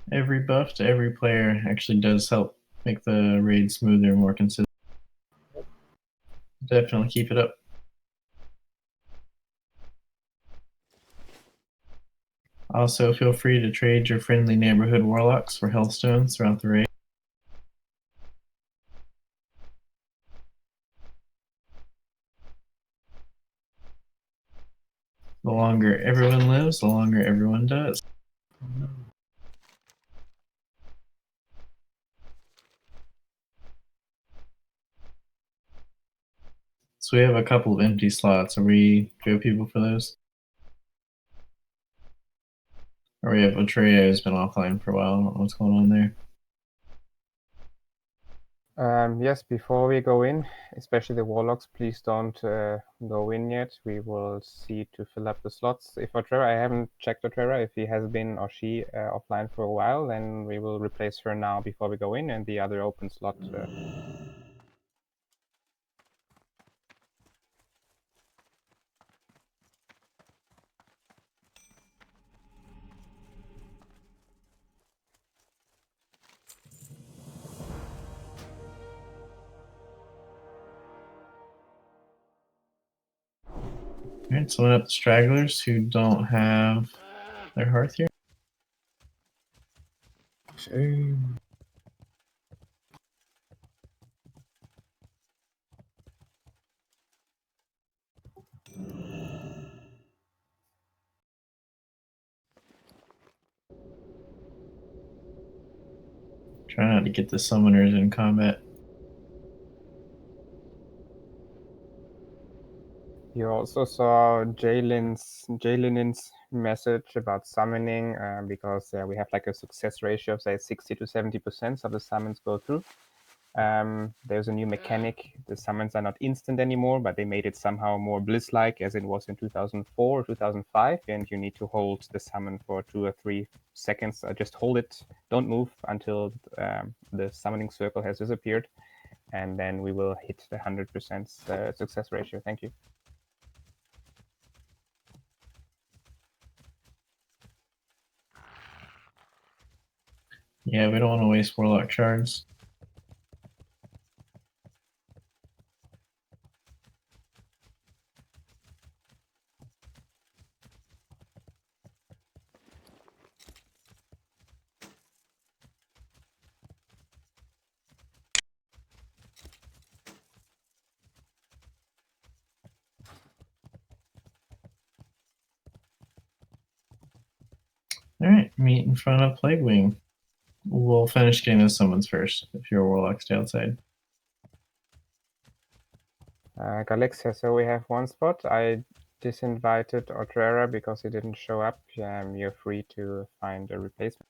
Every buff to every player actually does help make the raid smoother and more consistent. Definitely keep it up. Also, feel free to trade your friendly neighborhood warlocks for healthstones throughout the raid. The longer everyone lives, the longer everyone does. So we have a couple of empty slots. Are we go people for those? Or we have Atreya who's been offline for a while. I don't know what's going on there. Yes, before we go in, especially the warlocks, please don't go in yet. We will see to fill up the slots. If Otrera, I haven't checked Otrera, if he has been or she offline for a while, then we will replace her now before we go in, and the other open slot. Alright, so up the stragglers who don't have their hearth here. Shame. Try not to get the summoners in combat. You also saw Jalen's message about summoning because we have like a success ratio of say 60 to 70% of the summons go through. There's a new mechanic. The summons are not instant anymore, but they made it somehow more bliss-like as it was in 2004 or 2005, and you need to hold the summon for 2 or 3 seconds. Just hold it, don't move until the summoning circle has disappeared, and then we will hit the 100% success ratio. Thank you. Yeah, we don't want to waste warlock shards. Alright, meet in front of Plaguewing. We'll finish getting the summons first if your warlock stay outside. Galaxia, so we have one spot. I disinvited Otrera because he didn't show up. You're free to find a replacement.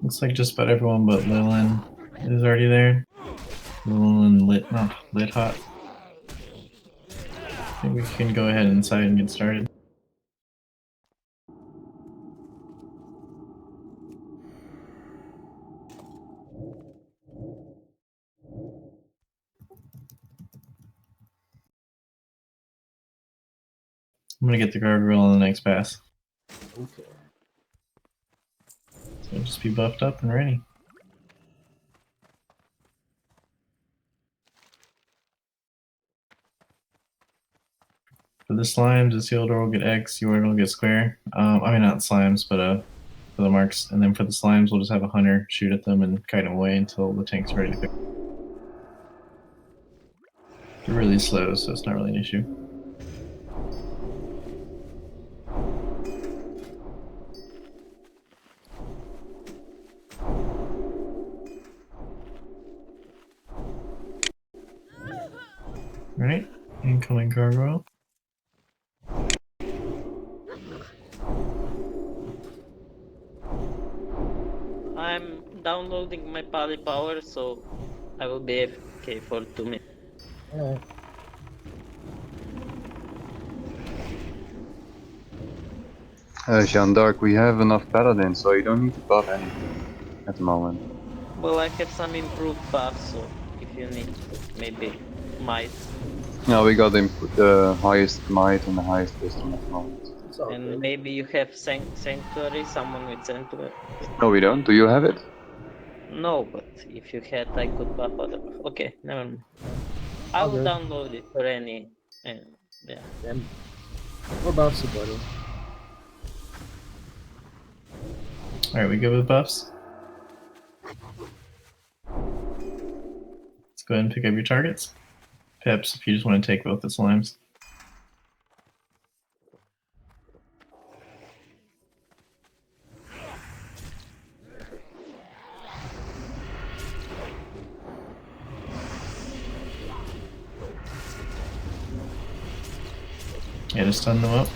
Looks like just about everyone but Lilin is already there. Lilin lit hot. I think we can go ahead inside and get started. I'm gonna get the guardrail on the next pass. Okay. So just be buffed up and ready. For the slimes, Isildur will get X, Jordan will get square. I mean, not slimes, but for the marks. And then for the slimes, we'll just have a hunter shoot at them and kite them away until the tank's ready to pick. They're really slow, so it's not really an issue. Alright, incoming gargoyle. I'm downloading my Pali Power, so I will be AFK for 2 minutes. Alright. Jean d'Arc, we have enough paladins, so you don't need to buff anything at the moment. Well, I have some improved buffs, so if you need maybe might. No, we got the highest might and the highest wisdom at the moment. It's all And good. maybe you have Sanctuary, someone with Sanctuary. No, we don't. Do you have it? No, but if you had, I could buff other buff. Okay, never mind. I All will good. download it for any. Yeah. Damn. More buffs, buddy. Alright, we good with buffs? Let's go ahead and pick up your targets. Pips, if you just want to take both the slimes. Yeah, just stun them up.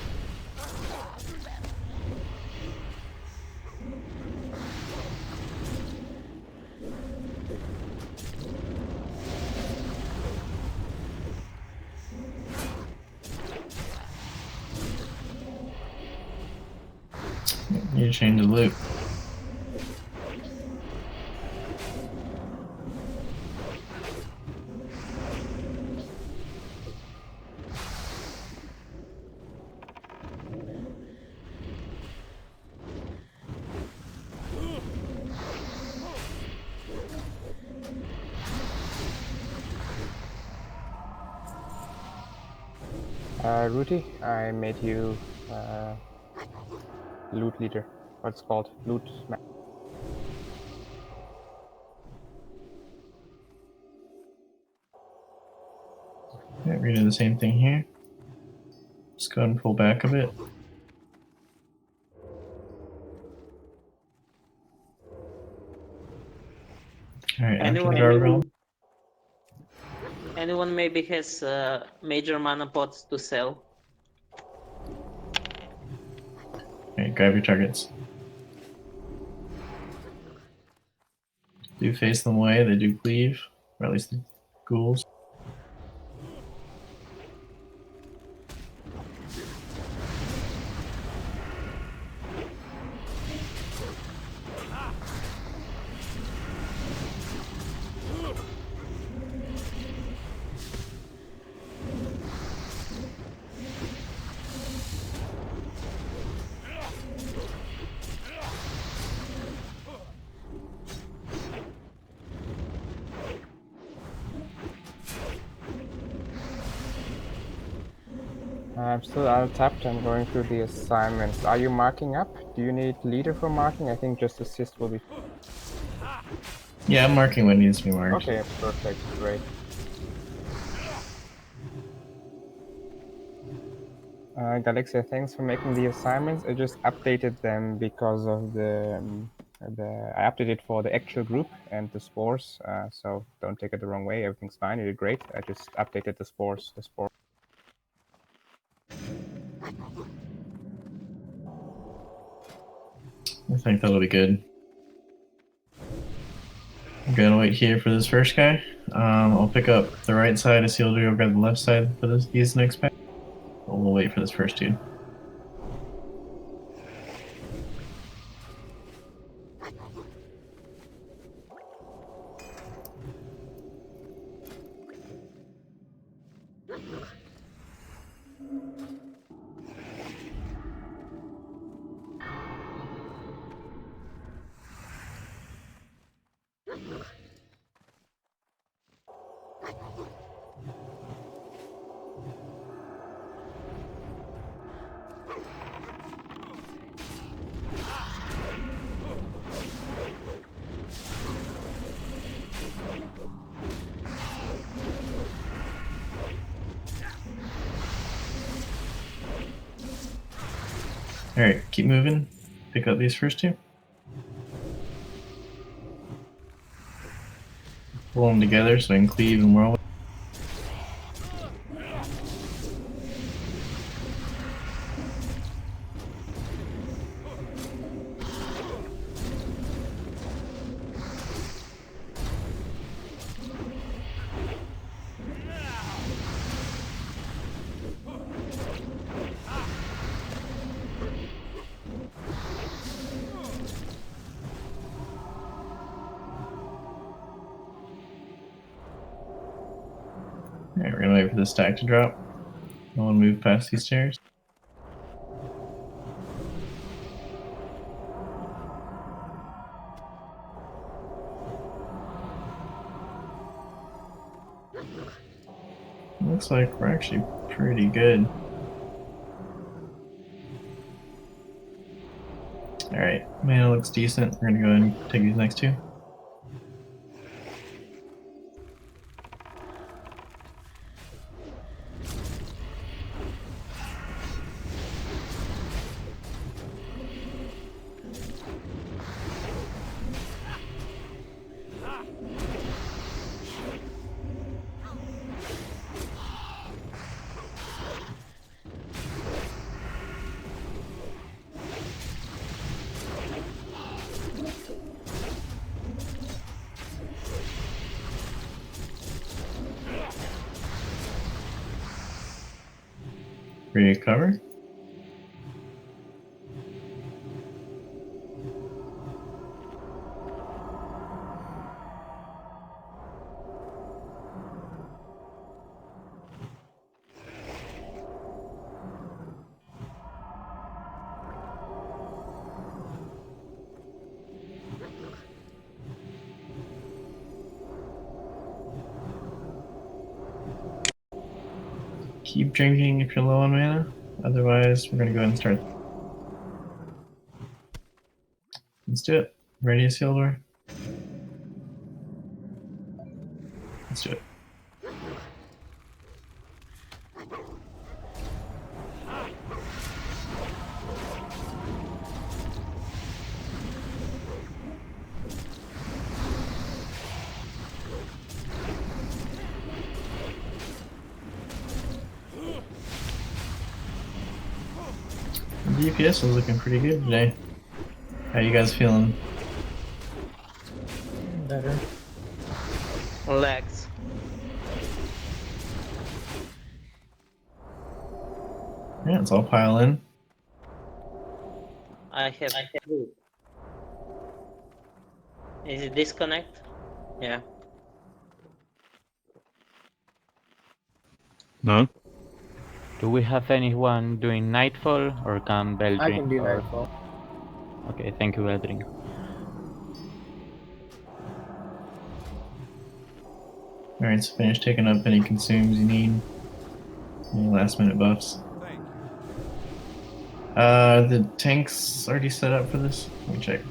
You change the loot. Ruti, I made you loot leader. What's it called? Loot. Yeah, we're gonna do the same thing here. Just go ahead and pull back a bit. Alright, after the guardrail. Anyone maybe has major mana pots to sell? Alright, grab your targets. Do face them away, they do cleave, or at least the ghouls. I'm still out tapped. I'm going through the assignments. Are you marking up? Do you need leader for marking? I think just assist will be. Yeah, I'm marking what needs to be marked. Okay, perfect, great. Galaxia, thanks for making the assignments. I just updated them because of I updated for the actual group and the spores. So don't take it the wrong way. Everything's fine. You did great. I just updated the spores. I think that'll be good. I'm gonna wait here for this first guy. I'll pick up the right side, Isildur will grab the left side for these next pack. We'll wait for this first dude. Alright, keep moving. Pick up these first two. Pull them together so I can cleave and whirl. Alright, we're gonna wait for the stack to drop. No one move past these stairs. Looks like we're actually pretty good. Alright, mana looks decent. We're gonna go ahead and take these next two. Recover. Keep drinking if you're low on mana. Otherwise, we're gonna go ahead and start. Let's do it. Ready, Isildur? Let's do it. The DPS is looking pretty good today. How you guys feeling? Better. Legs. Yeah, let's all pile in. I have two. Is it disconnect? Yeah. No? Do we have anyone doing Nightfall or can Beldring? I can do Nightfall. Okay, thank you, Beldring. Alright, so finish taking up any consumes you need. Any last minute buffs. The tank's already set up for this? Let me check.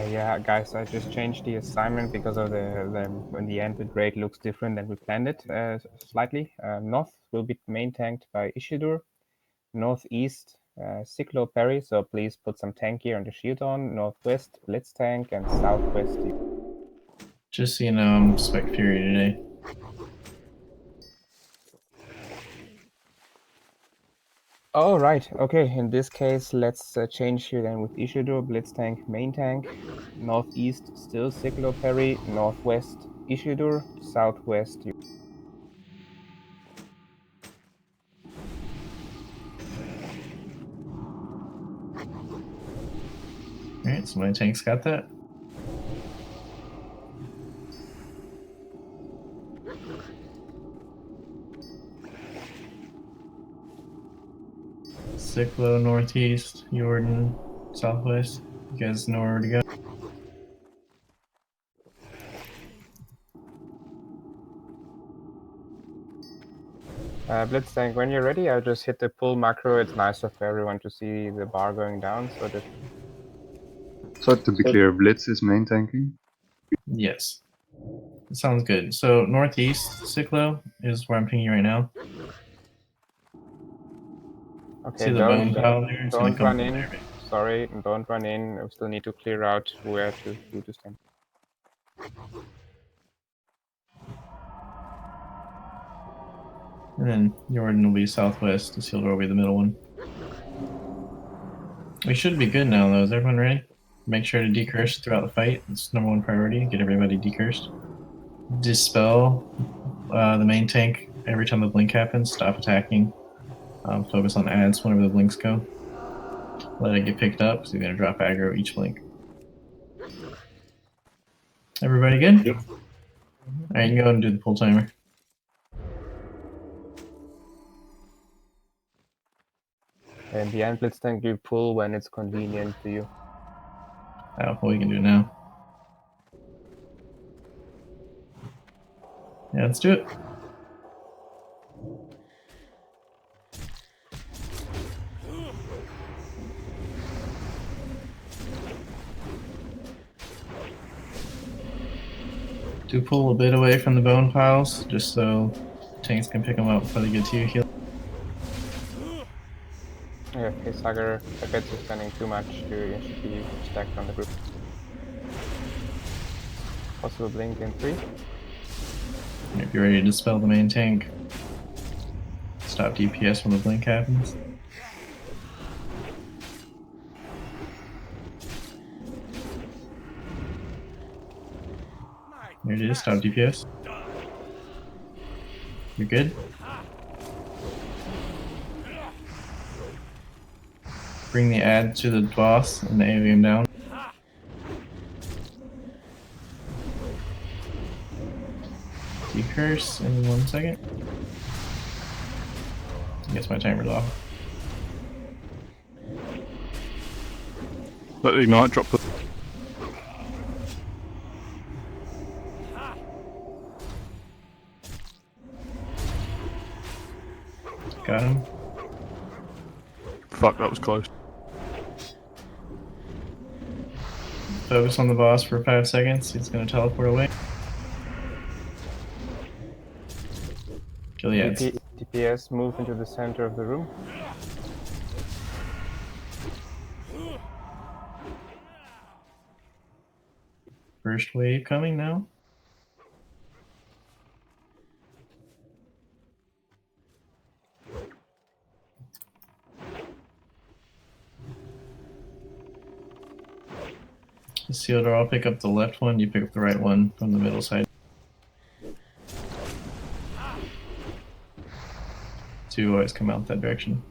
Yeah, guys, I just changed the assignment because of when the end with raid looks different than we planned it slightly. North will be main tanked by Isildur. Northeast, Cyclo Perry, so please put some tank gear on the shield on. Northwest, Blitz tank, and southwest. Just so you know, I'm Spec Fury today. Oh, right. Okay, in this case, let's change here then with Isildur, Blitz tank, main tank. Northeast, still Cyclo Perry. Northwest, Isildur. Southwest, Alright, so my tank's got that. Cyclo northeast, Jordan southwest. You guys know where to go. Blitz tank, when you're ready, I'll just hit the pull macro. It's nicer for everyone to see the bar going down. So just So to be clear, Blitz is main tanking. Yes. Sounds good. So northeast Cyclo is where I'm pinging right now. okay. See the bone pile there? It's gonna Don't come run from in. there. Sorry, don't run in. We still need to clear out where to do this thing. And then Jordan will be southwest. Isildur will be the middle one. We should be good now, though. Is everyone ready? Make sure to decurse throughout the fight. It's #1 priority. Get everybody decursed. Dispel the main tank every time the blink happens. Stop attacking. Focus on ads whenever the blinks go. Let it get picked up, so you're going to drop aggro each blink. Everybody good? Yep. Alright, you can go ahead and do the pull timer. And the Antlitz tank you pull when it's convenient to you. Oh, what we can do now. Yeah, let's do it. Do pull a bit away from the bone piles, just so tanks can pick them up before they get to you. Heal. Yeah, Facehugger, I bet you're spending too much to should be stacked on the group. Possible blink in 3. If you're ready to dispel the main tank, stop DPS when the blink happens. There it is, stop DPS. You're good. Bring the ad to the boss and AoE him down. Decurse in 1 second. I guess my timer's off. Let the ignite drop the. Got him. Fuck, that was close. Focus on the boss for 5 seconds. He's gonna teleport away. Kill the ads. DPS move into the center of the room. First wave coming now. Sealer, I'll pick up the left one, you pick up the right one from the middle side. 2 always come out that direction.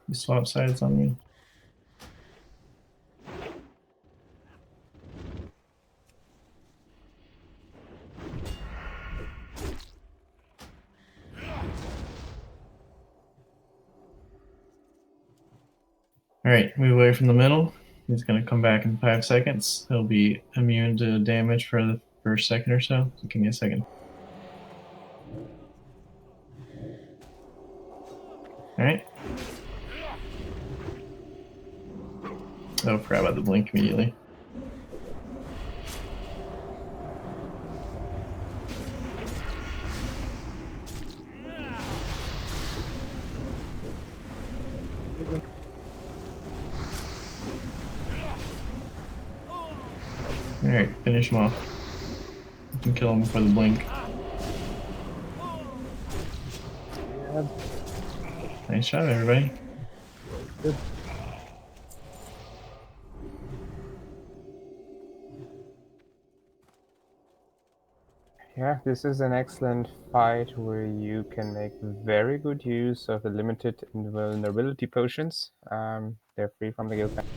You swap sides on me. Alright, move away from the middle. He's gonna come back in 5 seconds. He'll be immune to damage for the first second or so. So give me a second. Alright. Oh, forgot about the blink immediately. Alright, finish him off. You can kill him before the blink. Yeah, Nice shot, everybody. good. Yeah, this is an excellent fight where you can make very good use of the limited invulnerability potions. They're free from the guild bank.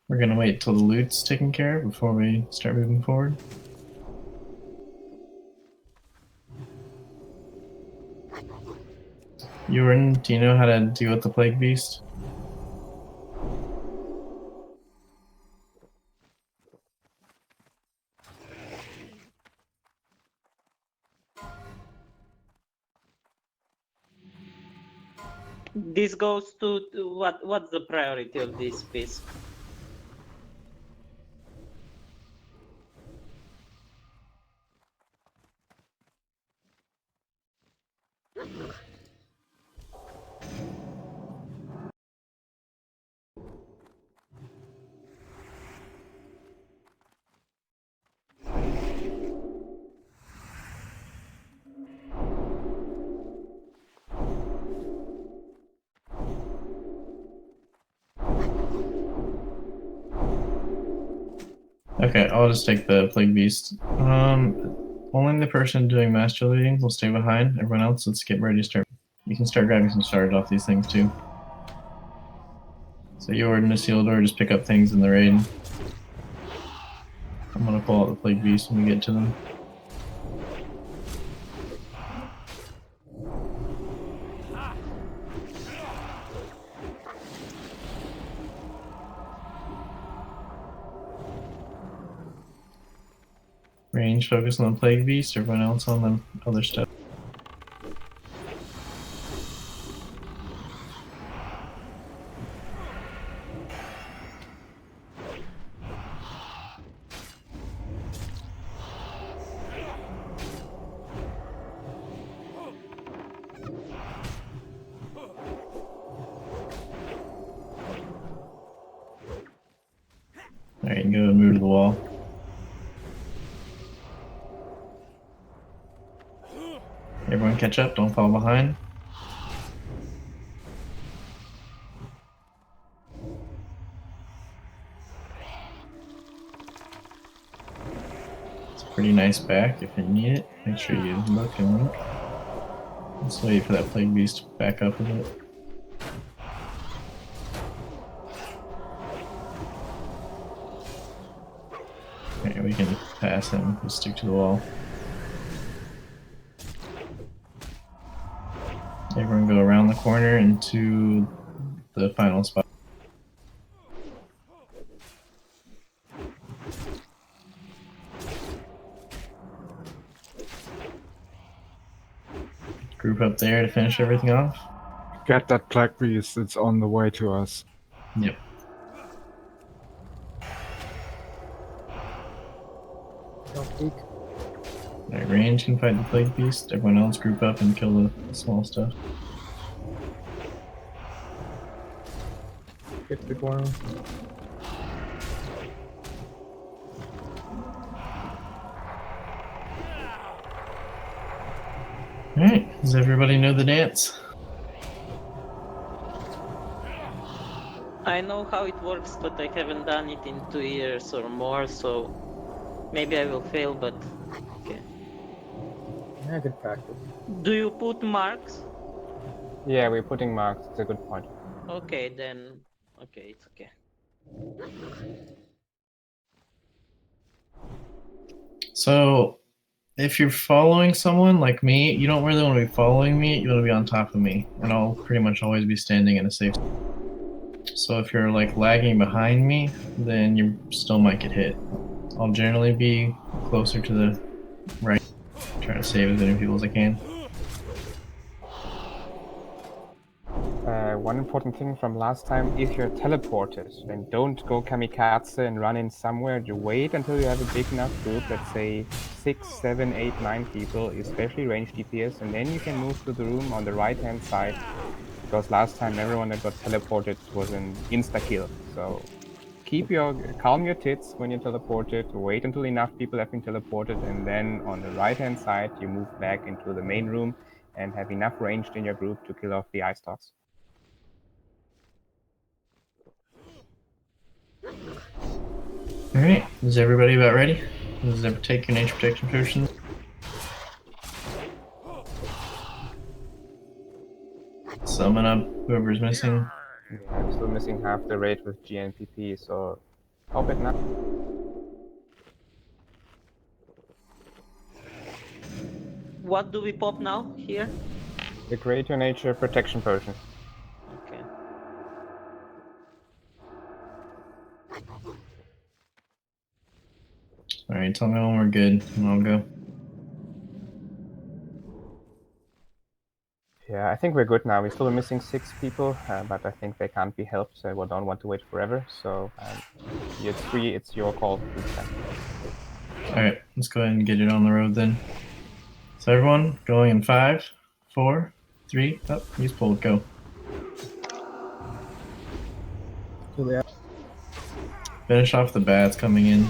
We're gonna wait till the loot's taken care of before we start moving forward. Jordan, do you know how to deal with the Plague Beast? This goes to what's the priority of this piece? Okay, I'll just take the Plague Beast. Only the person doing master looting will stay behind. Everyone else, let's get ready to start you can start grabbing some stars off these things too. So Jordan and Isildur just pick up things in the raid. I'm gonna pull out the Plague Beast when we get to them. Range, focus on the Plague Beast, everyone else on the other stuff. Alright, go and move to the wall. Everyone catch up, don't fall behind. It's a pretty nice back if you need it. Make sure you look and look. Let's wait for that Plague Beast to back up a bit. Okay, we can pass him, just stick to the wall. Everyone go around the corner into the final spot. Group up there to finish everything off. Get that Plague Beast, it's on the way to us. Yep. Don't peek. Alright, range can fight the Plague Beast. Everyone else group up and kill the small stuff. Get the corner. Alright, does everybody know the dance? I know how it works, but I haven't done it in 2 years or more, so maybe I will fail, but okay. Yeah, good practice. Do you put marks? Yeah, we're putting marks. It's a good point. Okay, then. Okay, it's okay. So, if you're following someone like me, you don't really want to be following me, you want to be on top of me. And I'll pretty much always be standing in a safe. So if you're like lagging behind me, then you still might get hit. I'll generally be closer to the right, trying to save as many people as I can. One important thing from last time, if you're teleported, then don't go kamikaze and run in somewhere. You wait until you have a big enough group, let's say 6, 7, 8, 9 people, especially range DPS, and then you can move to the room on the right hand side. Because last time everyone that got teleported was an insta-kill. So calm your tits when you're teleported, wait until enough people have been teleported, and then on the right hand side you move back into the main room and have enough ranged in your group to kill off the ice dogs. Alright, is everybody about ready? Does everyone take your nature protection potions? Summon up whoever's missing. Yeah, I'm still missing half the raid with GNPP, so pop it now. What do we pop now here? The Create Your Nature Protection Potion. Okay. Alright, tell me when we're good, and I'll go. Yeah, I think we're good now. We're still missing 6 people, but I think they can't be helped, so we don't want to wait forever. So it's free, it's your call. Alright, let's go ahead and get it on the road then. So everyone, going in 5, 4, 3, up, he's pulled, go. Finish off the bats coming in.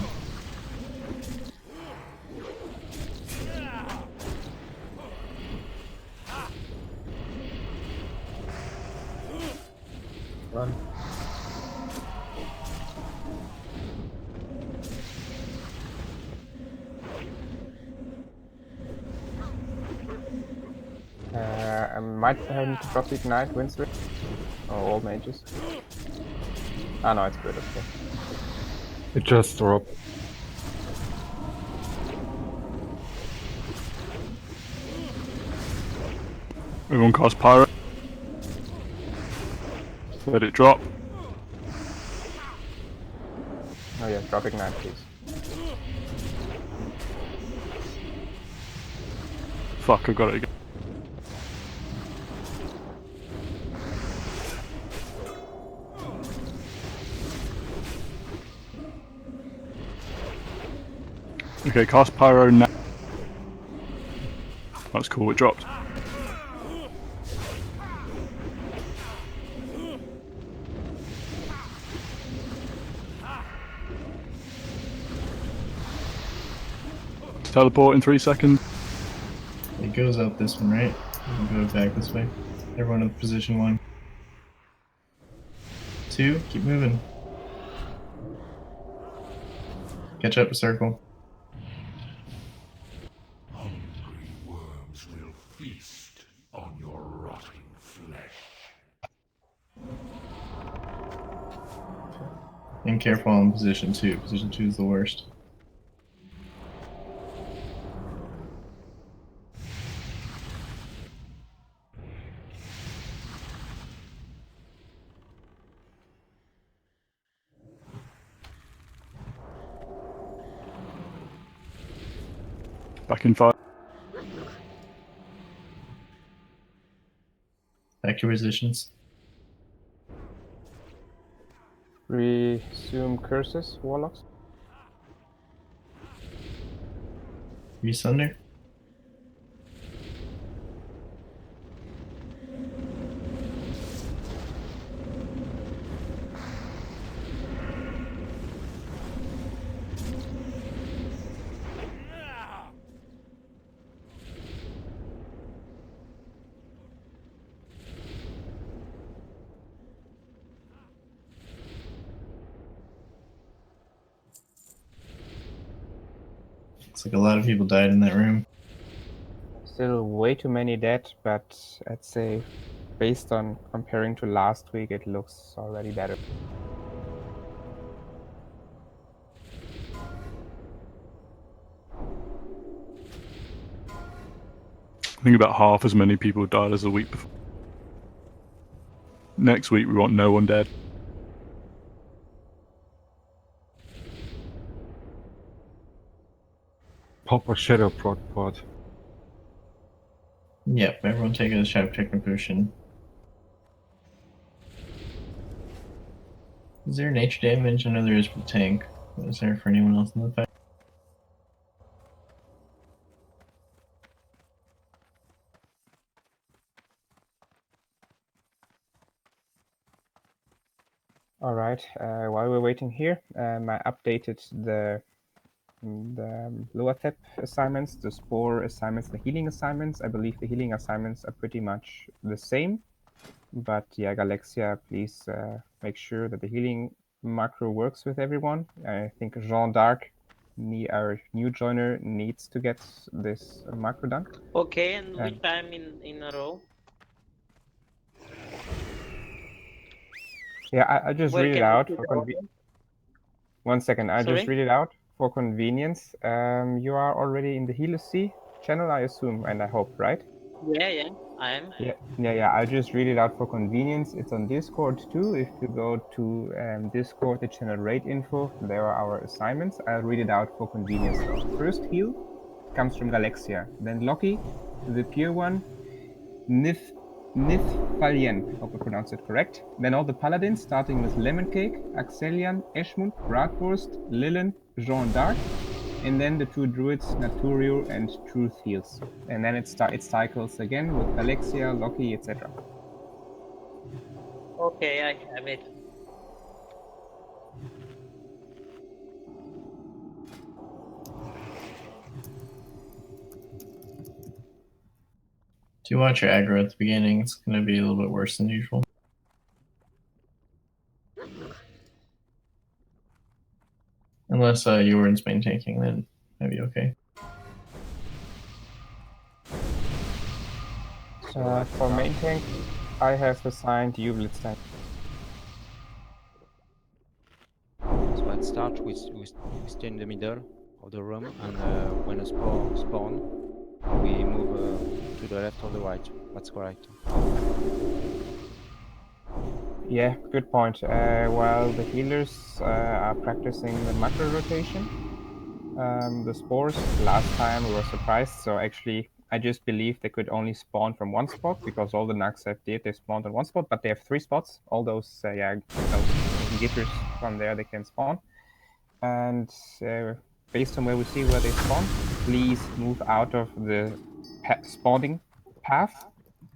Run. Might need to drop the ignite, Windsor. Or all mages. Ah, no, it's good, okay. It just dropped. Everyone cast Pyro. Let it drop. Oh yeah, drop ignite, please. Fuck, I got it again. Okay, cast Pyro now. That's cool, it dropped. Teleport in 3 seconds. It goes out this one, right? It goes back this way. Everyone in position 1. 2, keep moving. Catch up to circle. Worms will feast on your rotting flesh. And careful on position 2. Position 2 is the worst. Back in 5. Back to positions. Resume curses, warlocks. Resunder. Looks like a lot of people died in that room. Still way too many dead, but I'd say based on comparing to last week, it looks already better. I think about half as many people died as the week before. Next week we want no one dead. Pop a shadow prot pot. Yep, everyone take a shadow techno potion. Is there nature damage? I know there is for the tank. Is there for anyone else in the fight? All right. While we're waiting here, I updated the lower step assignments, the spore assignments, the healing assignments. I believe the healing assignments are pretty much the same. But yeah, Galaxia, please make sure that the healing macro works with everyone. I think Jean d'Arc, our new joiner, needs to get this macro done. Okay, and which time in a row? Yeah, I just Where read it can I out see for the order? 1 second. I just Sorry? read it out for convenience. You are already in the Healer C channel, I assume, and I hope, right? Yeah, I am. Yeah. I'll just read it out for convenience. It's on Discord too. If you go to Discord, the channel rate info, there are our assignments. I'll read it out for convenience though. First heal comes from Galaxia. Then Loki, the pure one, Nithfalien, hope I pronounced it correct. Then all the paladins, starting with Lemon Cake, Axelian, Eshmund, Bratwurst, Lilin, Jean d'Arc, and then the two druids, Naturio and Truth heals. And then it cycles again with Alexia, Loki, etc. Okay, I have it. Do you watch your aggro at the beginning? It's going to be a little bit worse than usual. Unless Jordan's main tanking, then maybe okay. For main tank, I have assigned you Blitz tank. So at start, we stay in the middle of the room, and when a spore spawn, we move to the left or the right. That's correct. Yeah, good point. While the healers are practicing the macro rotation, the spores, last time we were surprised, so actually I just believe they could only spawn from one spot because all the Naxx have did, they spawned on one spot, but they have 3 spots. All those, those gitters from there they can spawn. And based on where we see where they spawn, please move out of the spawning path.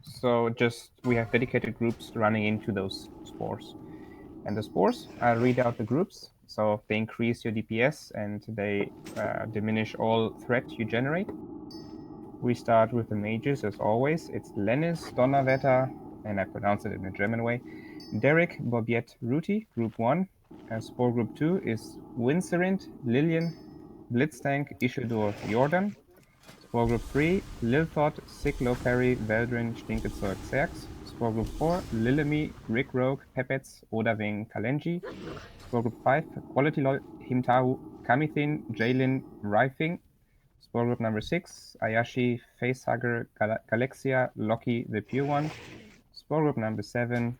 So just we have dedicated groups running into those spores. And the spores, I'll read out the groups. So they increase your DPS and they diminish all threat you generate. We start with the mages as always. It's Lennis, Donnerwetter, and I pronounce it in a German way. Derek, Bobiette, Ruti, Group 1. Spore Group 2 is Wincerint, Lillian, Blitztank, Isildur, Jordan. Spore Group 3, Lilthot, Siglo, Perry, Veldrin, Stinkezeug, Xerx. Spore Group 4, Lilemy, Rick Rogue, Pepets, Odawing, Kalenji. Spore Group 5, Quality Lol, Himtahu, Kamithin, Jalen, Rifing. Spore Group number 6, Ayashi, Facehugger, Galexia, Loki, the Pure One. Spore Group number 7,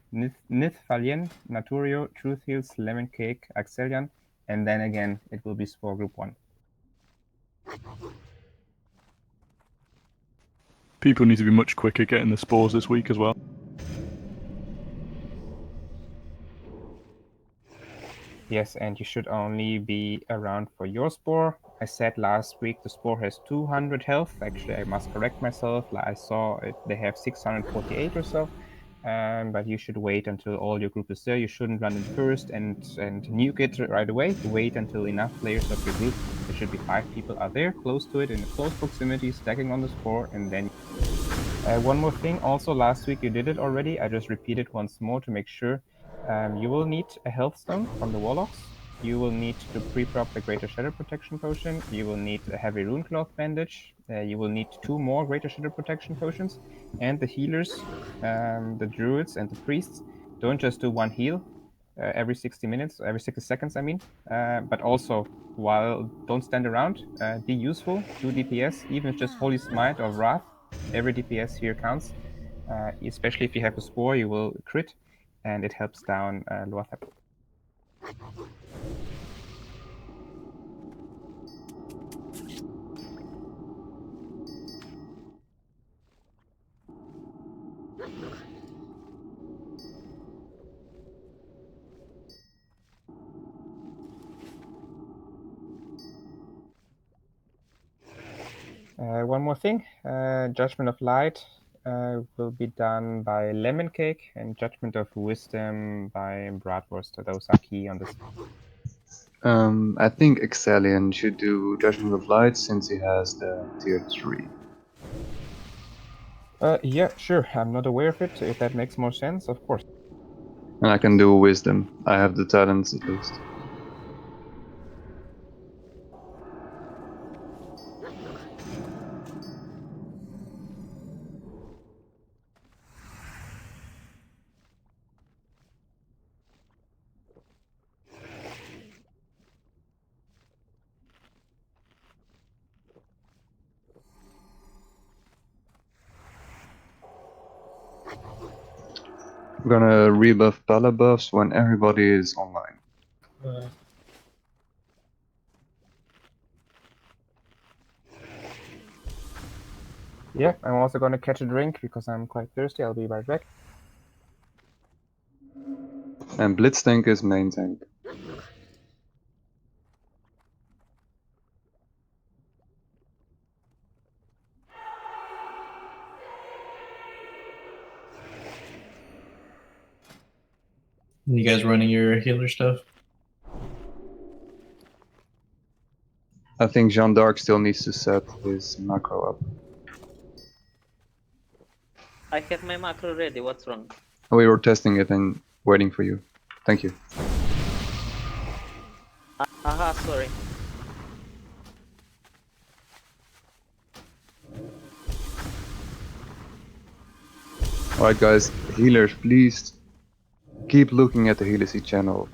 Nithfalien, Naturio, Truth Heals, Lemon Cake, Axelian. And then again, it will be Spore Group 1. People need to be much quicker getting the spores this week as well. Yes, and you should only be around for your spore. I said last week the spore has 200 health. Actually, I must correct myself. I saw it, they have 648 or so. But you should wait until all your group is there. You shouldn't run in first and nuke it right away. Wait until enough players of your group, there should be 5 people, are there, close to it, in a close proximity, stacking on the spore, and then... one more thing, also last week you did it already. I just repeat it once more to make sure. You will need a health stone from the warlocks. You will need to pre-prop the Greater Shadow Protection Potion. You will need a heavy rune cloth bandage. You will need 2 more Greater Shadow Protection Potions. And the healers, the druids and the priests, don't just do 1 heal every 60 minutes, every 60 seconds, I mean. But also, while don't stand around, be useful, do DPS, even if it's just Holy Smite or Wrath. Every DPS here counts. Especially if you have a spore, you will crit, and it helps down lower threat. One more thing, Judgment of Light will be done by Lemon Cake, and Judgment of Wisdom by Bratwurst. Those are key on this. I think Exalian should do Judgment of Light since he has the tier 3. Yeah, sure. I'm not aware of it. If that makes more sense, of course. And I can do Wisdom. I have the talents at least. I'm gonna rebuff Pala buffs when everybody is online. Yeah, I'm also going to catch a drink because I'm quite thirsty. I'll be right back. And Blitz tank is main tank. You guys running your healer stuff? I think Jean d'Arc still needs to set his macro up. I have my macro ready. What's wrong? We were testing it and waiting for you. Thank you. Aha, sorry. Alright guys, healers, please keep looking at the Helici channel.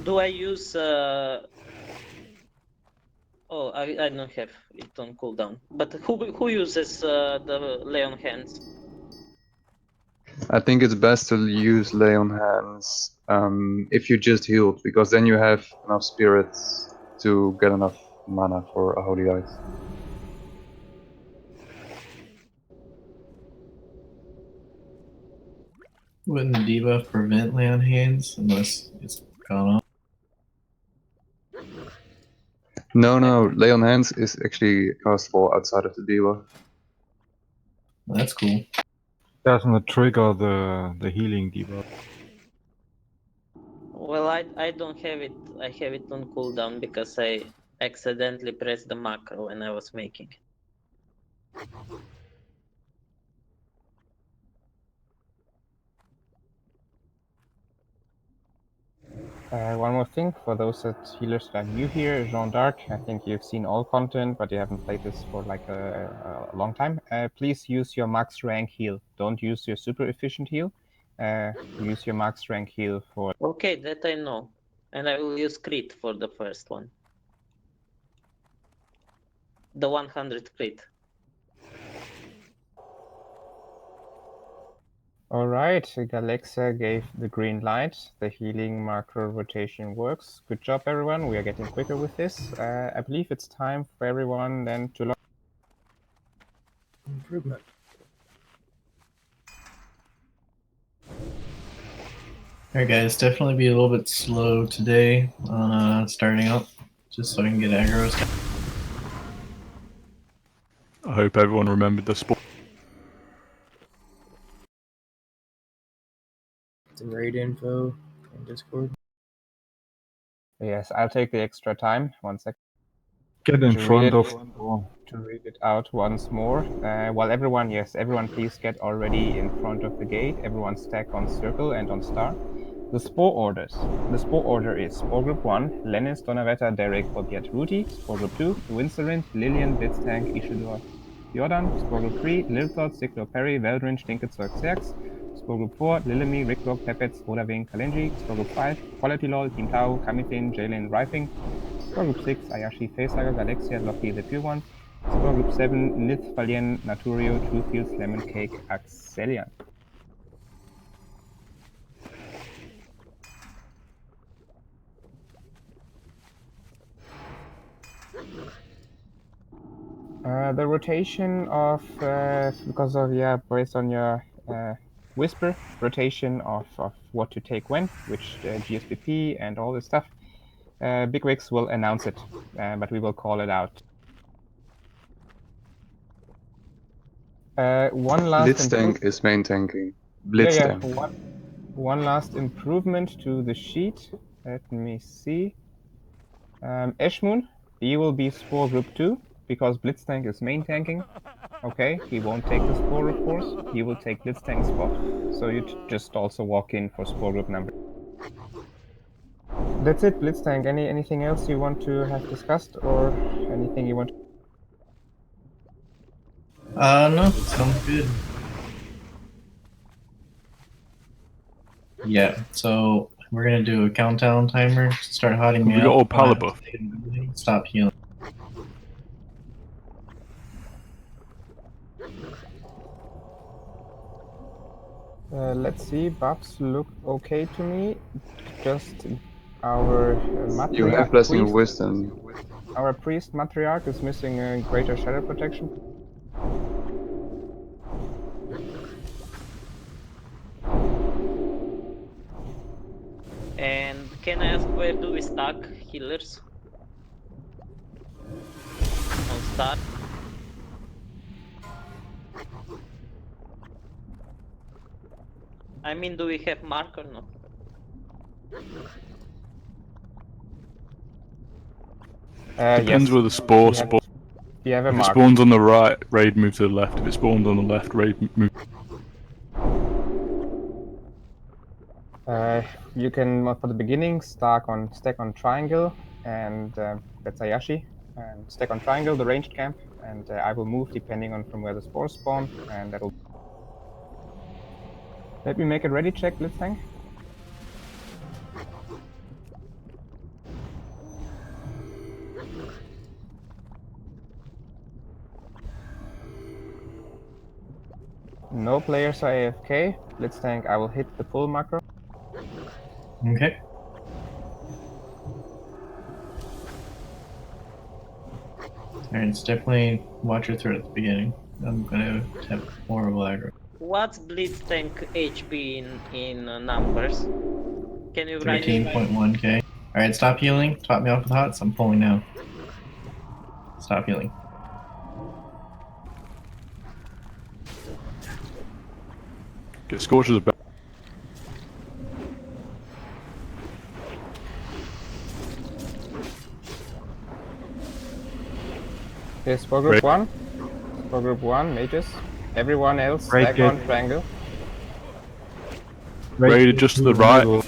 Do I use? Oh, I don't have it on cooldown. But who uses the Leon hands? I think it's best to use Lay on Hands if you just healed, because then you have enough spirits to get enough mana for a Holy Ice. Wouldn't the debuff prevent lay on hands unless it's gone off? No, Lay on Hands is actually castable outside of the debuff. Well, that's cool. Doesn't trigger the healing debuff. Well, I don't have it. I have it on cooldown because I accidentally pressed the macro when I was making it. One more thing for those healers that are new here, Jean d'Arc, I think you've seen all content, but you haven't played this for like a long time. Please use your max rank heal. Don't use your super efficient heal. Use your max rank heal for... Okay, that I know. And I will use crit for the first one. The 100 crit. Alright, Galexa gave the green light. The healing macro rotation works. Good job, everyone. We are getting quicker with this. I believe it's time for everyone then to log. Improvement. Alright guys, definitely be a little bit slow today on starting up, just so I can get aggro's. I hope everyone remembered the sport. The raid info in Discord. Yes, I'll take the extra time. 1 second. Get in To read front it. of the door. To read it out once more. While everyone, yes, everyone please get already in front of the gate. Everyone stack on circle and on star. The Spore Orders. The Spore Order is Spore Group 1, Lennis, Donavetta, Derek, Bobiat, Ruti. Spore Group 2, Winsorind, Lillian, Blitztank, Ishidor, Jordan. Spore Group 3, Lilthot, Siglo, Perry, Veldrin, Stinketzeug, Xerx. Spore Group 4, Lilimi, Ricklock, Pepets, Vodaving, Kalenji. Spore Group 5, Quality Lol, Team Tau, Kamithin, Jalen, Rifing. Spore Group 6, Ayashi, Facehager, Galexia, Loki, The Pure One. Spore Group 7, Nith, Valien, Naturio, Truefields, Lemon Cake, Axelian. The rotation of, because of, based on your whisper, rotation of what to take when, which GSPP and all this stuff, Bigwigs will announce it, but we will call it out. One last Blitztank is main tanking. Blitztank. one last improvement to the sheet. Let me see. Eshmoon, you will be Spore Group 2, because Blitztank is main tanking. Okay, he won't take the Spore, of course. He will take Blitztank's spot. So you just also walk in for Spore Group number. That's it, Blitztank. Anything else you want to have discussed, or anything you want to... No, sounds good. Yeah, so we're gonna do a countdown timer. Start hotting me We got up. all pala buff. Stop healing. Let's see, buffs look okay to me. Just our matriarch You have Blessing of priest. Wisdom. Our priest matriarch is missing a greater shadow protection. And can I ask where do we stack healers? On star? I mean, do we have mark or no? Depends Yes. where the spore spawns. You have a If it mark. spawns on the right, raid move to the left. If it spawns on the left, raid move. You can, for the beginning, stack on triangle, and that's Ayashi. And stack on triangle, the ranged camp, and I will move depending on from where the spores spawn, and that'll. Let me make a ready check, Blitztank. No players are AFK. Blitztank, I will hit the pull macro. Okay. Alright, it's definitely watch your throat at the beginning. I'm gonna have more of aggro. What's Blitz tank HP in numbers? Can you write it? 13.1k. Alright, stop healing. Top me off with hots. I'm pulling now. Stop healing. Get Scorches a bit. Okay, Spore Group 1. Spore Group 1, mages. Everyone else, Right, stack good. on triangle. Raided just to the right. middle.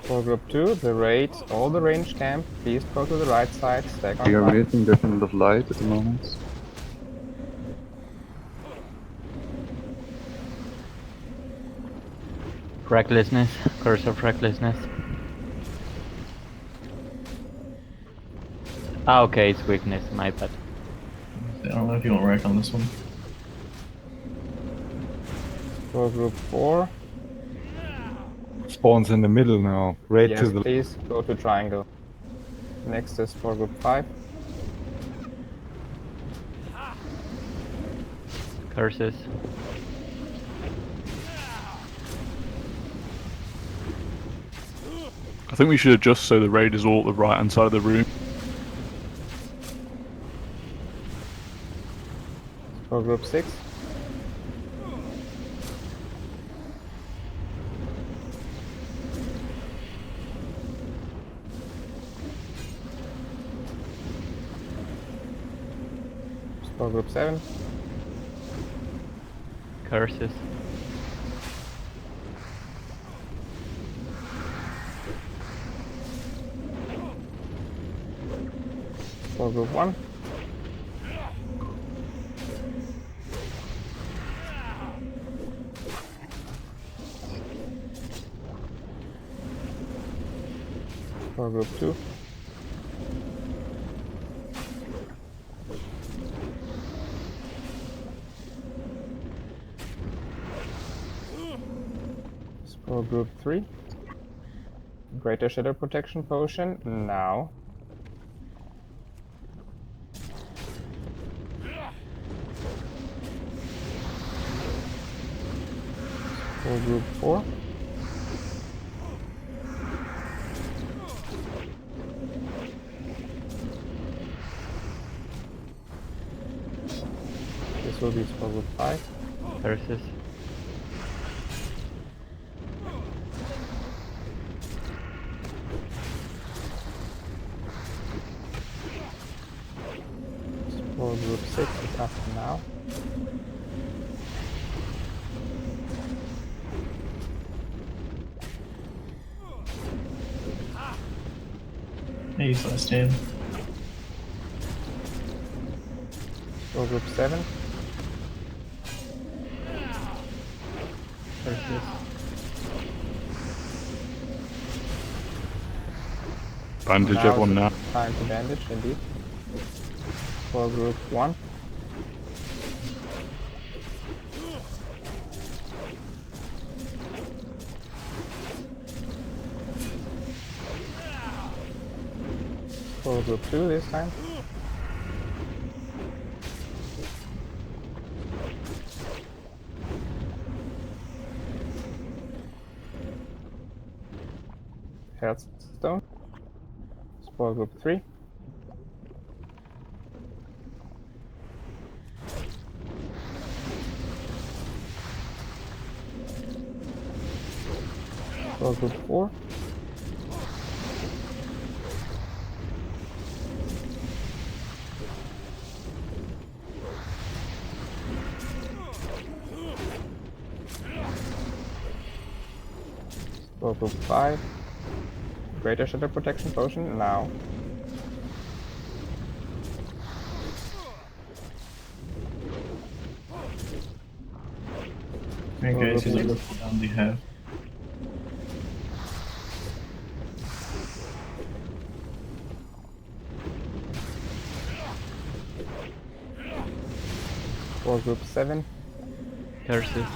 Spore Group 2, the raid, all the range camp. Please go to the right side, stack on We are flank. waiting different of light at the moment. Recklessness. Curse of recklessness. Ah, okay, it's weakness. My bad. I don't know if you want wreck on this one. Spore Group 4. Spawns in the middle now. Right Yes, to the please go to triangle. Next is Spore Group 5. Curses. I think we should adjust so the raid is all at the right hand side of the room. Spore Group 6. Spore Group 7. Curses. Spore Group 1. Spore Group 2. Spore Group 3. Greater Shadow Protection Potion, now. Spore Group 4. This will be Spore Group 5. Curses. Spore Group 6 is after now. Hey, Celestian. Spore Group 7. Curses. Bandage Now everyone is now. time to bandage, indeed. For Group 1. For Group 2 this time. Hearthstone. Spore Group 3. Spore Group 4. Spore Group 5. Greater Shadow Protection Potion, now. Alright guys, use whatever cooldowns you have. For group 7. Curses.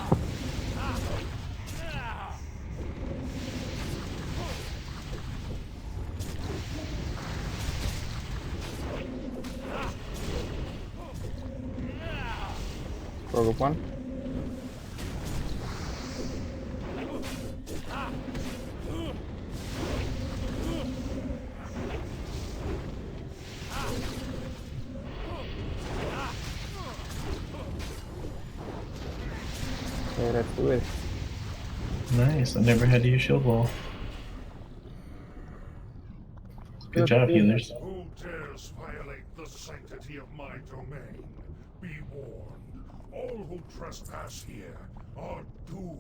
For group 1. Okay, let's do it. Nice, I never had to use shield wall. Good job, healers. Who dares violate the sanctity of my domain? Be warned, all who trespass here are doomed.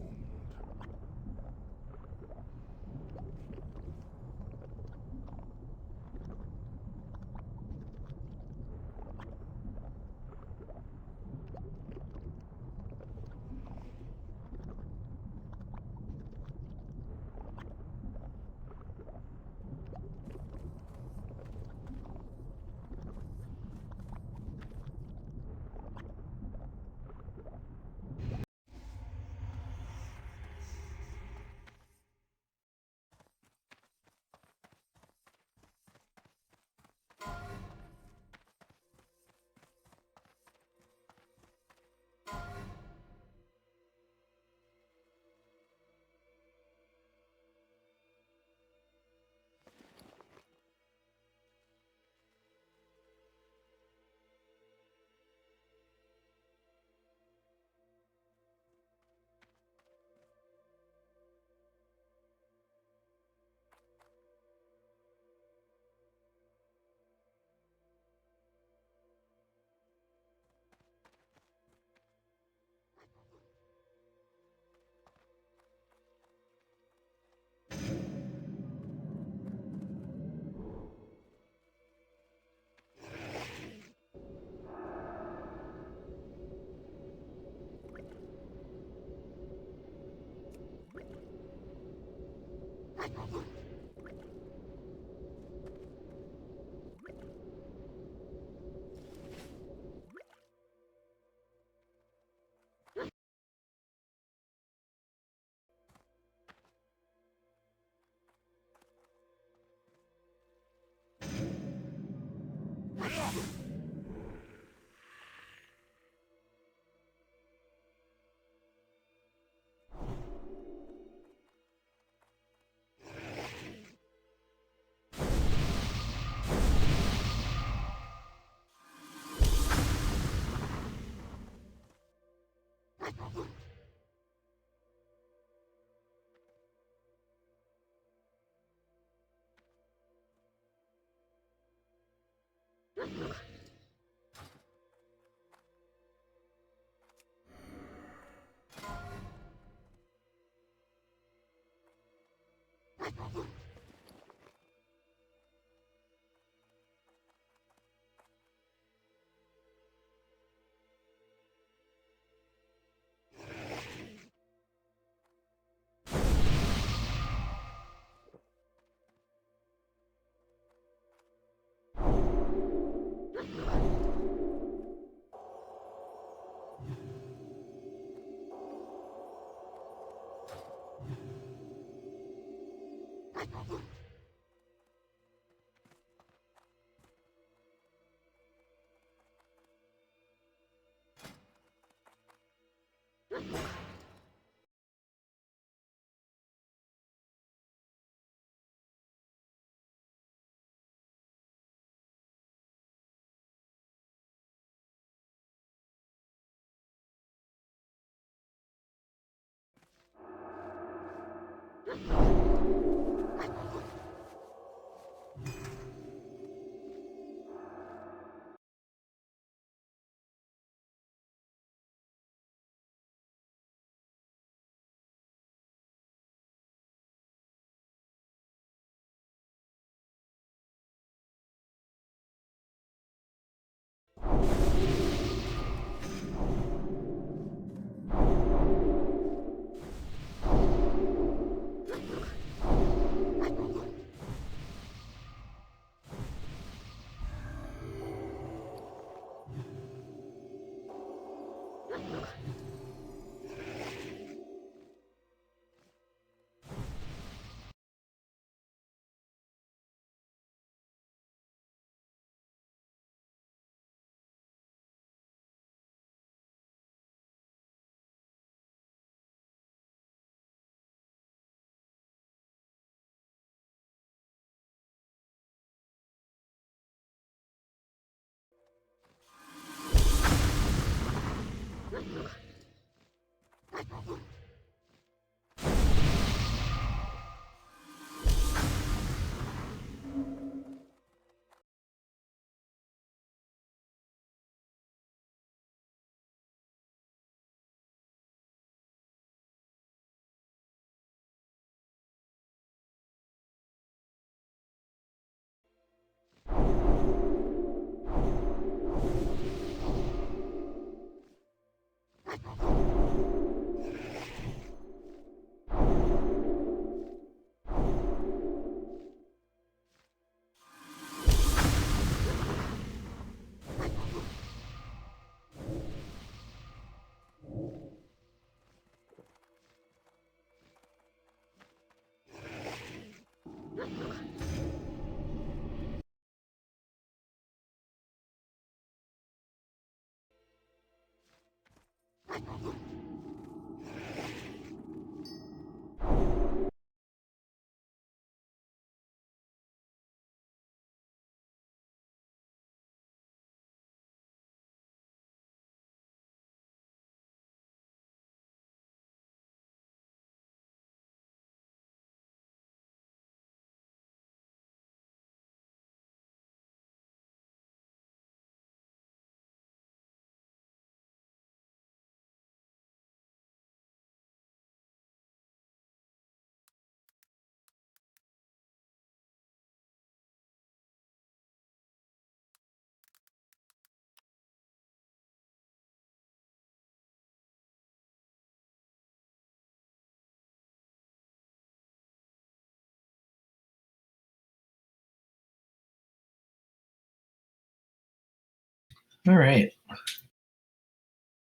All right.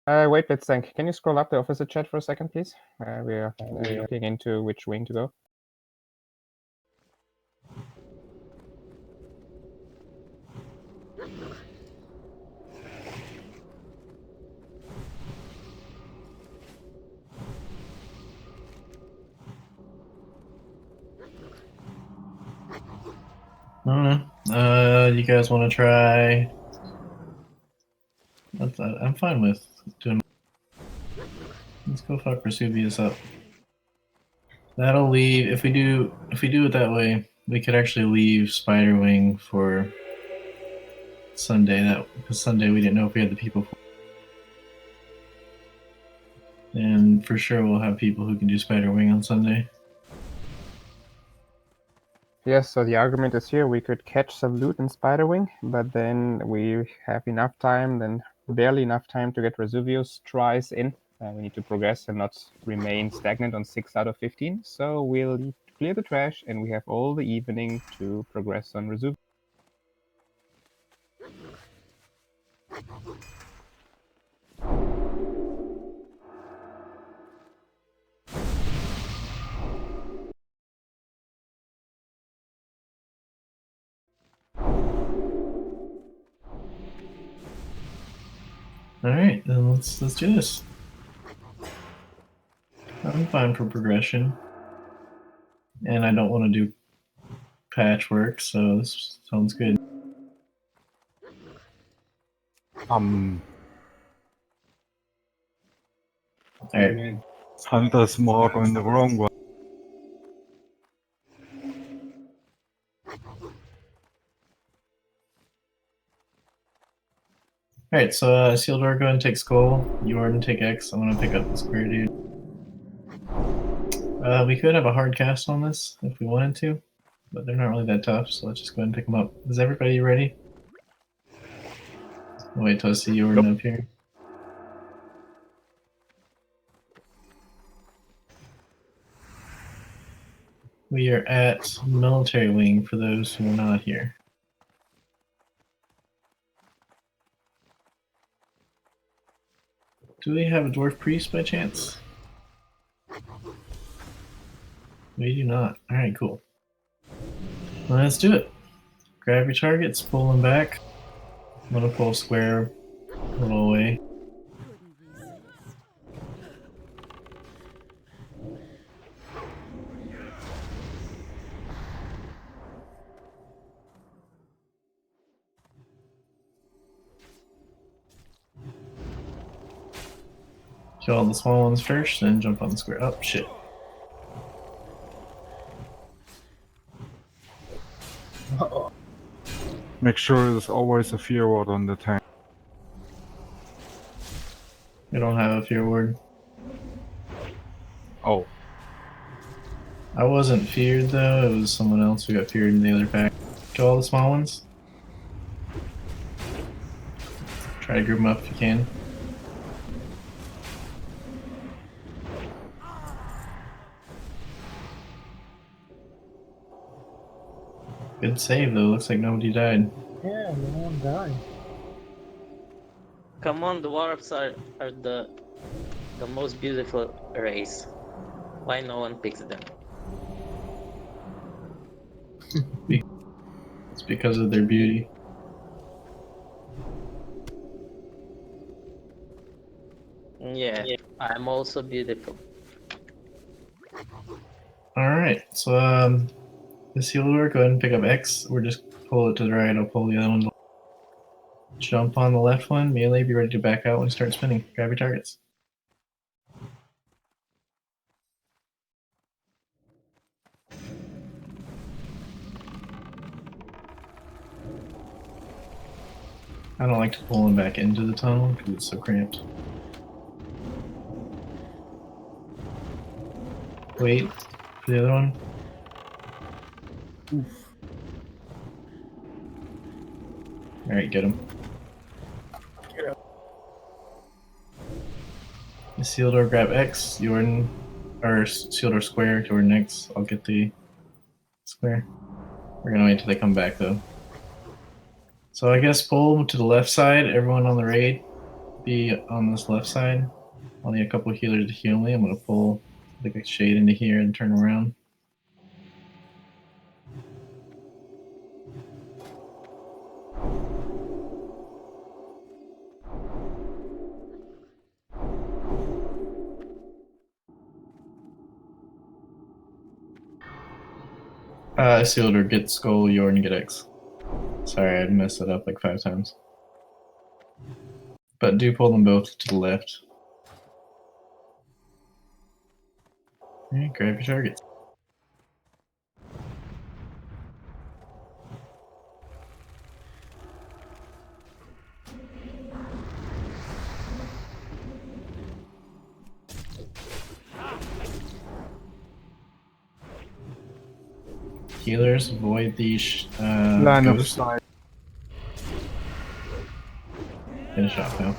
Wait, Blitztank, can you scroll up the officer chat for a second, please? We're looking into which wing to go. I don't know. You guys want to try? I'm fine with doing. Let's go fuck Vesuvius up. That'll leave. If we do it that way, we could actually leave Spiderwing for Sunday. Because Sunday we didn't know if we had the people for. And for sure we'll have people who can do Spiderwing on Sunday. Yes, so the argument is here we could catch some loot in Spiderwing, but then we have enough time, then barely enough time to get Vesuvius tries in. We need to progress and not remain stagnant on 6 out of 15. So we'll clear the trash, and we have all the evening to progress on Vesuvius. All right, then let's do this. I'm fine for progression, and I don't want to do patchwork, so this sounds good. Um, All right. Hunter's mark on the wrong one. Alright, so Sealdor, go ahead and take Skull. Jordan, take X. I'm gonna pick up the Square Dude. We could have a hard cast on this if we wanted to, but they're not really that tough, so let's just go ahead and pick them up. Is everybody ready? I'll wait till I see Jordan up here. We are at Military Wing for those who are not here. Do we have a Dwarf Priest by chance? We do not. Alright, cool. Well, let's do it. Grab your targets, pull them back. I'm gonna pull Square a little away. Kill all the small ones first, then jump on the square. Oh, shit. Make sure there's always a fear ward on the tank. We don't have a fear word. Oh. I wasn't feared though, it was someone else who got feared in the other pack. Kill all the small ones. Try to group them up if you can. Good save though, looks like nobody died. Yeah, no one died. Come on, the dwarves are the most beautiful race. Why no one picks them? It's because of their beauty. Yeah, I'm also beautiful. Alright, so this healer, go ahead and pick up X, or just pull it to the right, I'll pull the other one. Jump on the left one, melee, be ready to back out when you start spinning. Grab your targets. I don't like to pull them back into the tunnel because it's so cramped. Wait for the other one. Alright, get him. Get up. Sealer, grab X, Jordan, or Sealer square, Jordan X. I'll get the square. We're gonna wait till they come back though. So I guess pull to the left side. Everyone on the raid be on this left side. I'll need a couple of healers to heal me. I'm gonna pull like a shade into here and turn around. Sealer, get Skull, Jordan, get X. Sorry, I messed it up like 5 times. But do pull them both to the left. Alright, grab your targets. Healers, avoid the Line of ghost. sight. Finish off now.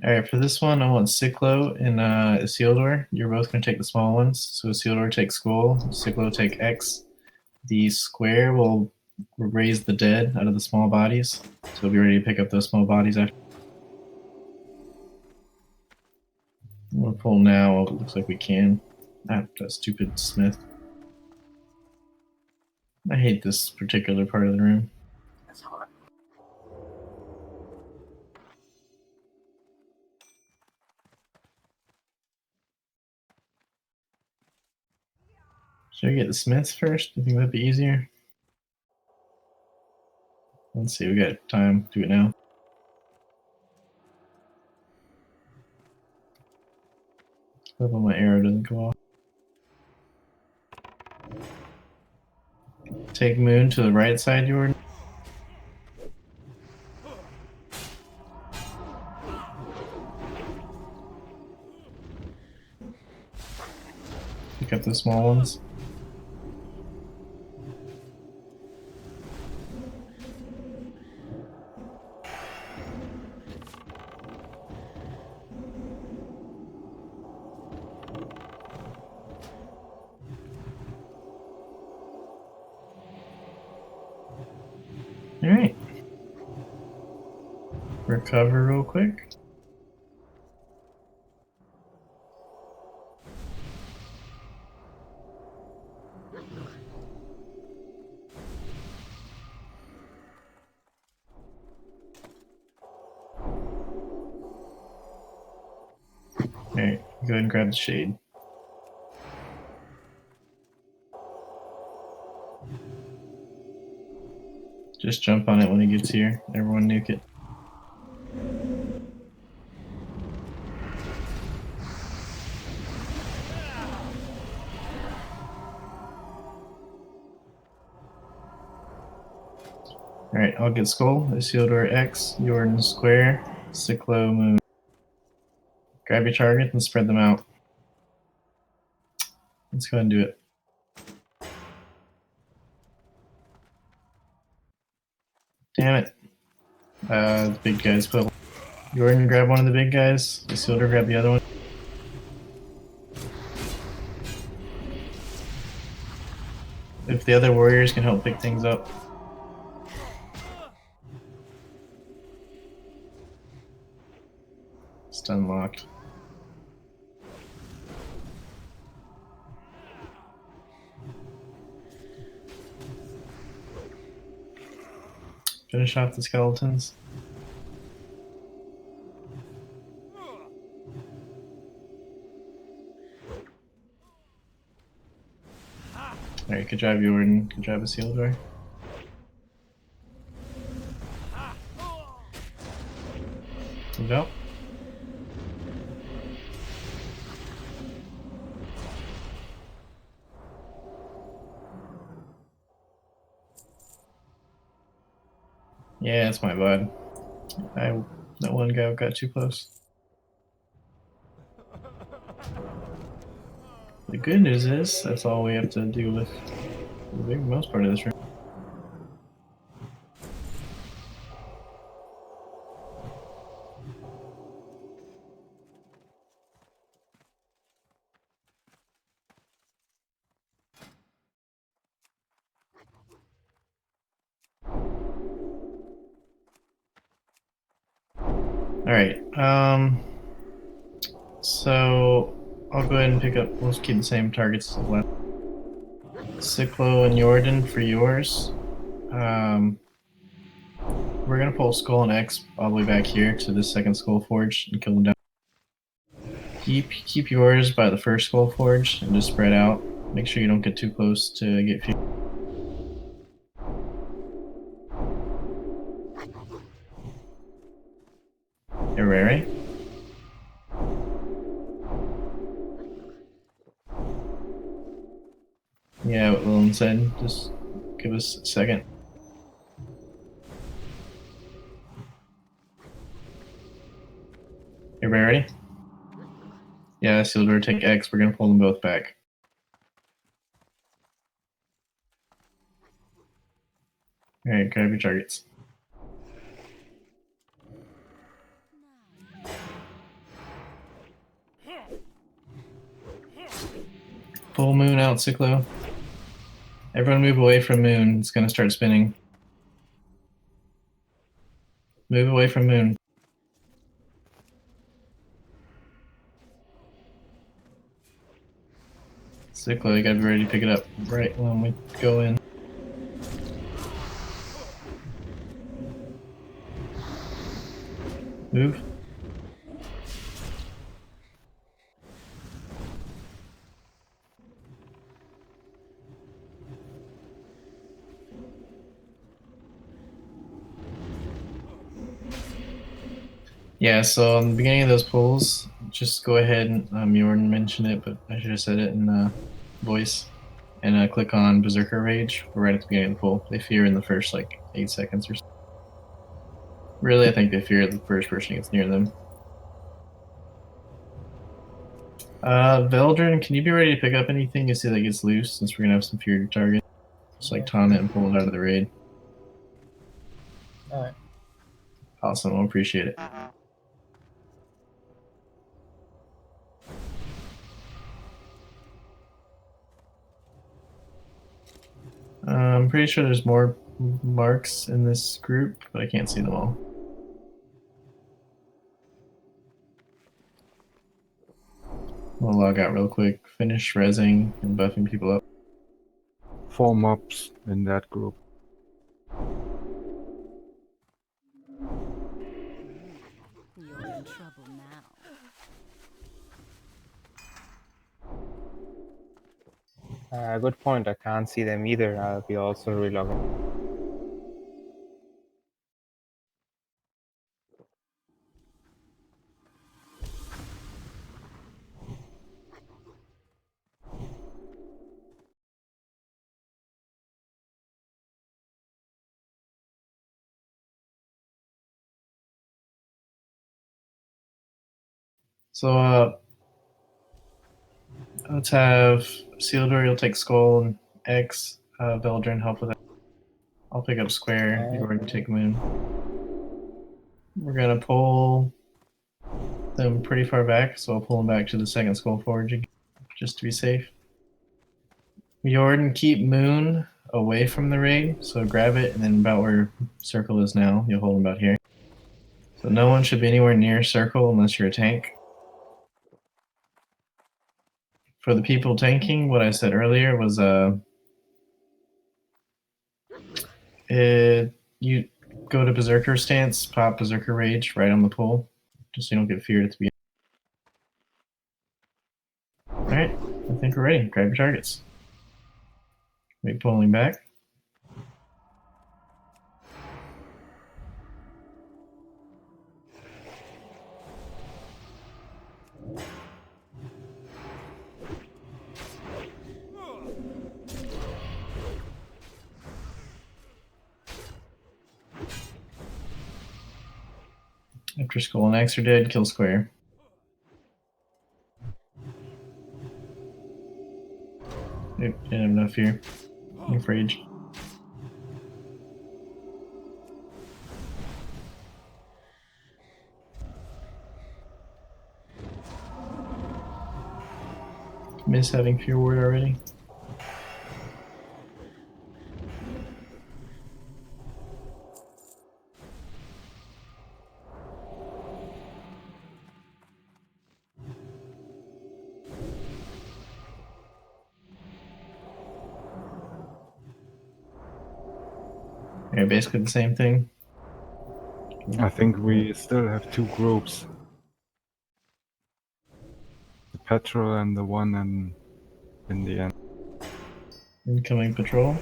Alright, for this one, I want Cyclo and Isildur. You're both going to take the small ones. So Isildur takes Skull, Cyclo take X. The square will raise the dead out of the small bodies. So be ready to pick up those small bodies after. We'll pull now. It looks like we can. Ah, that stupid Smith. I hate this particular part of the room. That's hot. Should I get the Smiths first? Do you think that'd be easier? Let's see, we got time. Do it now. Hope my arrow doesn't go off. Take Moon to the right side, Jordan. Pick up the small ones. Alright. Recover real quick. Alright, go ahead and grab the shade. Just jump on it when it gets here. Everyone nuke it. Alright, I'll get Skull, Isildur X, Jordan Square, Cyclo Moon. Grab your target and spread them out. Let's go ahead and do it. Damn it. The big guys put. Jordan, grab one of the big guys. Isildur, grab the other one. If the other warriors can help pick things up. Stun locked. Finish off the skeletons. Alright, good job, Jordan. Good job, Isildur. Good job. Yeah, it's my bud. That one guy got too close. The good news is that's all we have to deal with for the most part of this room. Alright, so I'll go ahead and pick up, we'll just keep the same targets as last. Cyclo and Jordan for yours. We're gonna pull Skull and X all the way back here to the second Skull Forge and kill them down. Keep yours by the first Skull Forge and just spread out. Make sure you don't get too close to get few. You're ready? Yeah, what Lillian said. Just give us a second. Everybody ready? Yeah, Isildur, take X. We're gonna pull them both back. Alright, grab your targets. Pull Moon out, Cyclo. Everyone move away from Moon. It's gonna start spinning. Move away from Moon. Cyclo, you gotta be ready to pick it up right when we go in. Move. Yeah, so in the beginning of those pulls, just go ahead and Jordan mentioned it, but I should have said it in voice. And click on Berserker Rage right at the beginning of the pull. They fear in the first like 8 seconds or so. Really, I think they fear the first person gets near them. Veldrin, can you be ready to pick up anything you see that gets loose since we're gonna have some feared target? Just like taunt it and pull it out of the raid. Alright. Awesome, I appreciate it. I'm pretty sure there's more marks in this group, but I can't see them all. We'll log out real quick, finish rezzing and buffing people up. 4 mobs in that group. You're in trouble now. Good point. I can't see them either. I'll be also relogging. So let's have Isildur, you'll take Skull and X, Veldrin help with that. I'll pick up Square, you already take Moon. We're gonna pull them pretty far back, so I'll pull them back to the second Skull Forge again, just to be safe. Jordan, keep Moon away from the raid, so grab it, and then about where Circle is now, you'll hold him about here. So no one should be anywhere near circle unless you're a tank. For the people tanking, what I said earlier was you go to Berserker stance, pop Berserker Rage right on the pole, just so you don't get feared at the beginning. Alright, I think we're ready. Grab your targets. Wait, pulling back. After Skull and Axe are dead, kill square. Nope, didn't have enough here. Enough rage. Miss having Fear Ward already. Yeah, basically the same thing. I think we still have two groups. The petrol and the one in the end. Incoming patrol.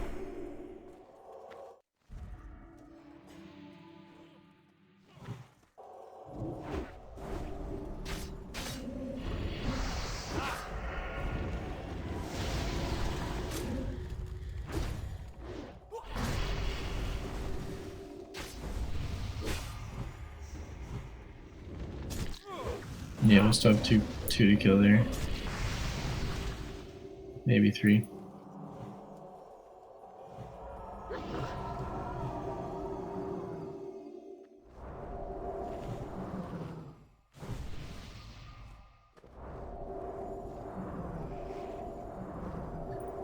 Yeah, we'll still have two to kill there. Maybe 3.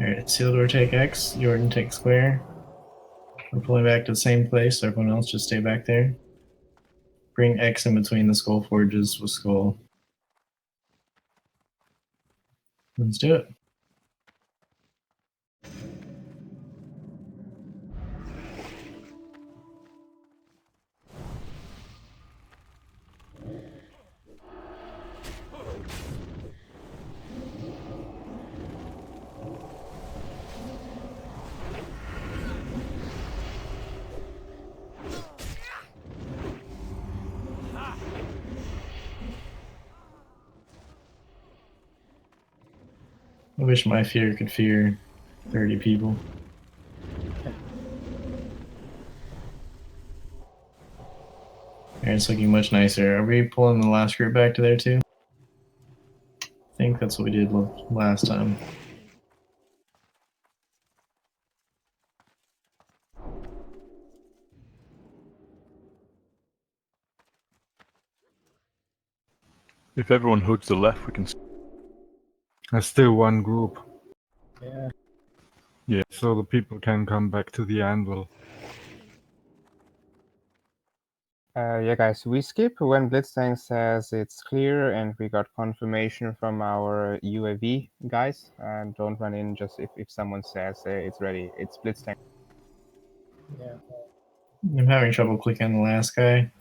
Alright, Sealador take X, Jordan take square. We're pulling back to the same place, so everyone else just stay back there. Bring X in between the Skull Forges with Skull. Let's do it. I wish my fear could fear 30 people. Alright, it's looking much nicer. Are we pulling the last group back to there too? I think that's what we did last time. If everyone hugs the left, we can. There's still one group. Yeah. Yeah. So the people can come back to the anvil. Yeah, guys, we skip when Blitztank says it's clear and we got confirmation from our UAV guys. And don't run in just if someone says it's ready. It's Blitztank. Yeah. I'm having trouble clicking on the last guy.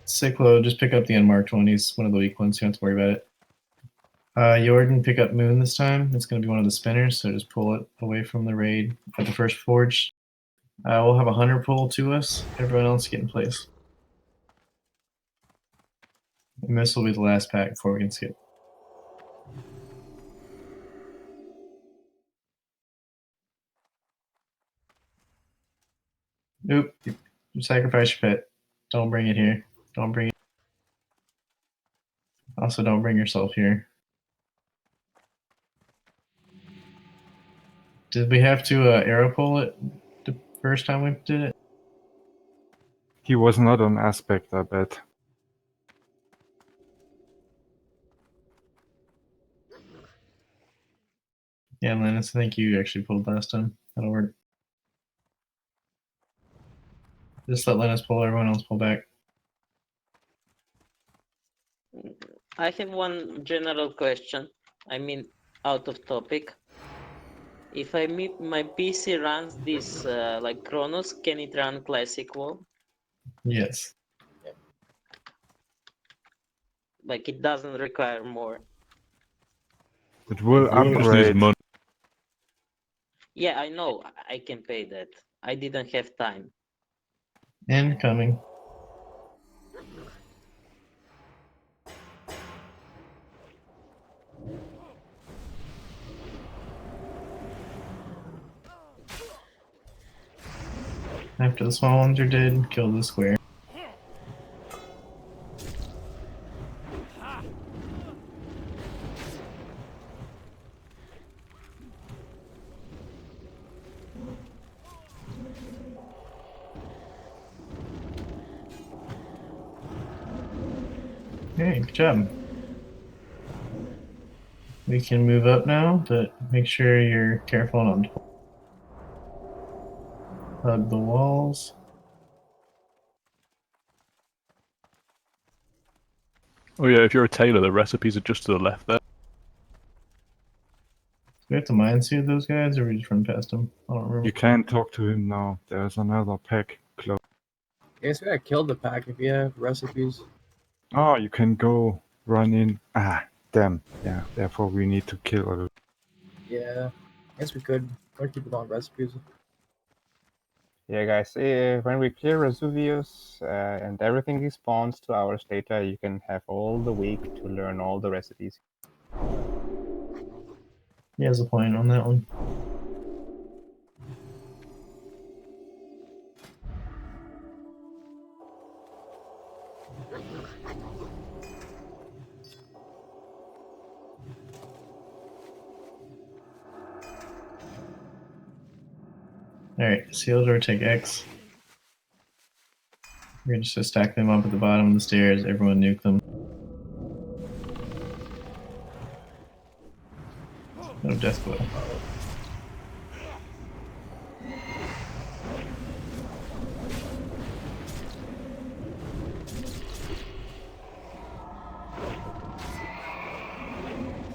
Cyclo, just pick up the unmarked one. He's one of the weak ones. You don't have to worry about it. Jordan, pick up Moon this time. It's going to be one of the spinners, so just pull it away from the raid at the first forge. We'll have a hunter pull to us. Everyone else get in place. And this will be the last pack before we can skip. Nope. You sacrifice your pet. Don't bring it here. Don't bring it. Also, don't bring yourself here. Did we have to arrow pull it the first time we did it? He was not on aspect, I bet. Yeah, Linus, I think you actually pulled last time. That'll work. Just let Linus pull, everyone else pull back. I have one general question. I mean, out of topic. If my PC runs this like Chronos, can it run Classic WoW? Yes. Like it doesn't require more. It will Just needs upgrade. money. Yeah, I know. I can pay that. I didn't have time. Incoming. After the small ones are dead, kill the square. Hey, good job. We can move up now, but make sure you're careful not to hug the walls. Oh yeah, if you're a tailor, the recipes are just to the left there. Do we have to mind soothe those guys, or we just run past them? I don't remember. You can't talk to him now. There's another pack close. I guess we gotta kill the pack if you have recipes. Oh, you can go run in. Ah, damn. Yeah, therefore we need to kill it. Yeah. I guess we could. Or keep it on recipes. Yeah, guys, when we clear Vesuvius and everything respawns 2 hours later, you can have all the week to learn all the recipes. He has a point on that one. Alright, sealed or take X. We're just gonna stack them up at the bottom of the stairs, everyone nuke them. No death blow.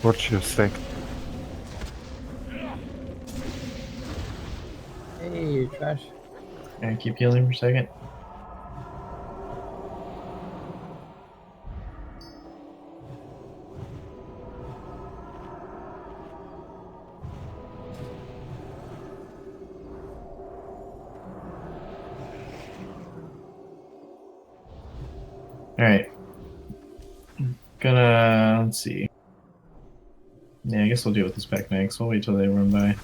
Watch your sec. Hey, trash. Alright, keep healing for a second. Alright. Gonna, let's see. Yeah, I guess we'll deal with this pack next. We'll wait till they run by.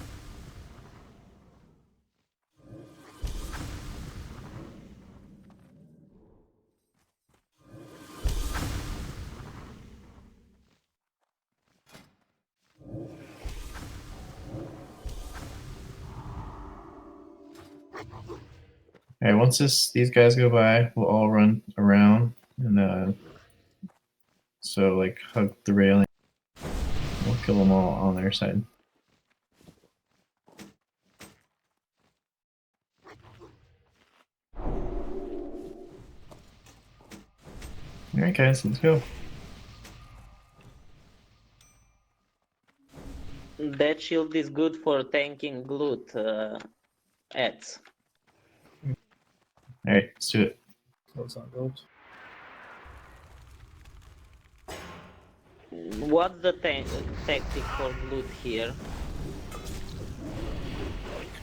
Alright, once these guys go by, we'll all run around and so like hug the railing. We'll kill them all on their side. Alright guys, let's go. That shield is good for tanking loot ads. Alright, let's do it. Close on gold. What's the tactic for loot here?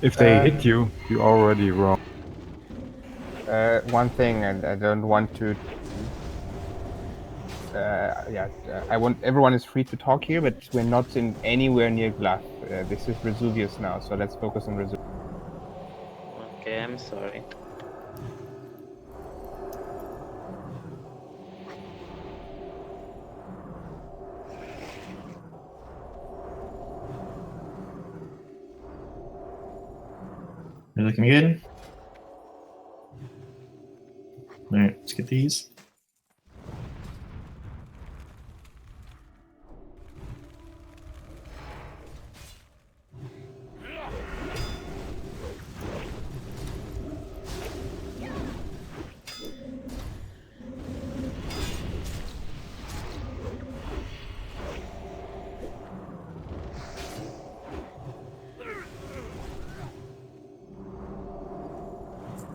If they hit you, you already wrong. One thing, and I don't want to. I want everyone is free to talk here, but we're not in anywhere near Glaf. This is Vesuvius now, so let's focus on Vesuvius. Okay, I'm sorry. You're looking good? Alright, let's get these.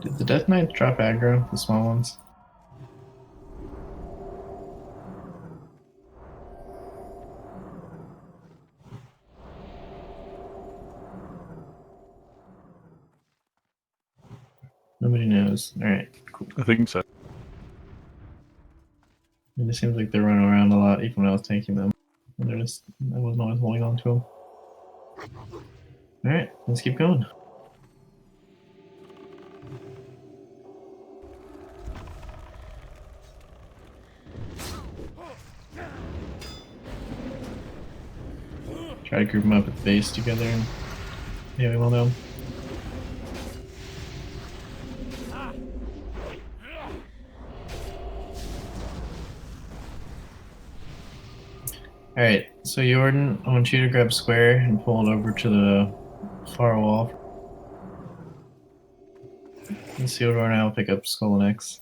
Did the Death Knights drop aggro, the small ones? Nobody knows. Alright, cool. I think so. It just seems like they're running around a lot, even when I was tanking them. And they're just, I wasn't always holding on to them. Alright, let's keep going. Try to group them up at the base together and yeah, we will know. Alright, so Jordan, I want you to grab square and pull it over to the far wall. And Sealdor and I will pick up Skull and X.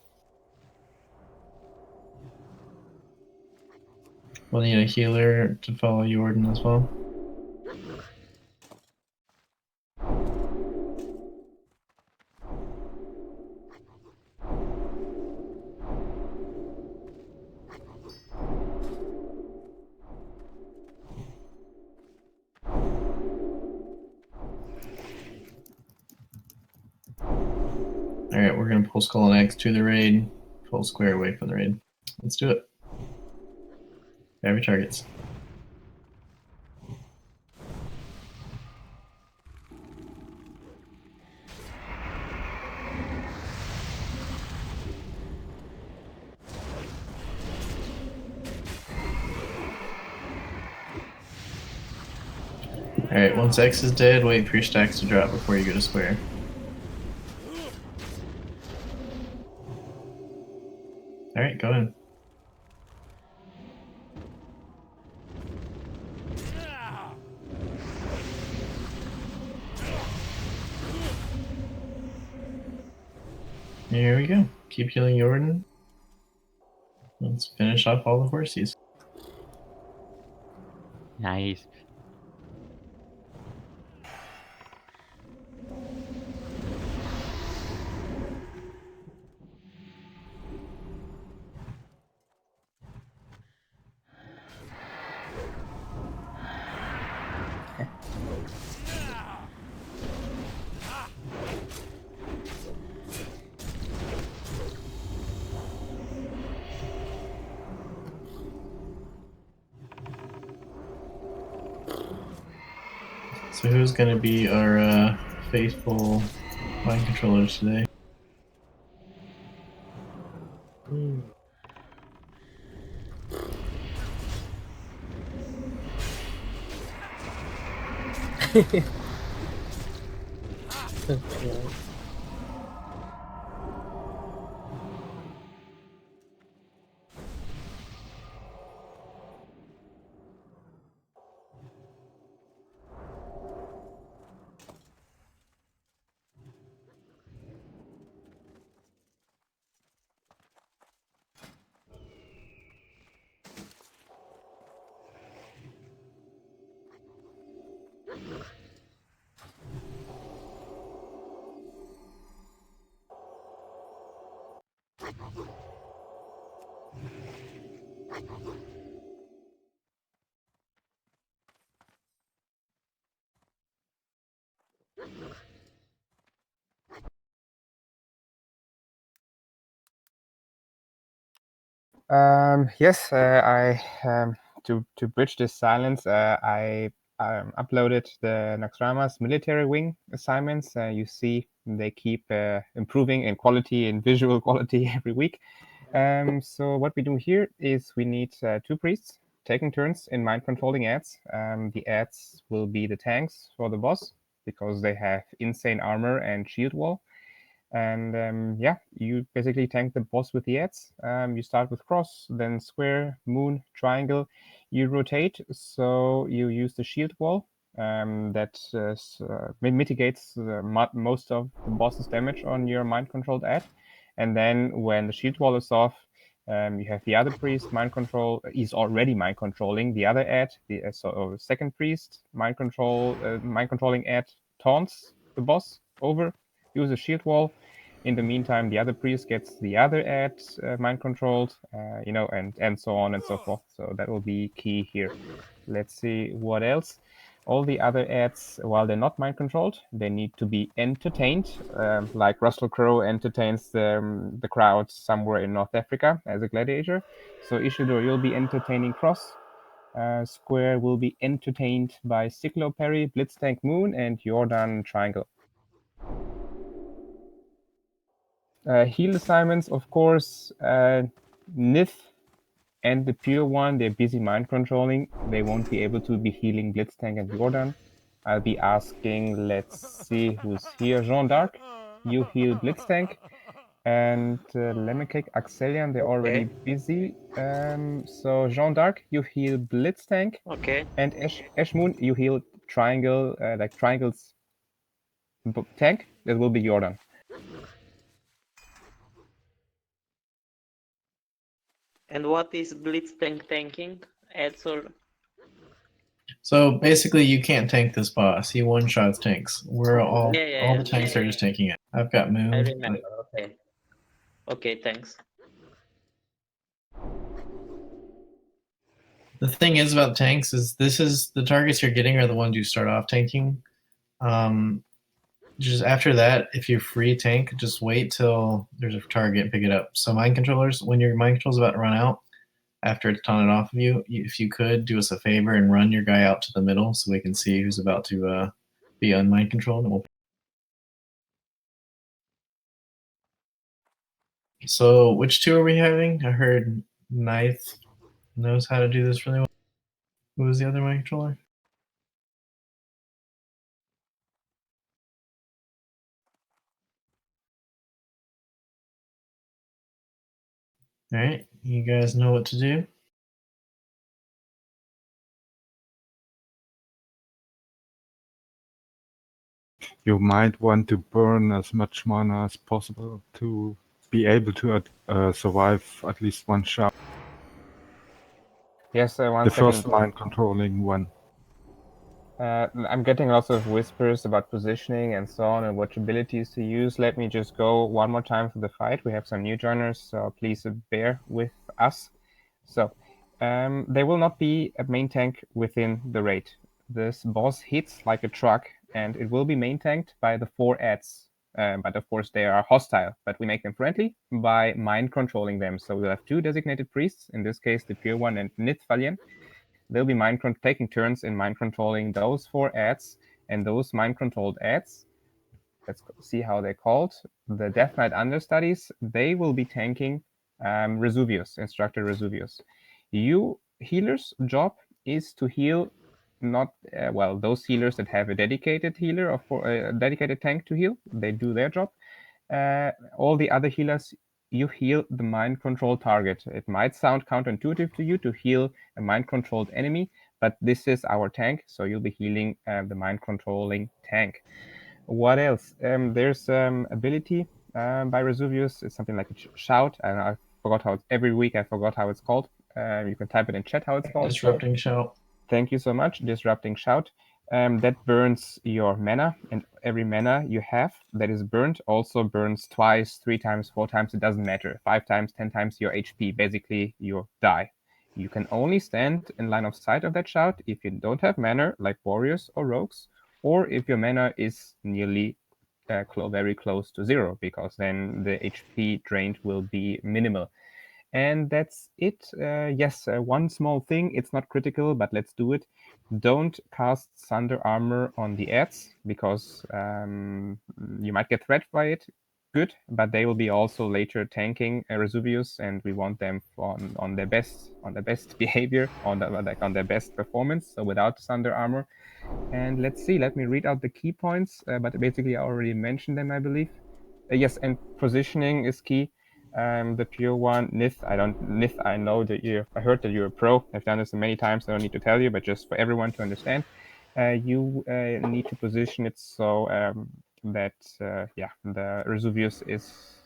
We'll need a healer to follow Jordan as well. Alright, we're gonna pull Skull and X to the raid, pull square away from the raid. Let's do it. Grab your targets. Alright, once X is dead, wait for your stacks to drop before you go to square. Alright, go in. Here we go. Keep healing Jordan. Let's finish off all the horsies. Nice. So who's gonna be our faithful mind controllers today? Yes, I to bridge this silence, I uploaded the Naxxramas military wing assignments. You see, they keep improving in quality and visual quality every week. So what we do here is we need 2 priests taking turns in mind controlling ads. The ads will be the tanks for the boss because they have insane armor and shield wall. And yeah, you basically tank the boss with the ads. You start with cross, then square, moon, triangle. You rotate, so you use the shield wall that mitigates most of the boss's damage on your mind-controlled ad. And then when the shield wall is off, you have the other priest mind control. He's already mind controlling the other ad. So second priest mind controlling ad taunts the boss over. Use a shield wall, In the meantime, the other priest gets the other ad mind controlled, you know, and so on and so forth. So that will be key here. Let's see what else. All the other ads, while they're not mind controlled, they need to be entertained, like Russell Crowe entertains the crowd somewhere in North Africa as a gladiator. So Isildur, you'll be entertaining Cross. Square will be entertained by Cyclo Parry, Blitztank Moon, and Jordan Triangle. Heal assignments, of course, Nith and the Pure One, they're busy mind controlling. They won't be able to be healing Blitztank and Jordan. I'll be asking, let's see who's here. Jean d'Arc, you heal Blitztank. And Lemekek, Axelian, they're already busy. So Jean d'Arc, you heal Blitztank. Okay. And Ashmoon, you heal Triangle, like Triangle's tank. That will be Jordan. And what is blitz tanking? Ads or So basically, you can't tank this boss. He one shots tanks. We're all Yeah, the tanks are just tanking it. I've got Moon. I remember. Okay. Okay, thanks. The thing is about tanks is this is the targets you're getting are the ones you start off tanking. Just after that, if you're free tank, just wait till there's a target and pick it up. So mind controllers, when your mind control's about to run out, after it's taunted off of you, if you could do us a favor and run your guy out to the middle so we can see who's about to be unmind controlled. And we'll... So which two are we having? I heard Ninth knows how to do this really well. Who was the other mind controller? All right, you guys know what to do. You might want to burn as much mana as possible to be able to survive at least one shot. Yes, one the second. first mind controlling one. I'm getting lots of whispers about positioning and so on and what abilities to use. Let me just go one more time for the fight. We have some new joiners, so please bear with us. So, there will not be a main tank within the raid. This boss hits like a truck, and it will be main tanked by the 4 ads. But of course, they are hostile, but we make them friendly by mind controlling them. So we'll have 2 designated priests, in this case, the Pure One and Nithvalien. They'll be taking turns in mind controlling those 4 ads, and those mind controlled ads, let's see how they're called. The Death Knight understudies, they will be tanking Resuvius, Instructor Resuvius. You healers' job is to heal not those healers that have a dedicated healer or a dedicated tank to heal. They do their job. All the other healers, you heal the mind control target. It might sound counterintuitive to you to heal a mind controlled enemy, but this is our tank, so you'll be healing the mind controlling tank. What else? There's ability by Resuvius. It's something like a shout. And I forgot how every week I forgot how it's called. You can type it in chat how it's called. Disrupting shout. Thank you so much. Disrupting shout. That burns your mana, and every mana you have that is burnt also burns twice, 3 times, 4 times. It doesn't matter. 5 times, 10 times your HP. Basically, you die. You can only stand in line of sight of that shout if you don't have mana, like warriors or rogues, or if your mana is nearly very close to 0, because then the HP drained will be minimal. And that's it. Yes, one small thing. It's not critical, but let's do it. Don't cast Thunder Armor on the ads, because you might get threatened by it. Good, but they will be also later tanking Resuvius, and we want them on their best behavior, on their best performance. So without Thunder Armor. And let's see. Let me read out the key points. But basically, I already mentioned them, I believe. Yes, and positioning is key. The Pure One, Nith, I know that I heard that you're a pro. I've done this many times, I don't need to tell you, but just for everyone to understand, you need to position it so that, the Resuvius is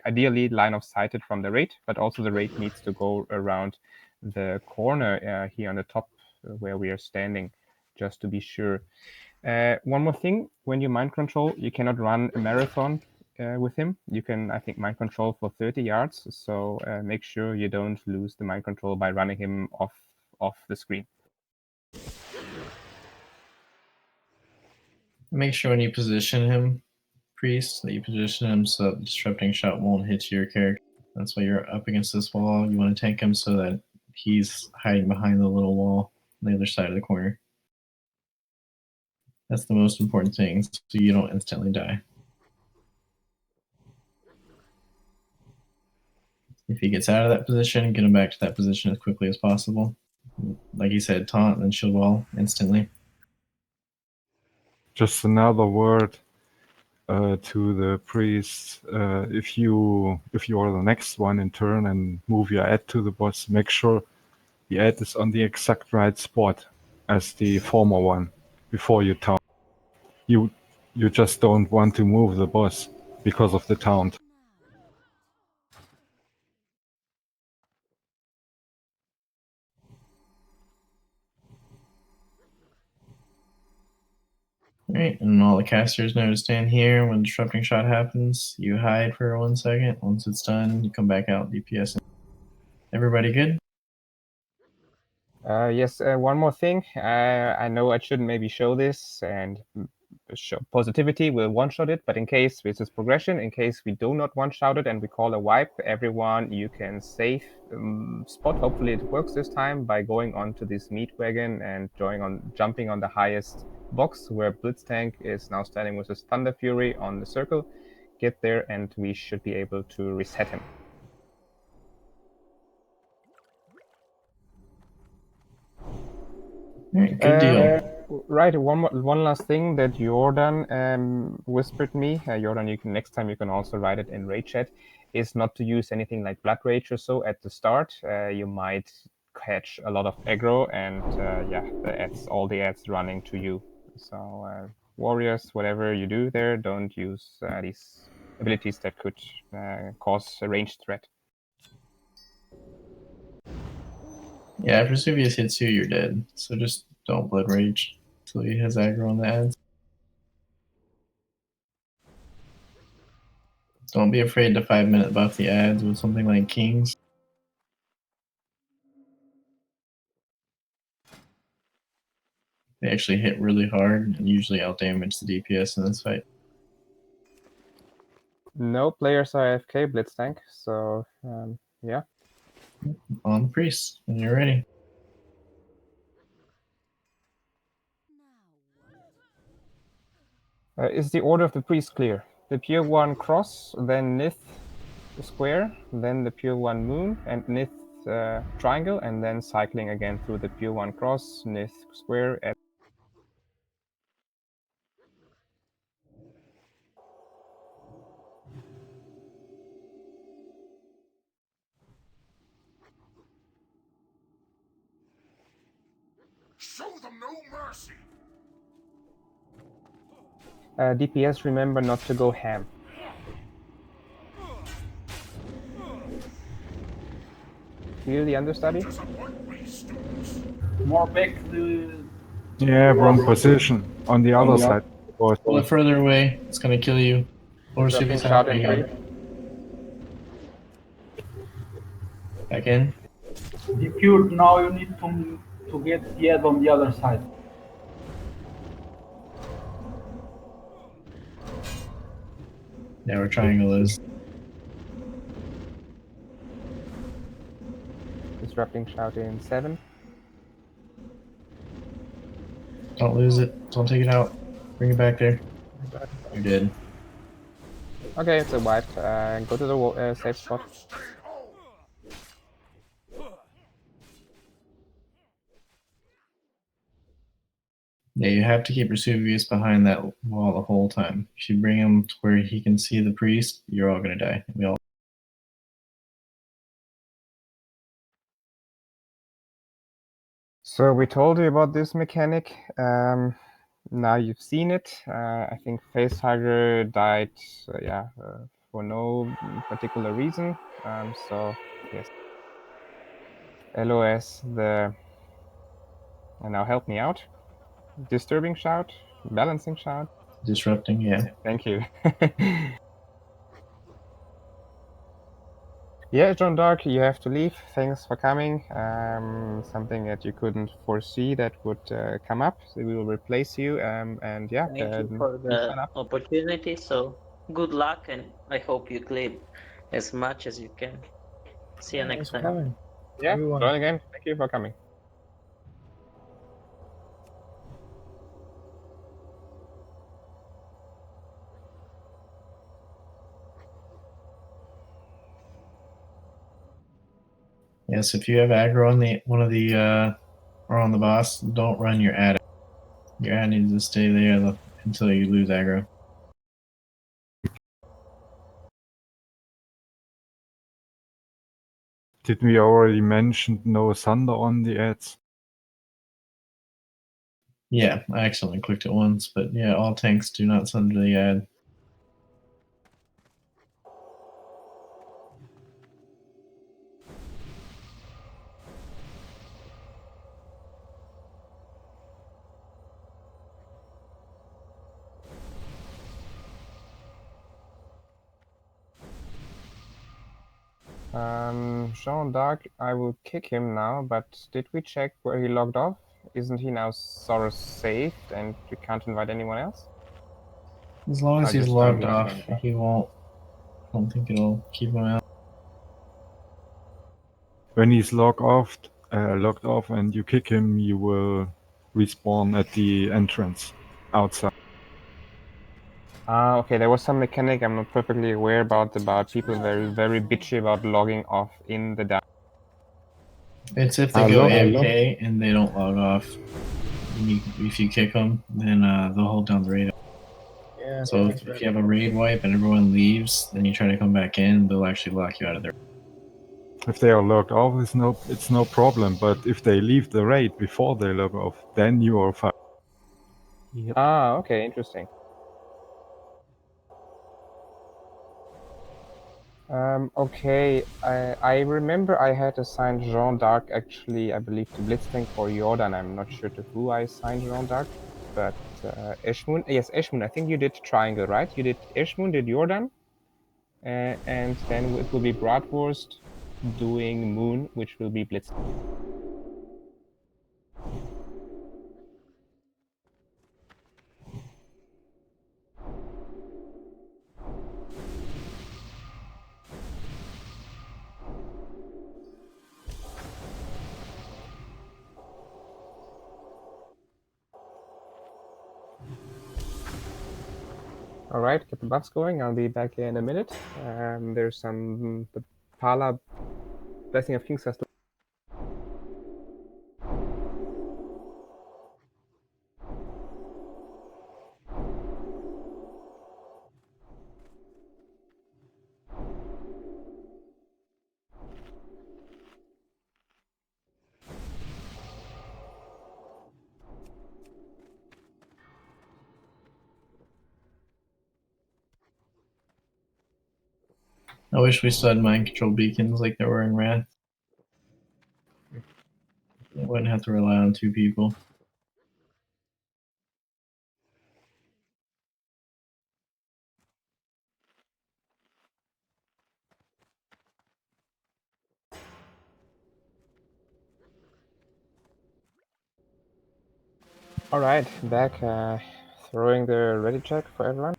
ideally line of sighted from the raid, but also the raid needs to go around the corner here on the top where we are standing, just to be sure. One more thing, when you mind control, you cannot run a marathon with him. You can, I think, mind control for 30 yards. So make sure you don't lose the mind control by running him off the screen. Make sure when you position him, priest, that you position him so that the disrupting shot won't hit your character. That's why you're up against this wall. You want to tank him so that he's hiding behind the little wall on the other side of the corner. That's the most important thing, so you don't instantly die. If he gets out of that position, get him back to that position as quickly as possible. Like you said, taunt and shield wall instantly. Just another word to the priest. If you are the next one in turn and move your ad to the boss, make sure the ad is on the exact right spot as the former one before you taunt. You just don't want to move the boss because of the taunt. Alright, and all the casters know to stand here when disrupting shot happens. You hide for 1 second. Once it's done, you come back out DPS. Everybody good? Yes, one more thing. I know I shouldn't maybe show this and show positivity, we'll one-shot it, but in case this is progression, in case we do not one-shot it and we call a wipe, everyone, you can save spot. Hopefully it works this time by going onto this meat wagon and jumping on the highest box where Blitztank is now standing with his Thunder Fury on the circle. Get there and we should be able to reset him. Alright, good deal. Right, one last thing that Jordan whispered me. Jordan, next time you can also write it in raid chat. Is not to use anything like Blood Rage or so at the start. You might catch a lot of aggro, and yeah, all the ads running to you. So warriors, whatever you do there, don't use these abilities that could cause a ranged threat. Yeah, if Vesuvius hits you, you're dead. So just don't Blood Rage until he has aggro on the ads. Don't be afraid to 5-minute buff the ads with something like Kings. They actually hit really hard and usually outdamage the DPS in this fight. No players are AFK Blitztank, so yeah. On the priest when you're ready. Is the order of the priest clear? The pure one cross, then Nith square, then the pure one moon, and Nith triangle, and then cycling again through the pure one cross, Nith square. Show them no mercy. DPS, remember not to go ham. Heal the understudy. More back the. Yeah, wrong position. On the other side. Pull it further away. It's gonna kill you. Or Dropping shot in 3. Back in. Depured, now you need to get the ad on the other side. Yeah, we're triangle is. Disrupting shout in 7. Don't lose it. Don't take it out. Bring it back there. You're dead. Okay, it's a wipe. Go to the safe spot. Yeah, you have to keep Vesuvius behind that wall the whole time. If you bring him to where he can see the priest, you're all gonna die. We all. So we told you about this mechanic. Now you've seen it. I think Facehugger died, for no particular reason. So yes, LOS and now help me out. Disturbing shout, balancing shout. Disrupting, yeah. Thank you. Yeah, John Dark, you have to leave. Thanks for coming. Something that you couldn't foresee that would come up, so we will replace you. And yeah, Thank you for please the sign up. opportunity. So good luck, and I hope you clear as much as you can. See you next Thanks for time. coming. Yeah, Everyone. join again. Thank you for coming. Yes, if you have aggro on the or on the boss, don't run your ad. Your ad needs to stay there until you lose aggro. Did we already mention no thunder on the ads? Yeah, I accidentally clicked it once, but yeah, all tanks do not sunder the ad. Jean d'Arc, I will kick him now, but did we check where he logged off? Isn't he now sort of saved and we can't invite anyone else? As long as I'll he's just logged unblock off, him. he won't. I don't think it'll keep him out. When he's logged off and you kick him, you will respawn at the entrance outside. Okay, there was some mechanic I'm not perfectly aware about people very bitchy about logging off in the down. It's if they go AFK and they don't log off. If you kick them, then they'll hold down the raid. Yeah. So if you have a raid wipe and everyone leaves, then you try to come back in, they'll actually lock you out of there. If they are logged off, it's no problem. But if they leave the raid before they log off, then you are fucked. Yep. Ah, okay, interesting. Okay, I remember I had assigned Jean d'Arc actually, I believe, to Blitztank or Jordan. I'm not sure to who I assigned Jean d'Arc, but Eshmoon, yes, Eshmoon, I think you did Triangle, right? You did Eshmoon, did Jordan, and then it will be Bratwurst doing Moon, which will be Blitz. All right, get the buffs going. I'll be back in a minute. There's some the Pala Blessing of Kings has to. I wish we still had mind control beacons like there were in Wrath. I wouldn't have to rely on 2 people. All right, back. Throwing the ready check for everyone.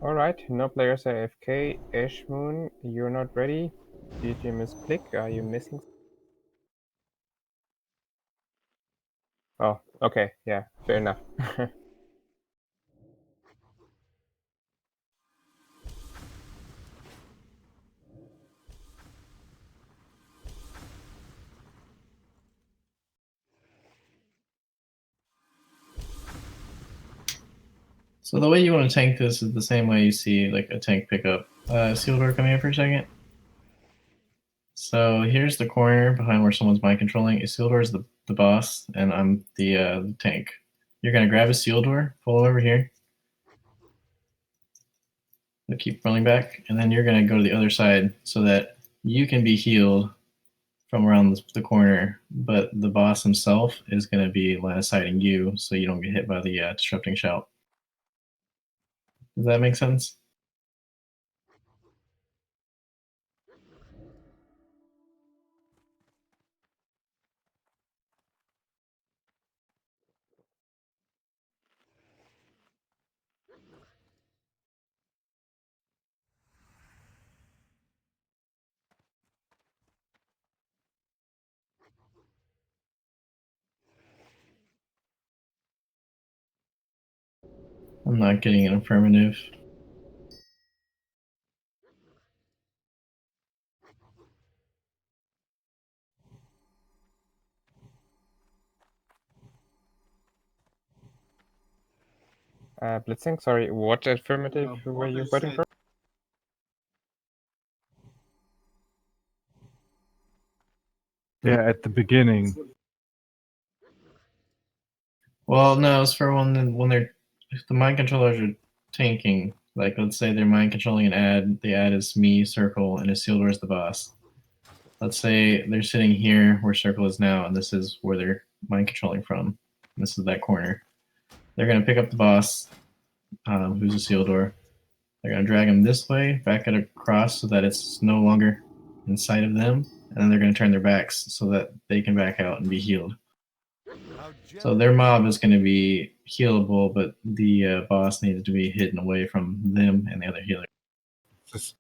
All right, no players are AFK. Eshmoon, you're not ready. Did you misclick? Are you missing? Oh, okay, yeah, fair enough. So the way you want to tank this is the same way you see like a tank pickup. Sealdor, come here for a second. So here's the corner behind where someone's mind controlling. Isildur is the boss, and I'm the tank. You're gonna grab a Isildur, pull over here. They'll keep rolling back, and then you're gonna go to the other side so that you can be healed from around the corner, but the boss himself is gonna be line of sighting you, so you don't get hit by the disrupting shout. Does that make sense? I'm not getting an affirmative. Blitzing, sorry, what affirmative were you waiting for? Yeah, at the beginning. Well, no, it's for when they're if the mind controllers are tanking. Like, let's say they're mind controlling an ad. The ad is me, Circle, and Isildur is the boss. Let's say they're sitting here where Circle is now, and this is where they're mind controlling from. And this is that corner. They're gonna pick up the boss, who's Isildur. They're gonna drag him this way, back it across so that it's no longer in sight of them, and then they're gonna turn their backs so that they can back out and be healed. So their mob is going to be healable, but the boss needs to be hidden away from them and the other healer. So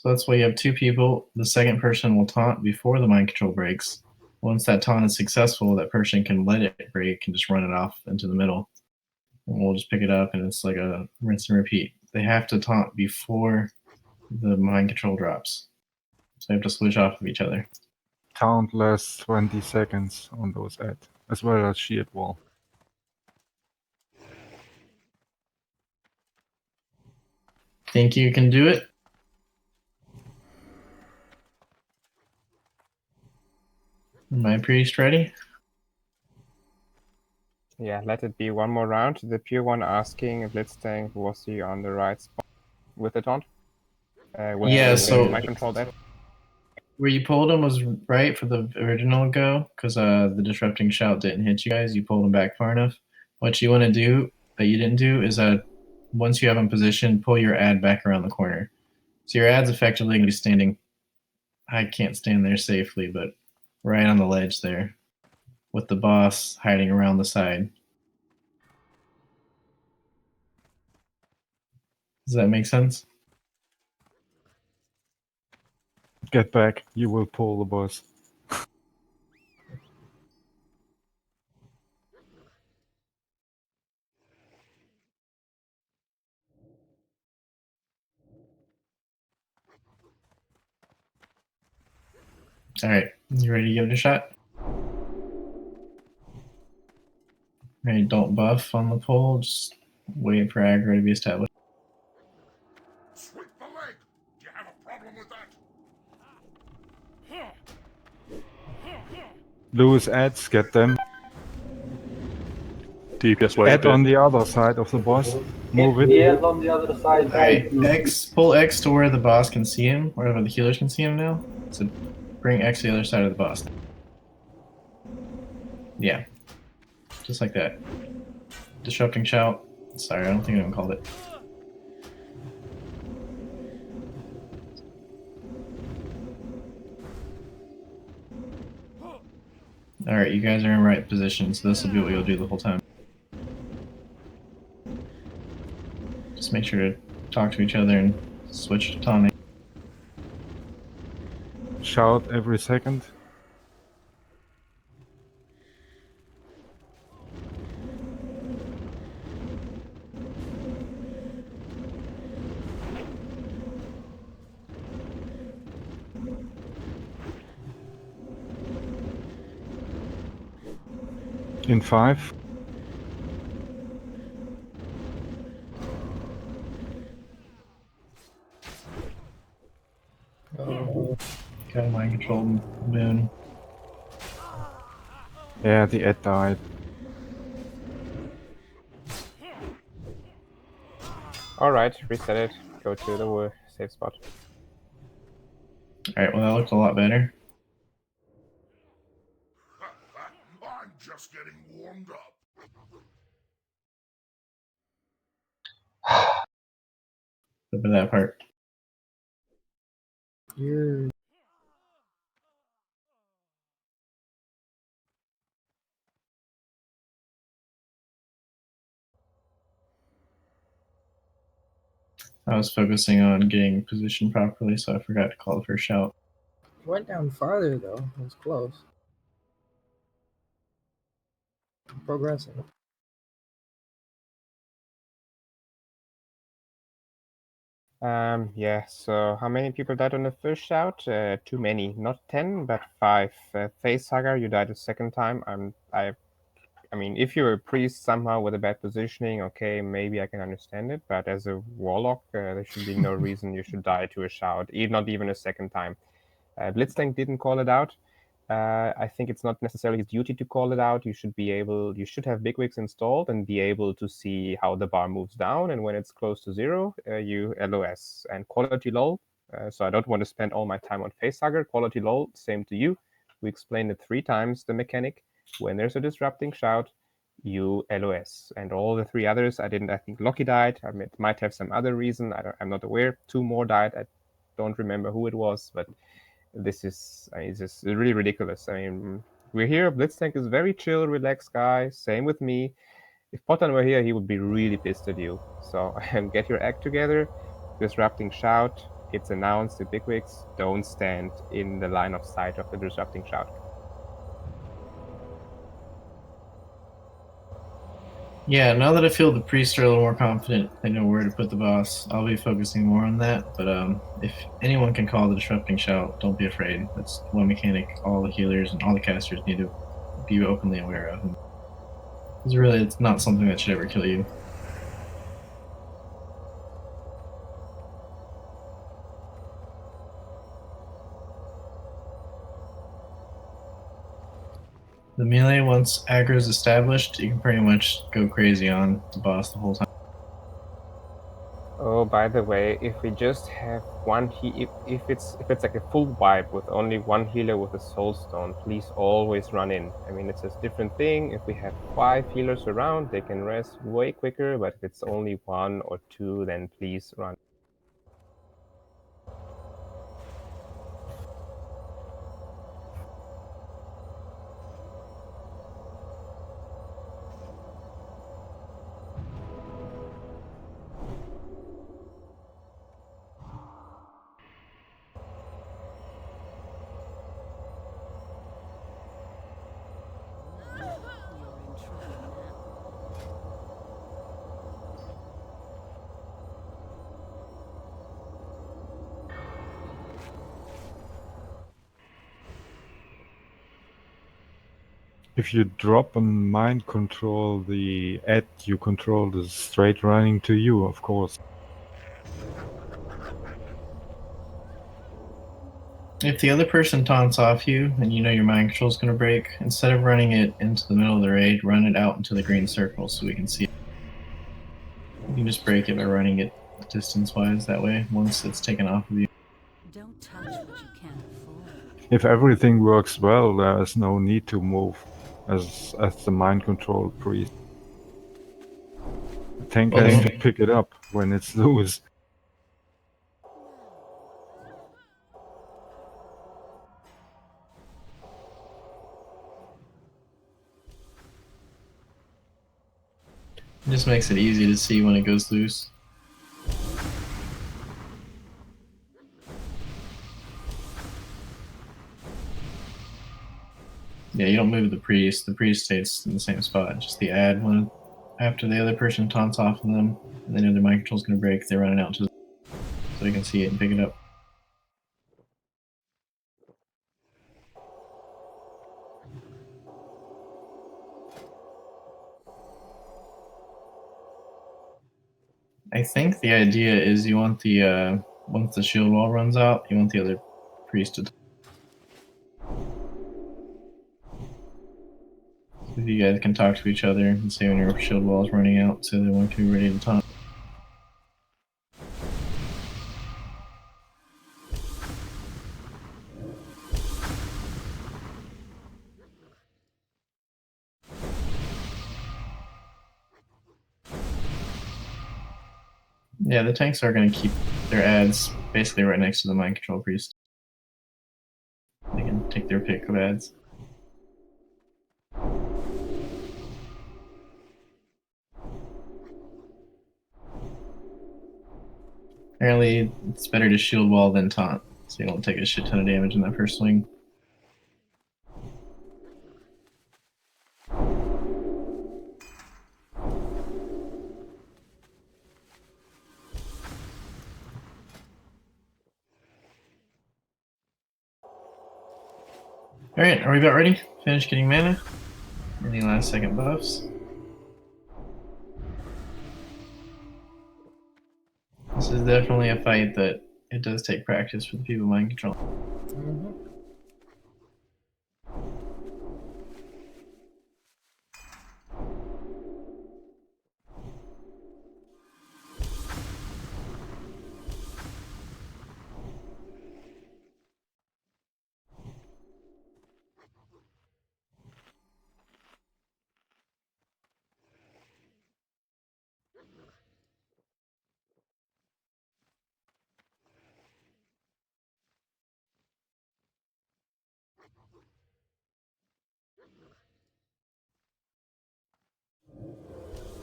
that's why you have two people. The second person will taunt before the mind control breaks. Once that taunt is successful, that person can let it break and just run it off into the middle. And we'll just pick it up, and it's like a rinse and repeat. They have to taunt before the mind control drops. So they have to switch off of each other. Count lasts 20 seconds on those ads, as well as shield wall. Think you can do it? My priest ready? Yeah, let it be one more round. The pure one asking if Blitztank was he on the right spot with the taunt? Yeah, so my control that. where you pulled him was right for the original go, because the disrupting shout didn't hit you guys. You pulled him back far enough. What you want to do that you didn't do is once you have him positioned, pull your ad back around the corner. So your ad's effectively going to be standing. I can't stand there safely, but right on the ledge there, with the boss hiding around the side. Does that make sense? Get back, you will pull the boss. All right, you ready to give it a shot? Ready, don't buff on the pull. Just wait for aggro to be established. Sweep the leg! Do you have a problem with that? Lose ads, get them. DPS way Add on the other side of the boss. Move it. He is on the other side. Alright, pull X to where the boss can see him, or where the healers can see him now. So bring X to the other side of the boss. Yeah. Just like that. Disrupting shout. Sorry, I don't think anyone called it. Alright, you guys are in right position, so this will be what you'll do the whole time. Just make sure to talk to each other and switch to taunting. Shout every second. In 5. Got a mind control moon. Yeah, the Ed died. Alright, reset it. Go to the safe spot. Alright, well that looked a lot better. I'm just getting warmed up. But that part. Yeah. I was focusing on getting positioned properly, so I forgot to call the first shout. Went down farther though. It was close. Progressing. Yeah, so how many people died on the first shout? Too many. Not 10, but 5. Facehugger, you died a second time. I mean, if you're a priest somehow with a bad positioning, okay, maybe I can understand it, but as a warlock, there should be no reason you should die to a shout, not even a second time. Blitztank didn't call it out. I think it's not necessarily his duty to call it out. You should have bigwigs installed and be able to see how the bar moves down, and when it's close to 0, you LOS. And quality lull, so I don't want to spend all my time on facehugger. Quality lull, same to you. We explained it 3 times, the mechanic. When there's a disrupting shout, you LOS. And all the 3 others, I think Loki died. I mean, it might have some other reason. I'm not aware. 2 more died. I don't remember who it was, but this is it's just really ridiculous. I mean, we're here. Blitztank is very chill, relaxed guy. Same with me. If Potan were here, he would be really pissed at you. So get your act together. Disrupting shout. It's announced to bigwigs. Don't stand in the line of sight of the disrupting shout. Yeah, now that I feel the priests are a little more confident, they know where to put the boss, I'll be focusing more on that. But if anyone can call the disrupting shout, don't be afraid. That's one mechanic all the healers and all the casters need to be openly aware of. Because really, it's not something that should ever kill you. The melee, once aggro is established, you can pretty much go crazy on the boss the whole time. Oh, by the way, if we just have one if it's like a full wipe with only one healer with a soul stone, please always run in. I mean, it's a different thing. If we have 5 healers around, they can rest way quicker. But if it's only 1 or 2, then please run. If you drop and mind control the Ed, you control the straight running to you, of course. If the other person taunts off you and you know your mind control is going to break, instead of running it into the middle of the raid, run it out into the green circle so we can see it. You can just break it by running it distance-wise that way once it's taken off of you. Don't touch what you can't afford. If everything works well, there is no need to move as the mind control priest. The tank has to pick it up when it's loose. It just makes it easy to see when it goes loose. Yeah, you don't move the priest. The priest stays in the same spot. Just the ad when after the other person taunts off of them, and they know their mind control's going to break, they run it out to so you can see it and pick it up. I think the idea is you want the once the shield wall runs out, you want the other priest to. If you guys can talk to each other and say when your shield wall is running out, so everyone can be ready to taunt. Yeah, the tanks are going to keep their ads basically right next to the mind control priest. They can take their pick of ads. Apparently, it's better to shield wall than taunt, so you don't take a shit ton of damage in that first swing. Alright, are we about ready? Finish getting mana? Any last second buffs? This is definitely a fight that it does take practice for the people mind control.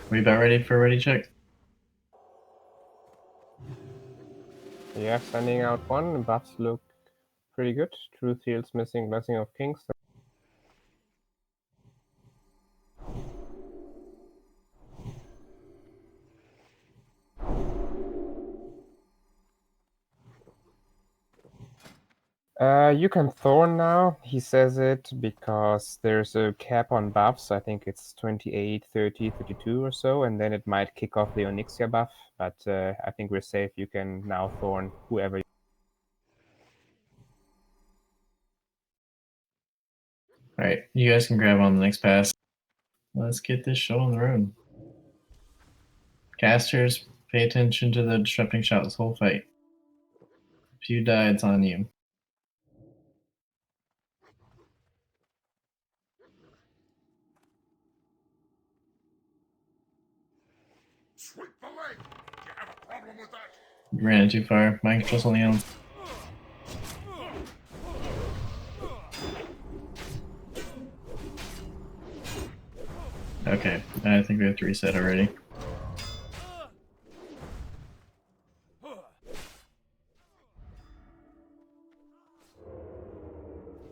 Are we about ready for a ready check? Yeah, sending out one. The buffs look pretty good. Truth Heal's missing Blessing of Kings. You can Thorn now. He says it because there's a cap on buffs. I think it's 28, 30, 32 or so, and then it might kick off the Onyxia buff. But I think we're safe. You can now Thorn whoever. Alright, you guys can grab on the next pass. Let's get this show on the road. Casters, pay attention to the disrupting shot this whole fight. If you die, it's on you. Sweep the leg! Do you have a problem with that? You ran it too far. Mind control's only on. Okay, I think we have to reset already.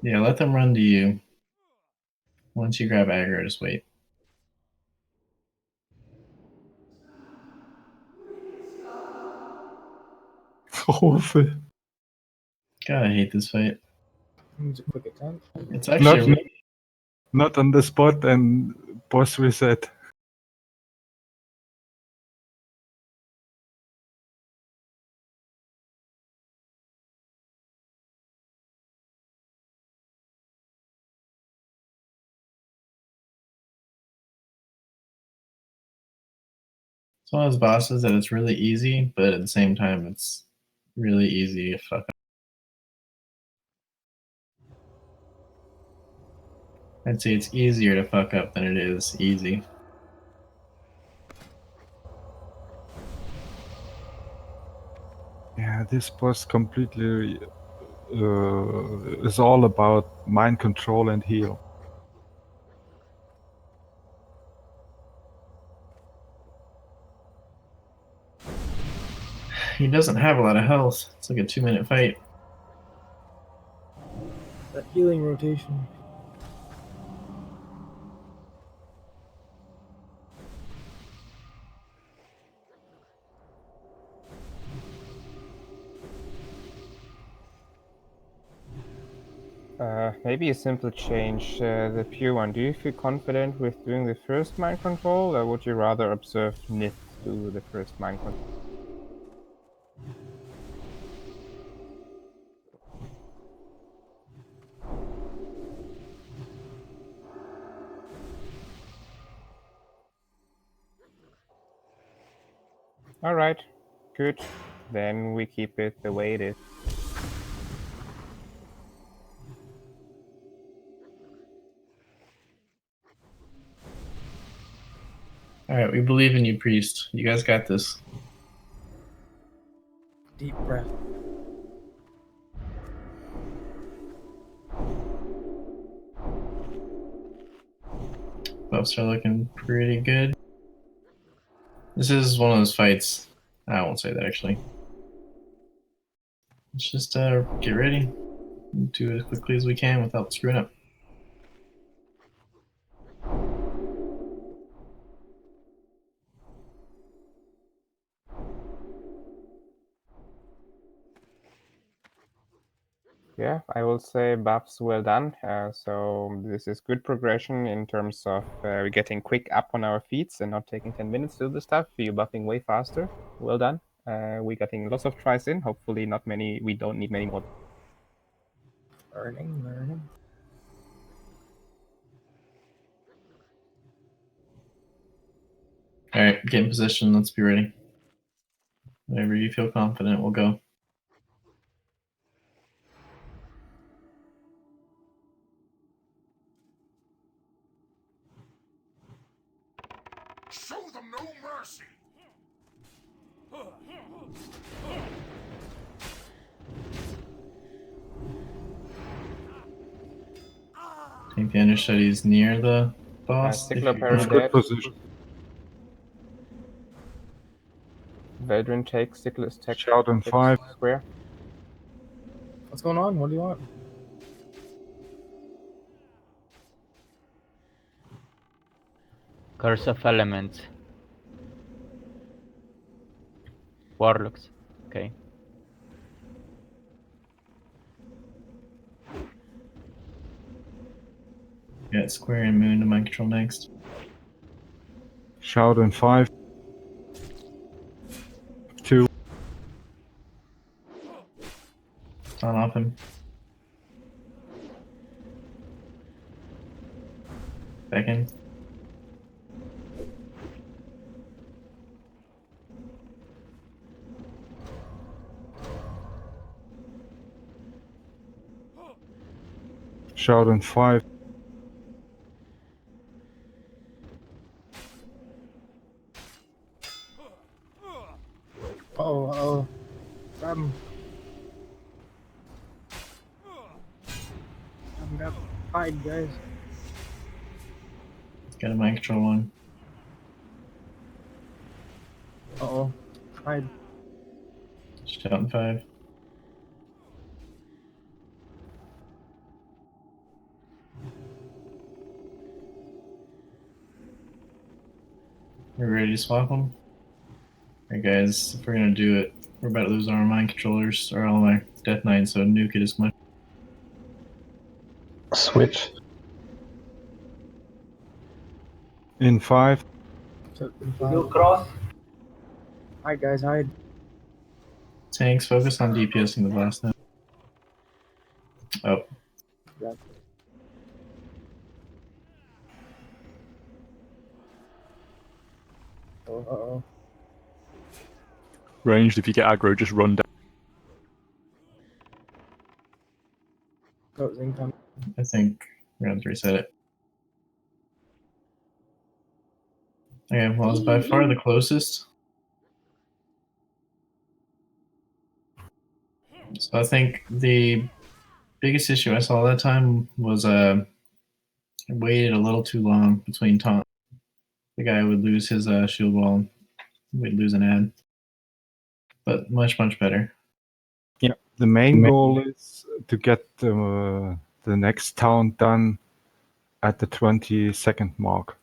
Yeah, let them run to you. Once you grab aggro, just wait. Awful. God, I hate this fight. It's a quick attempt. It's actually Not on the spot and boss reset. it's one of those bosses that it's really easy, but at the same time, it's really easy to fuck up. I'd say it's easier to fuck up than it is easy. Yeah, this boss completely is all about mind control and heal. He doesn't have a lot of health. It's like a 2-minute fight. That healing rotation. Maybe a simple change. The pure one. Do you feel confident with doing the first mind control, or would you rather observe Nith do the first mind control? All right, good. Then we keep it the way it is. Alright, we believe in you, priest. You guys got this. Deep breath. Buffs are looking pretty good. This is one of those fights. I won't say that actually. Let's just get ready. Do it as quickly as we can without screwing up. Yeah, I will say buffs well done. So this is good progression in terms of we're getting quick up on our feet and not taking 10 minutes to do the stuff. You're buffing way faster. Well done. We're getting lots of tries in. Hopefully not many. We don't need many more. Learning. Alright, get in position. Let's be ready. Whenever you feel confident, we'll go. Show them no mercy! I think the understudy's near the boss. Stickler if parry you Good dead. position. Veteran takes Stickler's tech. Shout in 5. Square. What's going on? What do you want? Curse of Elements. Warlocks. Okay. got square and moon to mind control next. Shout in 5. 2. On off him. Back in. Shout in 5. Oh. Grab him. Grab him. Hide, guys. Got a mind control one. Uh-oh. Hide. Shout in 5. We're ready to swap them? Alright guys, if we're gonna do it, we're about to lose our mind controllers, or all my Death Knight, so nuke it as much. Switch. In 5. You cross. Hide, guys, hide. Tanks, focus on DPSing the blast now. Oh, Uh-oh. Ranged, if you get aggro, just run down. Oh, it's incoming. I think we're gonna have to reset it. Okay, well, it's by far the closest. So I think the biggest issue I saw that time was I waited a little too long between taunt. The guy would lose his shield wall. We'd lose an ad. But much better. Yeah. The main goal is to get the next town done at the 20-second mark.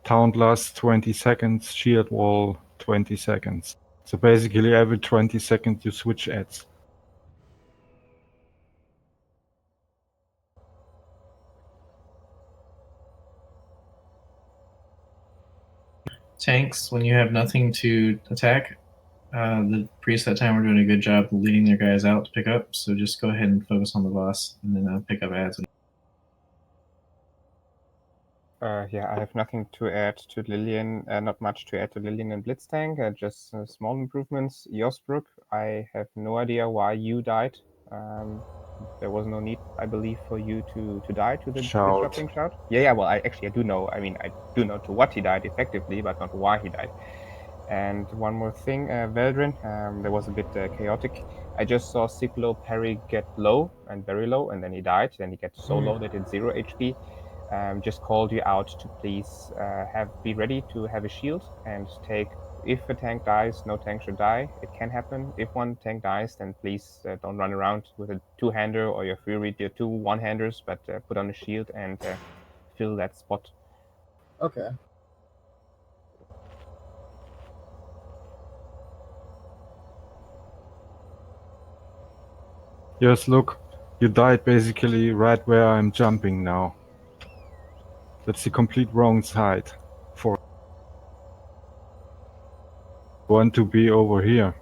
Town lasts 20 seconds, shield wall 20 seconds. So basically every 20 seconds you switch ads. Tanks, when you have nothing to attack, the priests that time were doing a good job leading their guys out to pick up, so just go ahead and focus on the boss and then pick up ads. Yeah, I have nothing to add to Lillian, not much to add to Lillian and Blitztank, just small improvements. Josbrook, I have no idea why you died. There was no need, I believe, for you to die to the Shout. disrupting shout. Yeah, well, I do know. I mean, I do know to what he died effectively, but not why he died. And one more thing, Veldrin, there was a bit chaotic. I just saw Cyclo parry get low and very low, and then he died. Then he get so low that it's 0 HP. Just called you out to please be ready to have a shield and take. If a tank dies, no tank should die. It can happen. If one tank dies, then please don't run around with a two-hander or your fury, your two one-handers, but put on a shield and fill that spot. Okay. Yes, look, you died basically right where I'm jumping now. That's the complete wrong side. For want to be over here.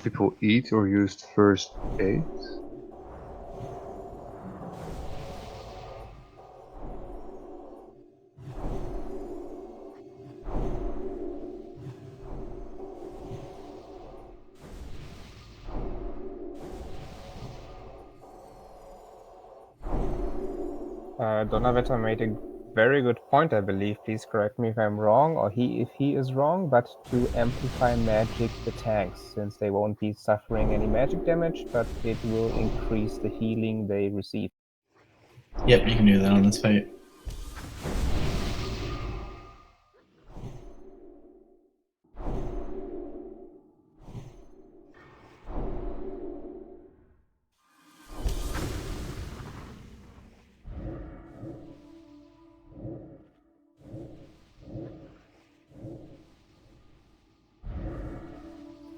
People eat or used first aid. Donavetta made a very good point, I believe. Please correct me if I'm wrong, or if he is wrong, but to amplify magic the tanks, since they won't be suffering any magic damage, but it will increase the healing they receive. Yep, you can do that on this fight.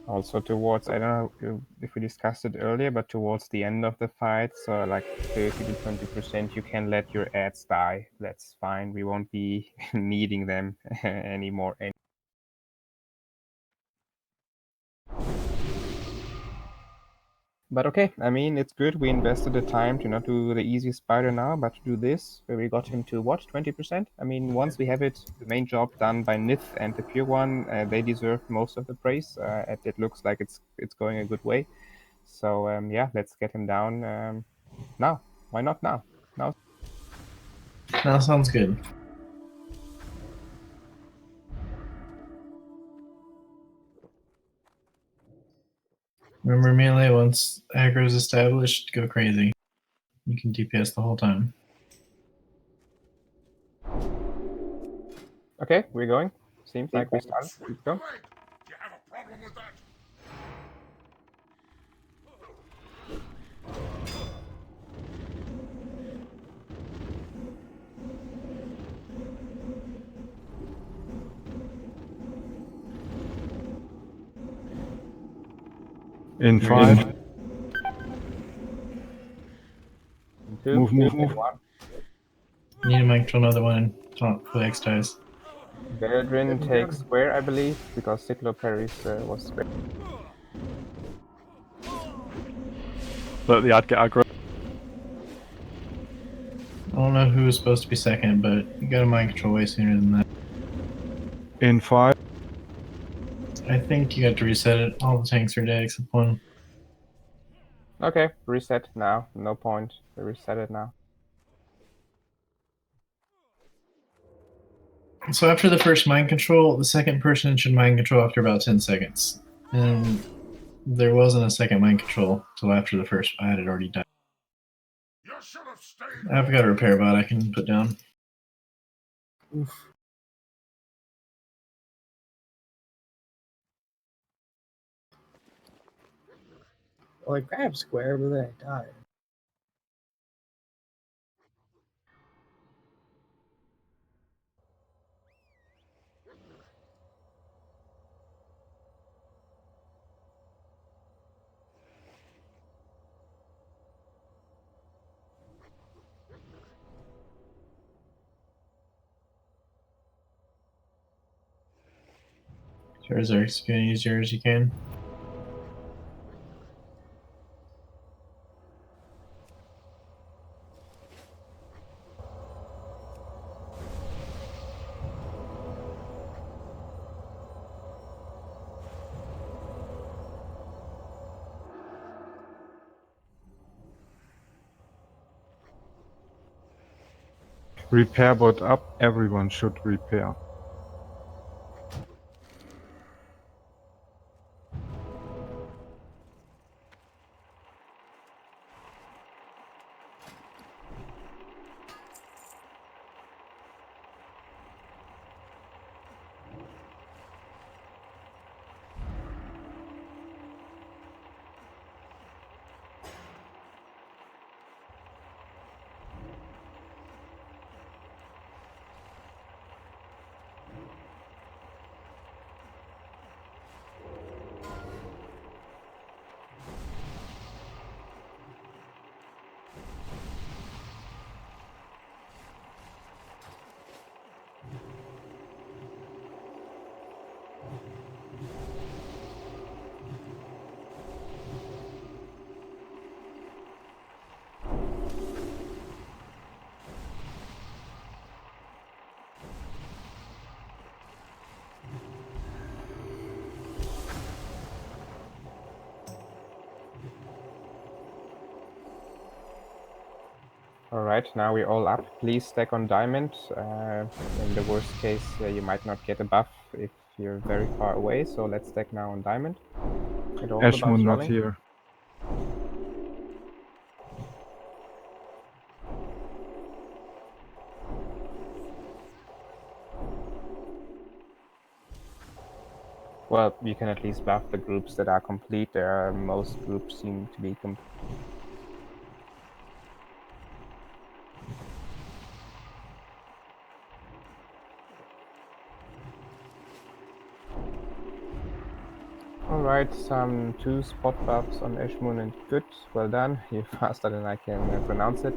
Also towards, I don't know if we discussed it earlier, but towards the end of the fight, so like 30 to 20%, you can let your ads die. That's fine. We won't be needing them anymore. But okay, I mean, it's good. We invested the time to not do the easy spider now, but to do this, where we got him to what, 20%? I mean, once we have it, the main job done by Nith and the Pure One, they deserve most of the praise. It looks like it's going a good way. So yeah, let's get him down now. Why not now? Now. Now sounds good. Remember melee, once aggro is established, go crazy. You can DPS the whole time. Okay, we're going. Seems like we started. Let's go. You have a problem with that? In You're 5. good. Two, Move. one. Need to make another one for the X ties. Beldrin takes square, I believe, because Cyclo parries was square. Let the ad get aggro. I don't know who was supposed to be second, but you got a mind control way sooner than that. In 5. I think you got to reset it. All the tanks are dead except one. Okay, reset now. No point. We reset it now. So after the first mind control, the second person should mind control after about 10 seconds. And there wasn't a second mind control till after the first. I had it already done. You should have stayed. I've got a repair bot I can put down. Oof. Well, I grabbed square, but then I died. Yours are, if you can use yours, you can. Repair bot up. Everyone should repair. Alright, now we're all up. Please stack on diamond. In the worst case, you might not get a buff if you're very far away, so let's stack now on diamond. Get all the buffs Ashmoon not rolling. here. Well, you can at least buff the groups that are complete. Most groups seem to be complete. Alright, some 2 spot buffs on Ashmoon and good. Well done. You're faster than I can pronounce it.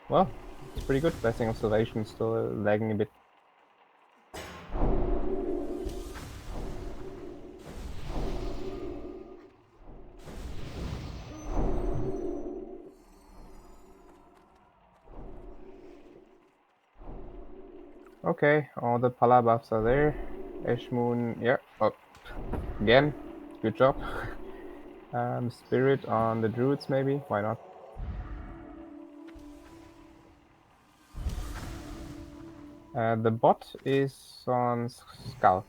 Well, it's pretty good. Blessing of Salvation still lagging a bit. Okay, all the Pala buffs are there. Ashmoon, yeah. Oh, again, good job. Spirit on the druids, maybe. Why not? The bot is on Skull,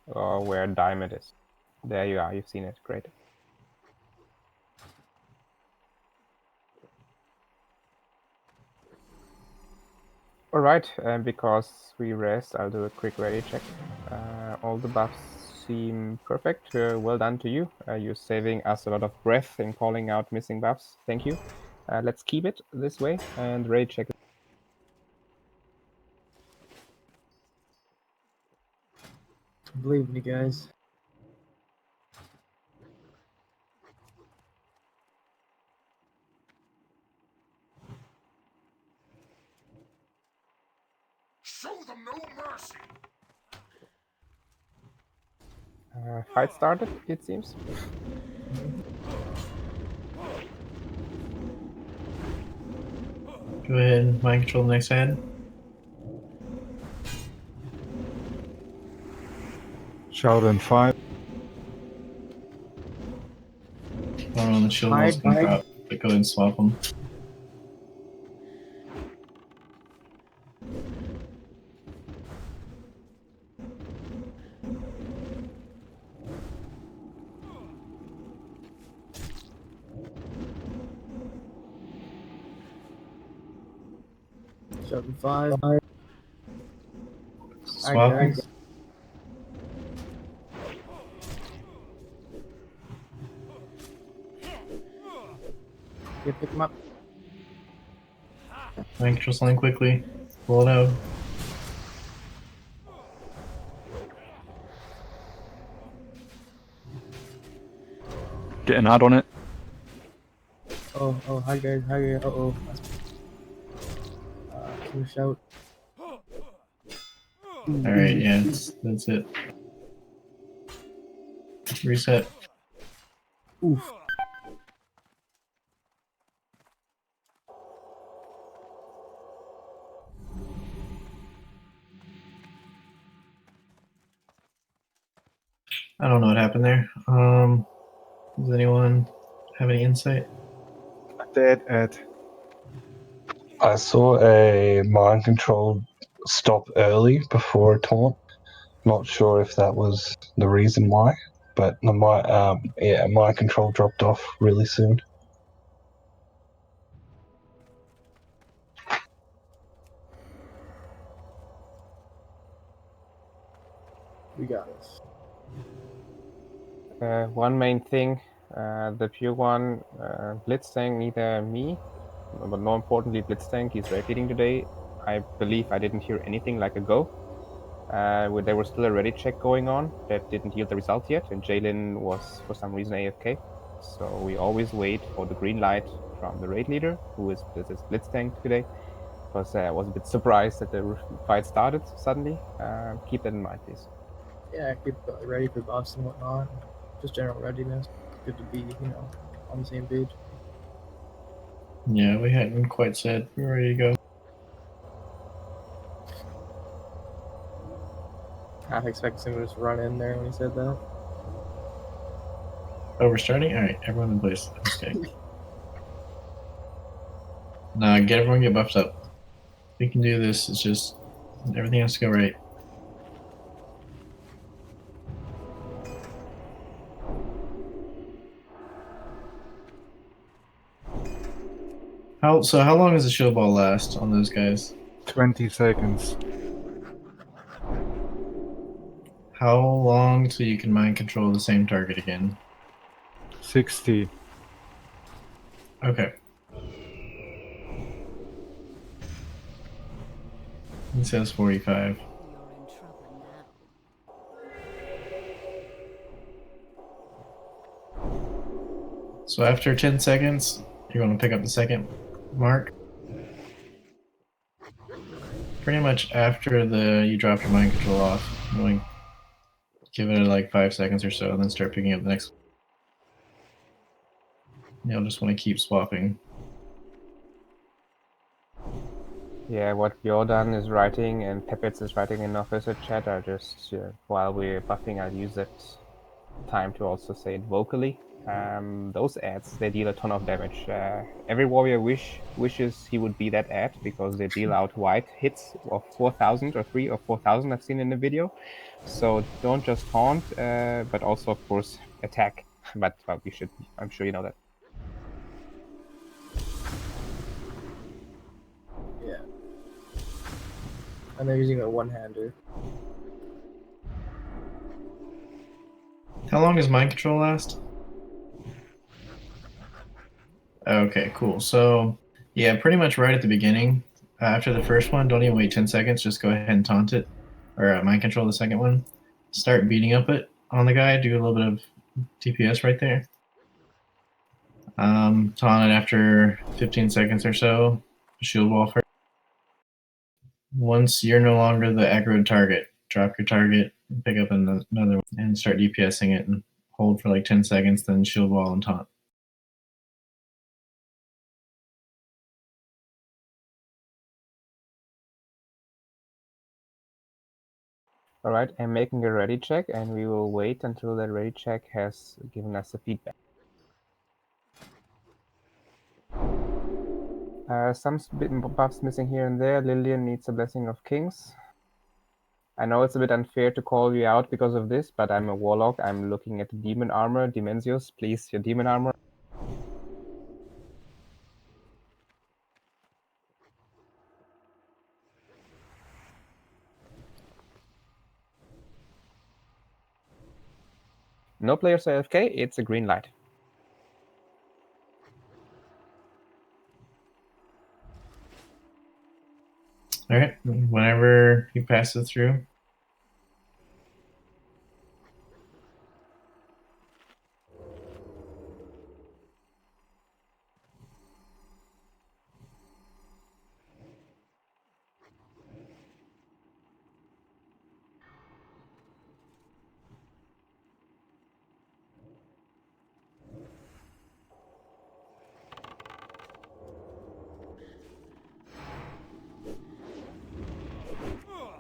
or where Diamond is. There you are. You've seen it. Great. Alright, because we rest, I'll do a quick ready check. All the buffs seem perfect. Well done to you. You're saving us a lot of breath in calling out missing buffs. Thank you. Let's keep it this way and ready check. Believe me, guys. Show them no mercy. Fight started, it seems. Go ahead and mind control the next hand. Shout in 5. One on the shield walls can drop, but go ahead and swap them. 75. Alright, Swapping. guys. Yeah, pick him up. Mind control slime quickly. Pull it out. Get an ad on it. Oh, hi guys, hi guys. Uh-oh. Can you shout? Alright, yeah, that's it. Reset. Oof. I don't know what happened there. Does anyone have any insight? Dead Ed. I saw a mind control stop early before a taunt. Not sure if that was the reason why, but mind control dropped off really soon. We got this. One main thing, the pure one, Blitztank, neither me, but more importantly, Blitztank is raid leading today. I believe I didn't hear anything like a go. There was still a ready check going on that didn't yield the result yet, and Jalen was for some reason AFK. So we always wait for the green light from the raid leader, who is Blitztank today, because I was a bit surprised that the fight started suddenly. Keep that in mind, please. Yeah, keep ready for buffs and whatnot. Just general readiness. Good to be, on the same page. Yeah, we hadn't quite said we were ready to go. Half expecting him to just run in there when he said that. Oh, we're starting? Alright, everyone in place. Okay. Nah, everyone get buffed up. We can do this, it's just everything has to go right. How long does the shield ball last on those guys? 20 seconds. How long till you can mind control the same target again? 60. Okay. He says 45. You're in trouble now. So after 10 seconds, you're going to pick up the second mark. Pretty much after you drop your mind control off, I'm going to give it like 5 seconds or so, and then start picking up the next one. You'll just want to keep swapping. Yeah, what Jordan is writing and Pepitz is writing in officer chat are just, while we're buffing, I'll use that time to also say it vocally. Those ads, they deal a ton of damage. Every warrior wishes he would be that ad, because they deal out wide hits of 4,000 or 3 or 4,000 I've seen in the video. So don't just taunt, but also, of course, attack. But I'm sure you know that. Yeah. And they're using a one-hander. How long does mind control last? Okay, cool. So, yeah, pretty much right at the beginning. After the first one, don't even wait 10 seconds. Just go ahead and taunt it, or mind control the second one. Start beating up it on the guy. Do a little bit of DPS right there. Taunt it after 15 seconds or so. Shield wall first. Once you're no longer the aggro target, drop your target, pick up another one, and start DPSing it and hold for like 10 seconds, then shield wall and taunt. All right, I'm making a ready check, and we will wait until the ready check has given us the feedback. Some buffs missing here and there. Lillian needs a Blessing of Kings. I know it's a bit unfair to call you out because of this, but I'm a warlock. I'm looking at the demon armor. Dimensios, please, your demon armor. No players AFK, it's a green light. All right. Whenever he passes through.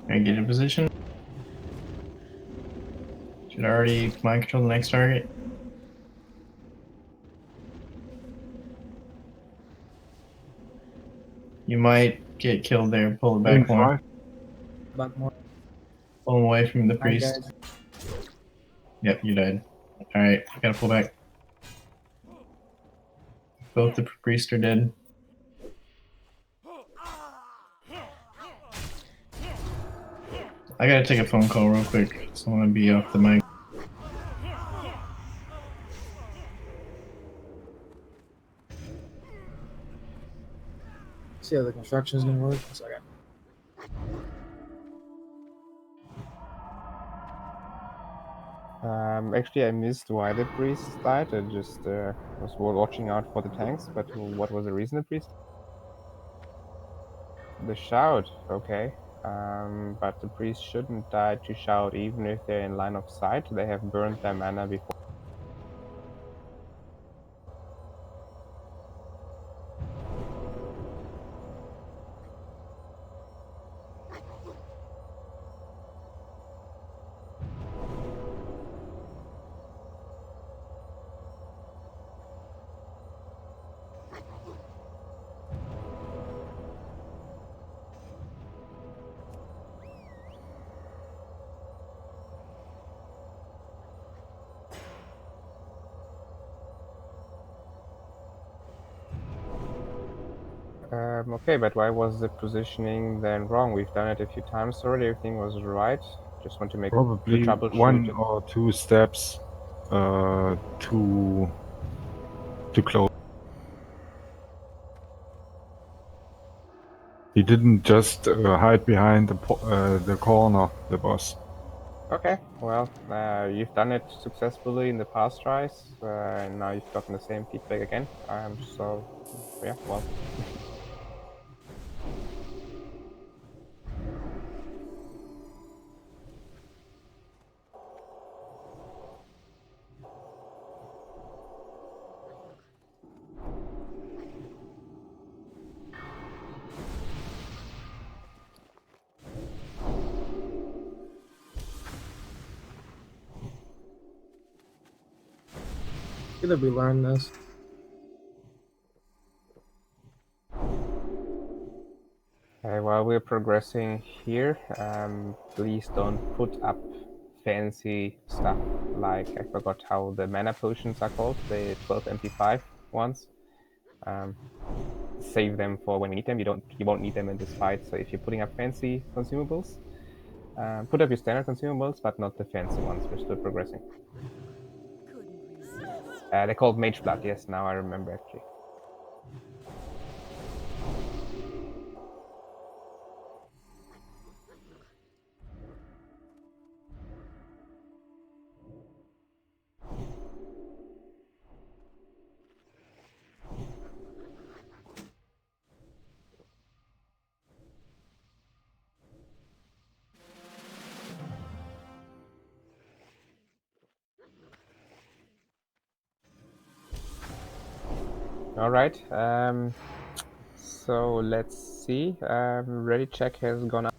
Alright, get in position. Should already mind control the next target. You might get killed there. Pull it back more. Back more. Pull him away from the Hi, priest. guys. Yep, you died. Alright, gotta pull back. Both the priest are dead. I gotta take a phone call real quick, so I'm gonna be off the mic. See how the construction is gonna work. 1 second. Actually, I missed why the priest died. I just was watching out for the tanks, but what was the reason the priest? The shout, okay. But the priest shouldn't die to shout even if they're in line of sight. They have burned their mana before. Okay, but why was the positioning then wrong? We've done it a few times already. Everything was right. Just want to make Probably to troubleshoot one it. or two steps too close. He didn't just hide behind the corner, the boss. Okay, well, you've done it successfully in the past tries, and now you've gotten the same feedback again. So, yeah, well. Good that we learned this. While we're progressing here, please don't put up fancy stuff like, I forgot how the mana potions are called, the 12 MP5 ones. Save them for when we need them. You won't need them in this fight. So if you're putting up fancy consumables, put up your standard consumables, but not the fancy ones. We're still progressing. They're called Mage Blood. Yes, now I remember actually. All right. So let's see. Ready check has gone up.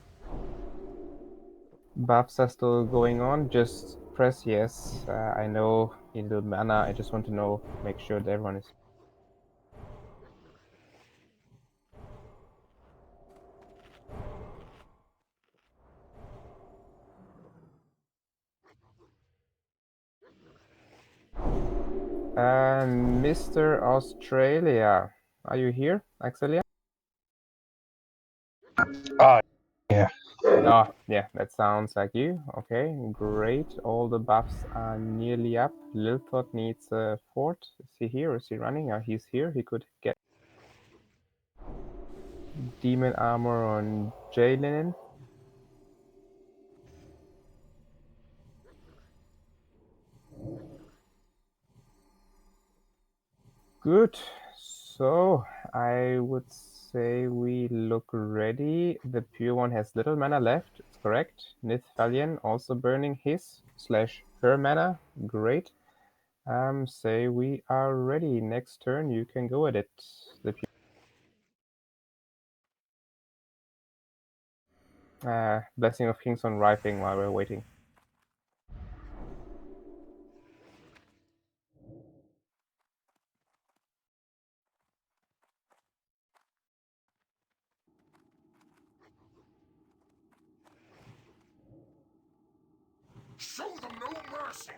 Buffs are still going on. Just press yes. I know you need mana. I just want to know, make sure that everyone is. Mr. Australia, are you here, Axelia? Yeah. Ah, yeah, that sounds like you. Okay, great. All the buffs are nearly up. Lilthot needs a fort. Is he here or is he running? He's here. He could get demon armor on Jalen. Good. So I would say we look ready. The pure one has little mana left. It's correct. Nithvalian also burning his/her mana. Great. Say we are ready. Next turn, you can go at it. The Blessing of Kings on Rifing while we're waiting. Show them no mercy.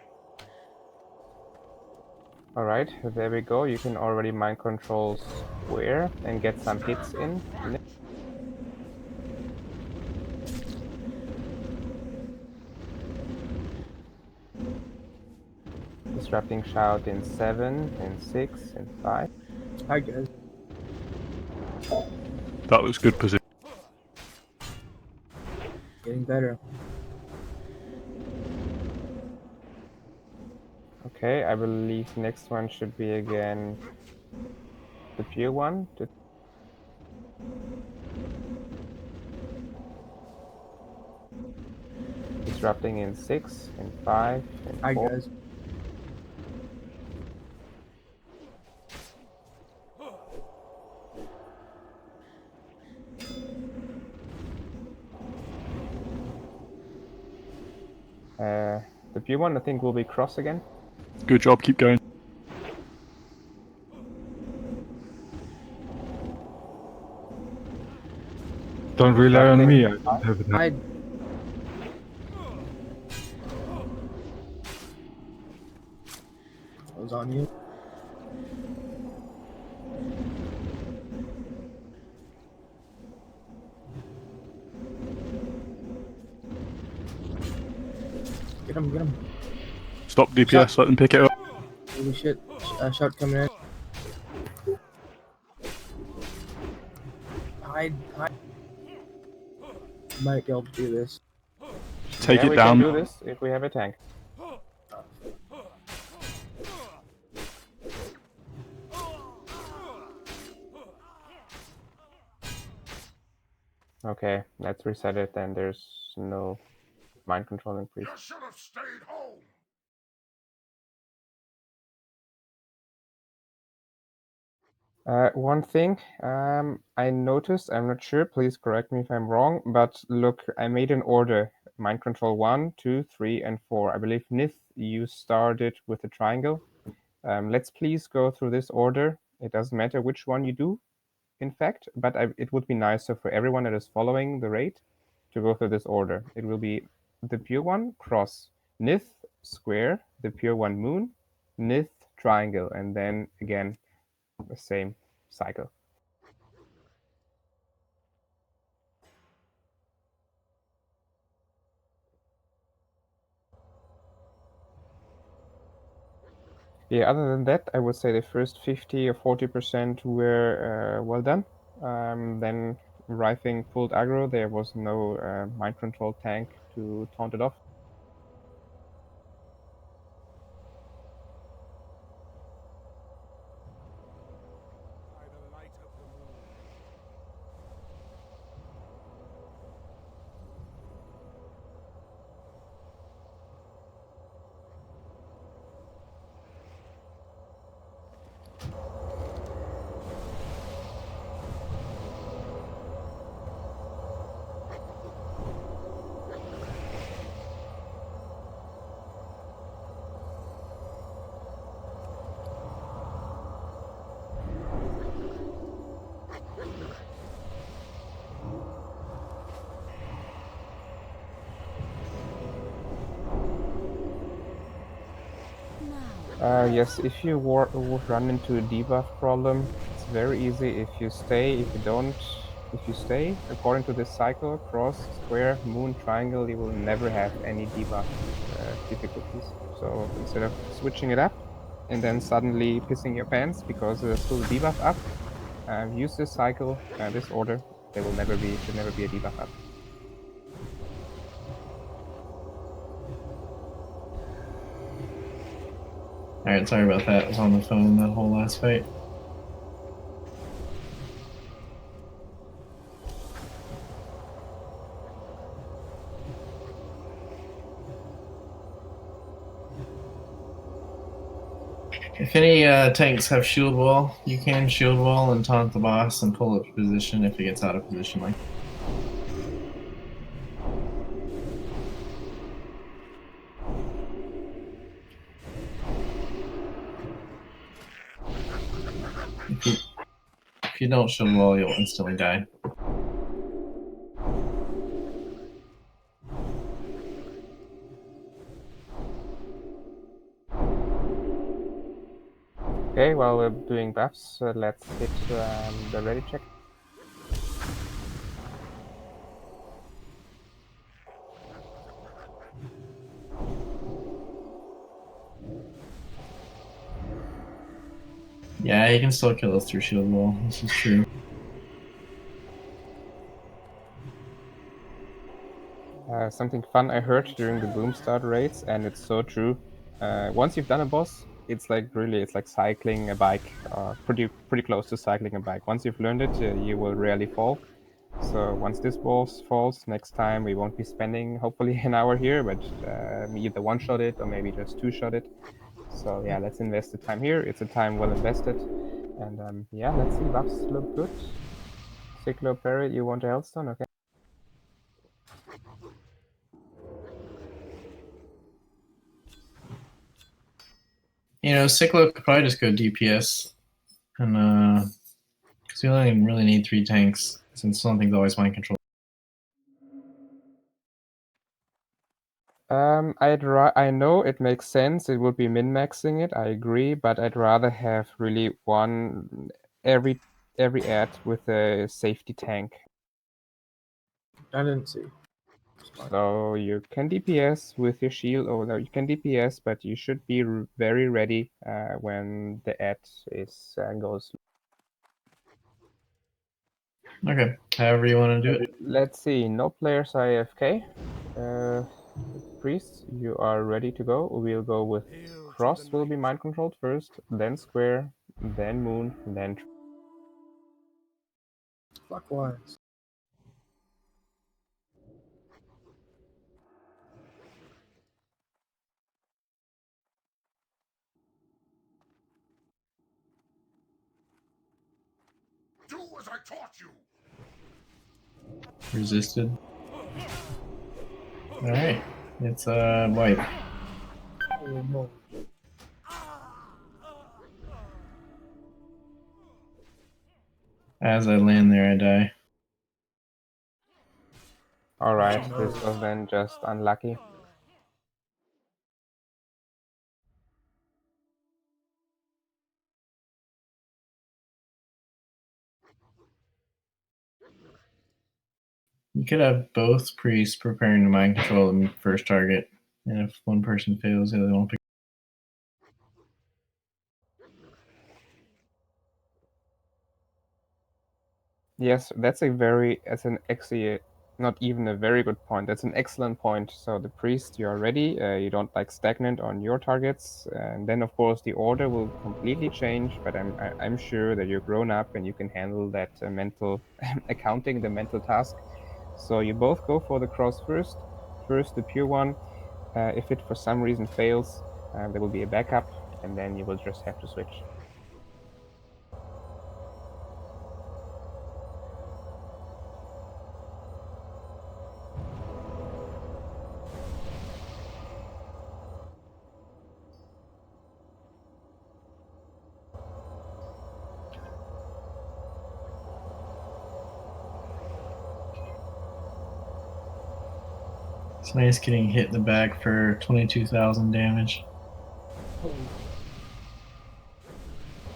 Alright, there we go. You can already mind control square and get some hits in. Disrupting Shout in 7, in 6, in 5. Hi guys. That was good position. Getting better. Okay, I believe next one should be again the pure one. Disrupting in 6, in 5, in 4. Hi guys. The pure one I think will be cross again. Good job. Keep going. Don't rely on me. I don't have enough. I was on you. Get him, get him. Stop DPS. Let them pick it up. Holy shit. Shout coming in. Hide. Might be able to do this. Take yeah, it we down. can do this if we have a tank. Okay, let's reset it, and there's no mind controlling priest. You should have stayed home. One thing I noticed, I'm not sure, please correct me if I'm wrong, but look, I made an order. Mind control 1, 2, 3, and 4. I believe Nith, you started with the triangle. Let's please go through this order. It doesn't matter which one you do, in fact, but it would be nicer for everyone that is following the raid to go through this order. It will be the pure one, cross, Nith, square, the pure one, moon, Nith, triangle, and then again the same cycle. Yeah, other than that, I would say the first 50 or 40% were well done. Then Rifing pulled aggro. There was no mind control tank to taunt it off. By the light of the moon. Yes, if you run into a debuff problem, it's very easy. If you stay, if you don't if you stay according to this cycle, cross, square, moon, triangle, you will never have any debuff difficulties. So instead of switching it up and then suddenly pissing your pants because there's still a debuff up, use this cycle, this order. There will never be, should never be a debuff up. Alright, sorry about that. I was on the phone that whole last fight. If any tanks have shield wall, you can shield wall and taunt the boss and pull up position if he gets out of position. Like, if you don't shield wall, you'll instantly die. Okay, while we're doing buffs, let's hit the ready check. Yeah, he can still kill us through shield wall. This is true. Something fun I heard during the boom start raids, and it's so true. Once you've done a boss, it's like really, it's like cycling a bike, pretty close to cycling a bike. Once you've learned it, you will rarely fall. So once this boss falls, next time we won't be spending hopefully an hour here, but either one-shot it or maybe just two-shot it. So yeah, let's invest the time here. It's a time well invested. And yeah, let's see, buffs look good. Cyclo Parry, you want a Hellstone? Okay. You know, Cyclo could probably just go DPS, and because you only really need 3 tanks, since something's always mind control. I know it makes sense. It would be min-maxing it. I agree, but I'd rather have really one every ad with a safety tank. I didn't see. So you can DPS with your shield, or no, you can DPS, but you should be very ready when the ad is goes. Okay, however you want to do it. Let's see. No players AFK. Priest, you are ready to go. We'll go with cross. Will be mind controlled first, then square, then moon, then. Clockwise. Do as I taught you. Resisted. Alright, it's wipe. Oh, no. As I land there, I die. Alright, Oh, this no. was then just unlucky. You could have both priests preparing to mind control the first target, and if one person fails, the other won't pick. Yes, that's actually not even a very good point. That's an excellent point. So the priest, you are ready. You don't like stagnant on your targets, and then of course the order will completely change. But I'm sure that you're grown up and you can handle that mental accounting, the mental task. So you both go for the cross first. First the pure one. If it for some reason fails, there will be a backup, and then you will just have to switch. It's nice getting hit in the back for 22,000 damage.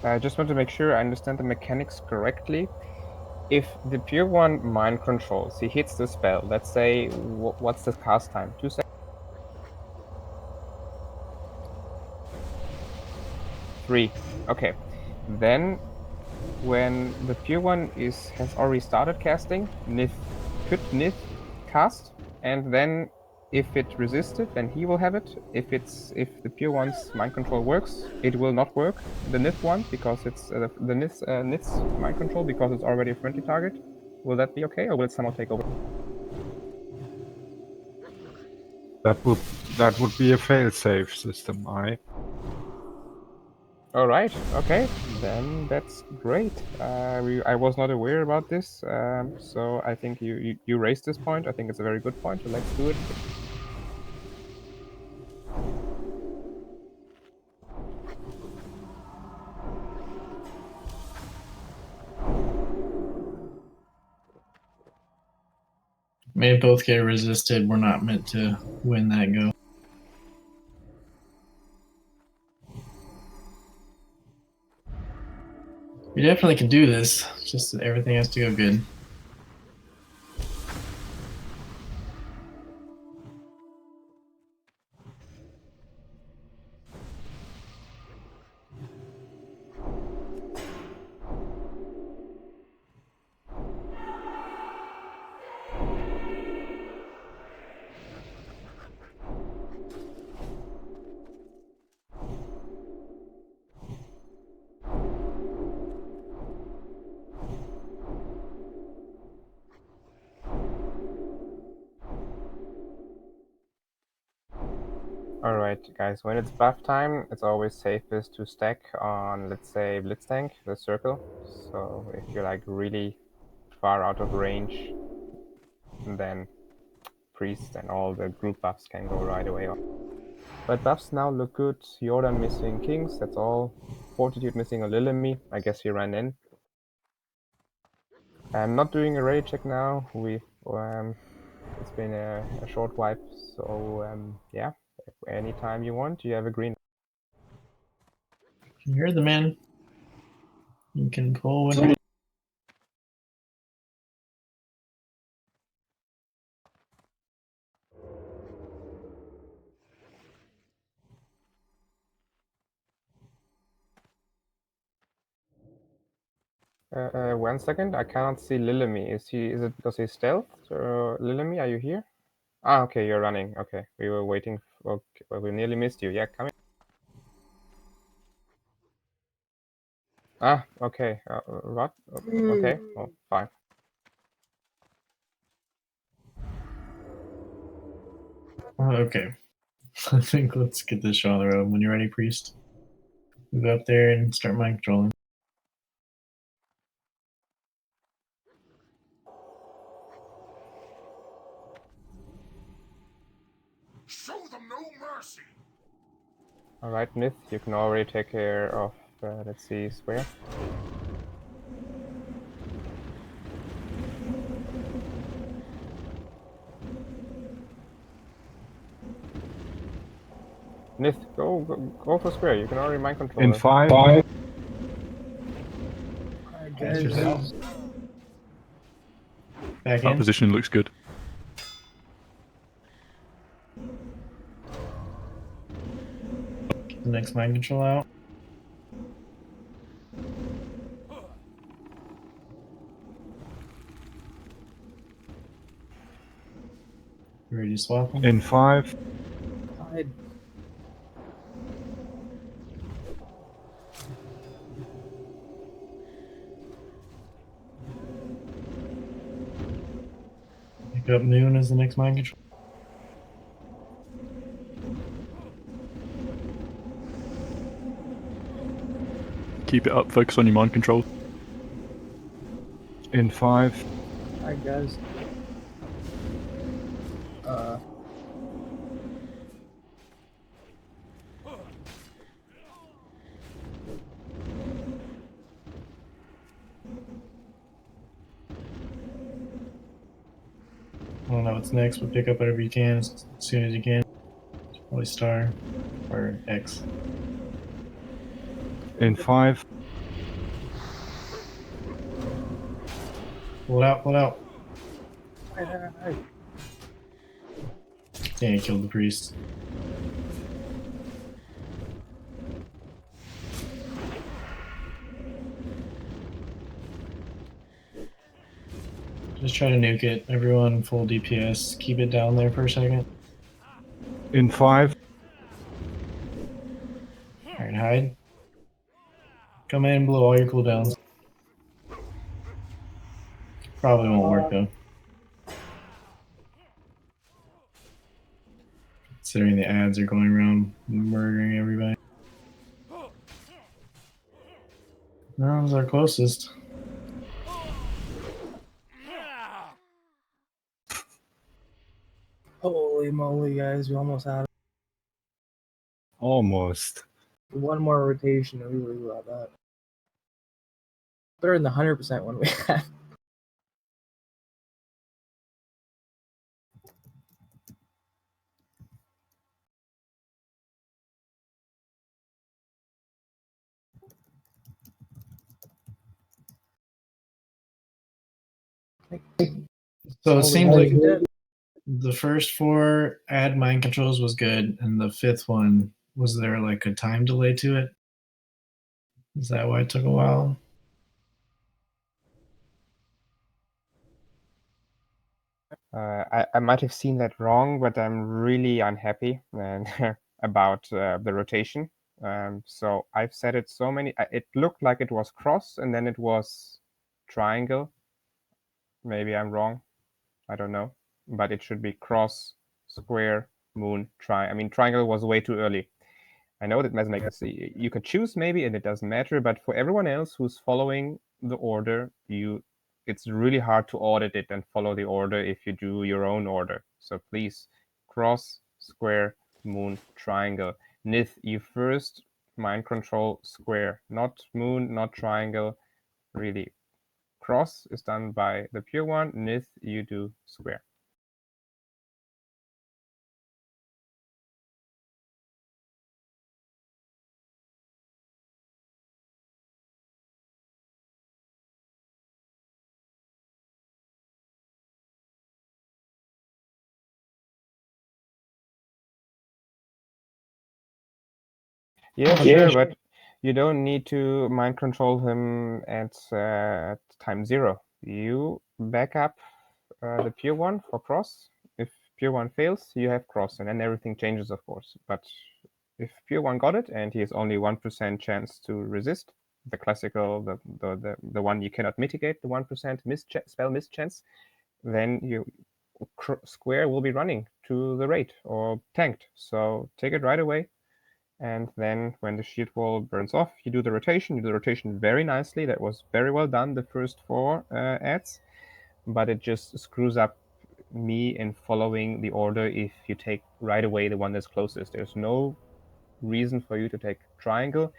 I just want to make sure I understand the mechanics correctly. if the pure one mind controls, he hits the spell. Let's say, what's the cast time? 2 seconds? 3. Okay. Then, when the pure one has already started casting, could Nith cast, and then if it resisted, then he will have it. If the pure one's mind control works, it will not work. The Nith one, because it's the Nith's mind control, because it's already a friendly target. Will that be okay, or will it somehow take over? That would be a fail-safe system, All right. Okay. Then that's great. I was not aware about this, so I think you raised this point. I think it's a very good point. So let's do it. May both get resisted. We're not meant to win that go. We definitely can do this. It's just that everything has to go good. Alright, guys, when it's buff time, it's always safest to stack on, let's say, Blitz Tank, the circle. So if you're like really far out of range, then Priest and all the group buffs can go right away. But buffs now look good. Yoda missing Kings, that's all. Fortitude missing a Lilimi, I guess he ran in. I'm not doing a ready check now. It's been a short wipe, so yeah. Anytime you want, you have a green. You're the man. You can pull when ready. 1 second, I cannot see Lilimi. Is it because he's stealth? Lilimi, are you here? Ah, okay, you're running. Okay, we were waiting. Okay, well, we nearly missed you. Yeah, come in. Ah, okay. What? Okay, well, fine. Okay. I think let's get this show on the road. When you're ready, Priest, move up there and start mind controlling. Show them no mercy. Alright, Nith, you can already take care of, let's see, Square. Nith, go for Square. You can already mind control In her. 5. Alright, Cast guys. yourself. Back That in. position looks good. Get the next mind control out. You ready to swap them? In 5. Hide. Pick up noon as the next mind control. Keep it up, focus on your mind control. In 5. Alright, guys. I don't know what's next, but pick up whatever you can as soon as you can. Probably star or X. In 5. Pull it out, pull it out. Hide. Dang, I killed the priest. Just try to nuke it. Everyone full DPS. Keep it down there for a second. In 5. Alright, hide. Come in and blow all your cooldowns. Probably won't work though. Considering the ads are going around murdering everybody. That was our closest. Holy moly, guys, we almost had it. Almost. One more rotation and we would have got that. Better than the 100% one we had. So it seems like Dead. the first 4 add mind controls was good, and the 5th one, was there like a time delay to it? Is that why it took a while? I might have seen that wrong, but I'm really unhappy about the rotation. So I've set it so many. It looked like it was cross, and then it was triangle. Maybe I'm wrong. I don't know, but it should be cross, square, moon, I mean, triangle was way too early. I know that doesn't make sense. You could choose maybe, and it doesn't matter. But for everyone else who's following the order, it's really hard to audit it and follow the order if you do your own order. So please, cross, square, moon, triangle. Nith, you first mind control square, not moon, not triangle. Really, cross is done by the pure one. Nith, you do square. Yeah, sure, but you don't need to mind control him at time 0. You back up the pure one for cross. If pure one fails, you have cross, and then everything changes, of course. But if pure one got it, and he has only 1% chance to resist, the classical, the one you cannot mitigate, the 1% spell miss chance, then you square will be running to the raid or tanked. So take it right away. And then when the shield wall burns off, you do the rotation. You do the rotation very nicely. That was very well done, the first 4 ads. But it just screws up me in following the order if you take right away the one that's closest. There's no reason for you to take triangle.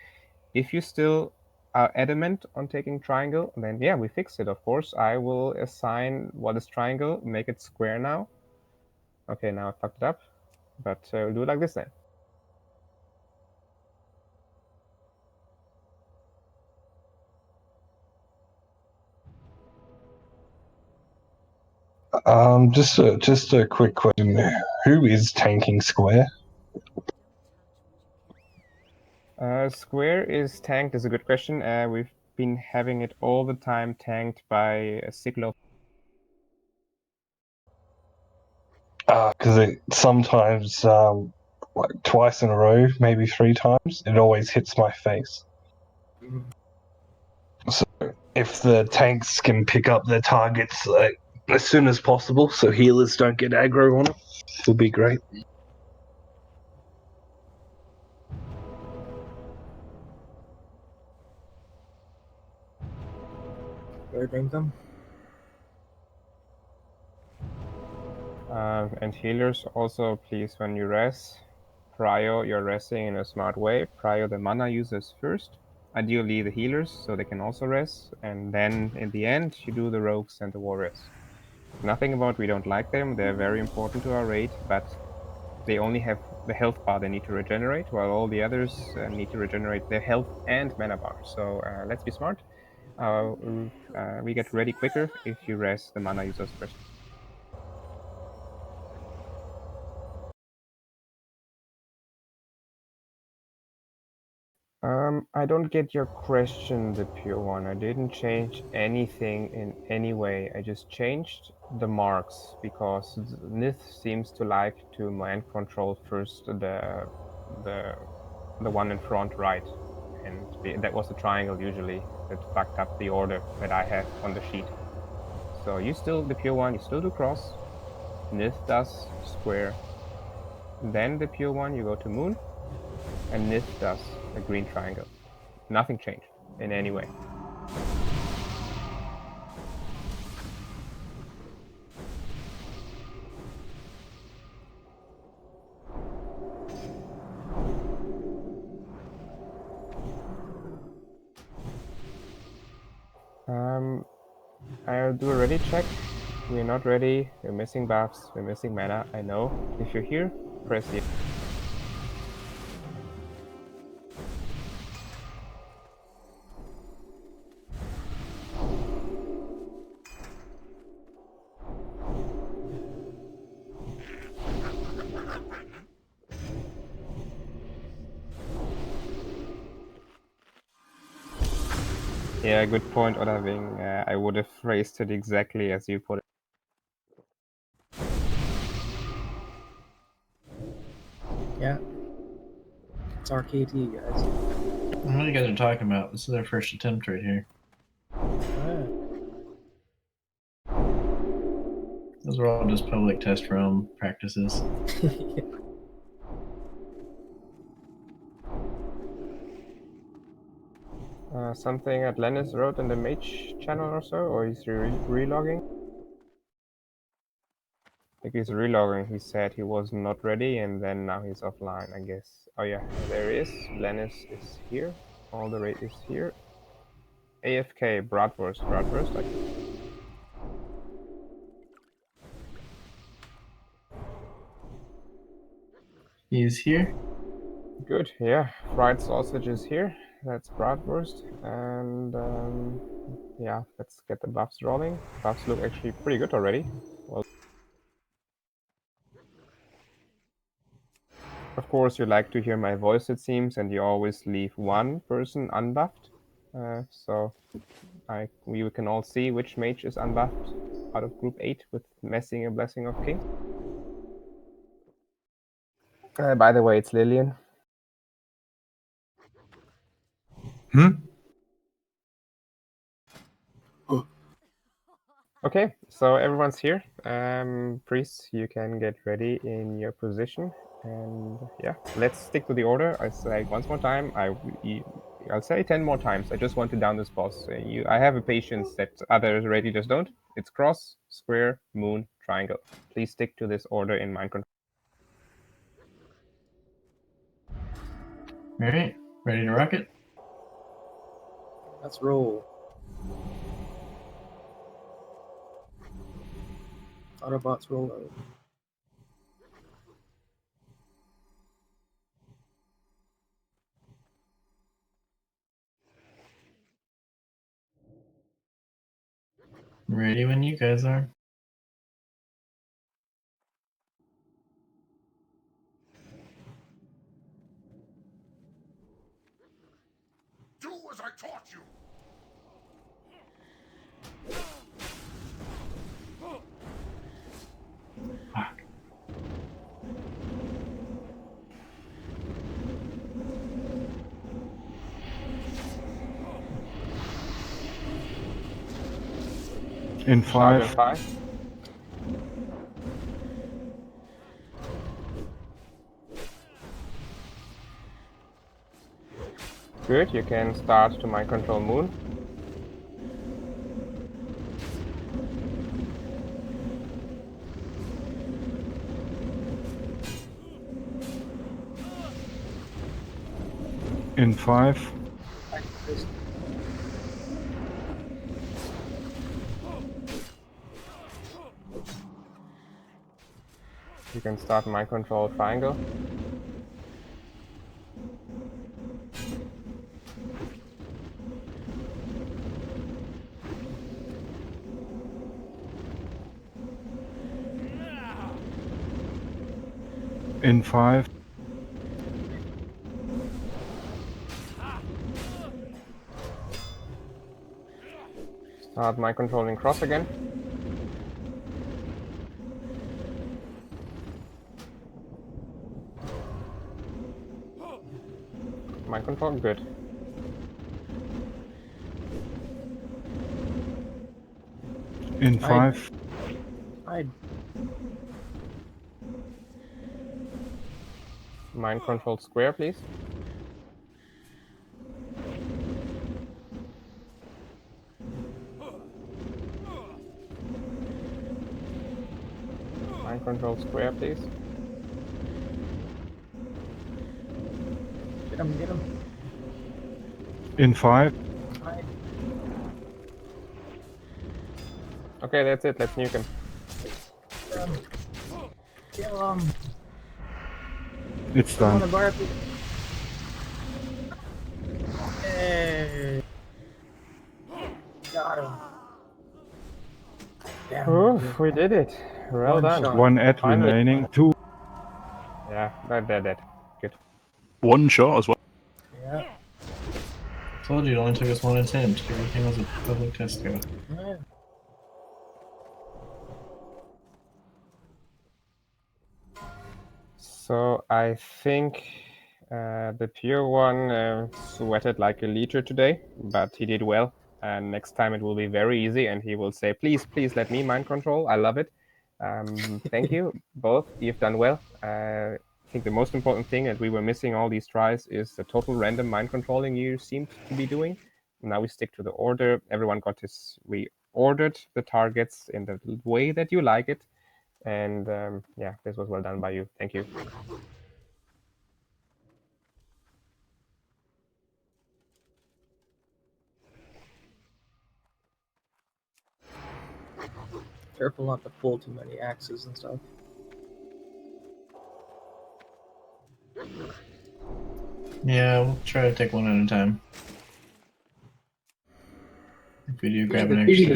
If you still are adamant on taking triangle, then yeah, we fix it, of course. I will assign what is triangle, make it square now. Okay, now I fucked it up. But we'll do it like this then. Just a quick question. Who is tanking square? Square is tanked is a good question. We've been having it all the time tanked by Siglo. Because it sometimes, like twice in a row, maybe 3 times, it always hits my face. So if the tanks can pick up their targets as soon as possible, so healers don't get aggro on it, it'll be great. Better drink them. And healers also, please, when you rest, prio your resting in a smart way. Prio the mana users first. Ideally the healers, so they can also rest. And then in the end, you do the rogues and the warriors. Nothing about we don't like them. They're very important to our raid, but they only have the health bar they need to regenerate, while all the others need to regenerate their health and mana bar. So let's be smart. we get ready quicker if you res the mana users first. I don't get your question, the pure one. I didn't change anything in any way. I just changed the marks because Nith seems to like to mind control first the one in front right, and that was a triangle usually that fucked up the order that I have on the sheet. So you still, the pure one, you still do cross. Nith does square. Then the pure one, you go to moon, and Nith does a green triangle. Nothing changed in any way. I'll do a ready check. We're not ready. We're missing buffs. We're missing mana. I know. If you're here, press the. Yeah, good point, Olaving. I would have phrased it exactly as you put it. Yeah. It's RKT, guys. What are you guys are talking about? This is our first attempt right here. Alright. Those were all just public test realm practices. Something Atlantis wrote in the mage channel or so, or he's relogging? I think he's relogging. He said he was not ready, and then now he's offline, I guess. Oh yeah, there he is. Lennis is here. All the rate is here. AFK, Bratwurst. He's here. Good, yeah. Fried sausage is here. That's Bratwurst. And yeah, let's get the buffs rolling. Buffs look actually pretty good already. Well, of course, you like to hear my voice, it seems, and you always leave one person unbuffed. So we can all see which mage is unbuffed out of group 8 with Messing a Blessing of Kings. By the way, it's Lillian. Okay, so everyone's here. Priests, you can get ready in your position. And yeah, let's stick to the order. I say once more time. I'll say 10 more times. I just want to down this boss. I have a patience that others already just don't. It's cross, square, moon, triangle. Please stick to this order in mind control. All right, ready to rock it? Let's roll. Autobots roll out. Ready when you guys are. Do as I taught you! Fuck. In Start 5. in 5. Good, you can start to mind control moon. In 5. You can start mind control triangle. In 5. Start mind controlling cross again. Mind control, good. In 5. Mind control square, please. Mind control square, please. Get him, get him. In 5. Okay, that's it. Let's nuke him. Kill him. It's Come on, done. Barbie. Hey. Got him. Damn, Oof, we did it. Well One done. shot. 1 ad Finally. remaining. 2. Yeah, they're dead. Good. One shot as well. Yeah. Told you it only took us one attempt. Everything was a public test go. Yeah. So I think the pure one sweated like a liter today, but he did well. And next time it will be very easy, and he will say, "Please, please let me mind control. I love it." Thank you both. You've done well. I think the most important thing that we were missing all these tries is the total random mind controlling you seemed to be doing. Now we stick to the order. Everyone got his. We ordered the targets in the way that you like it. And yeah, this was well done by you. Thank you. Careful not to pull too many axes and stuff. Yeah, we'll try to take one at a time. If we do grab an extra. Yeah,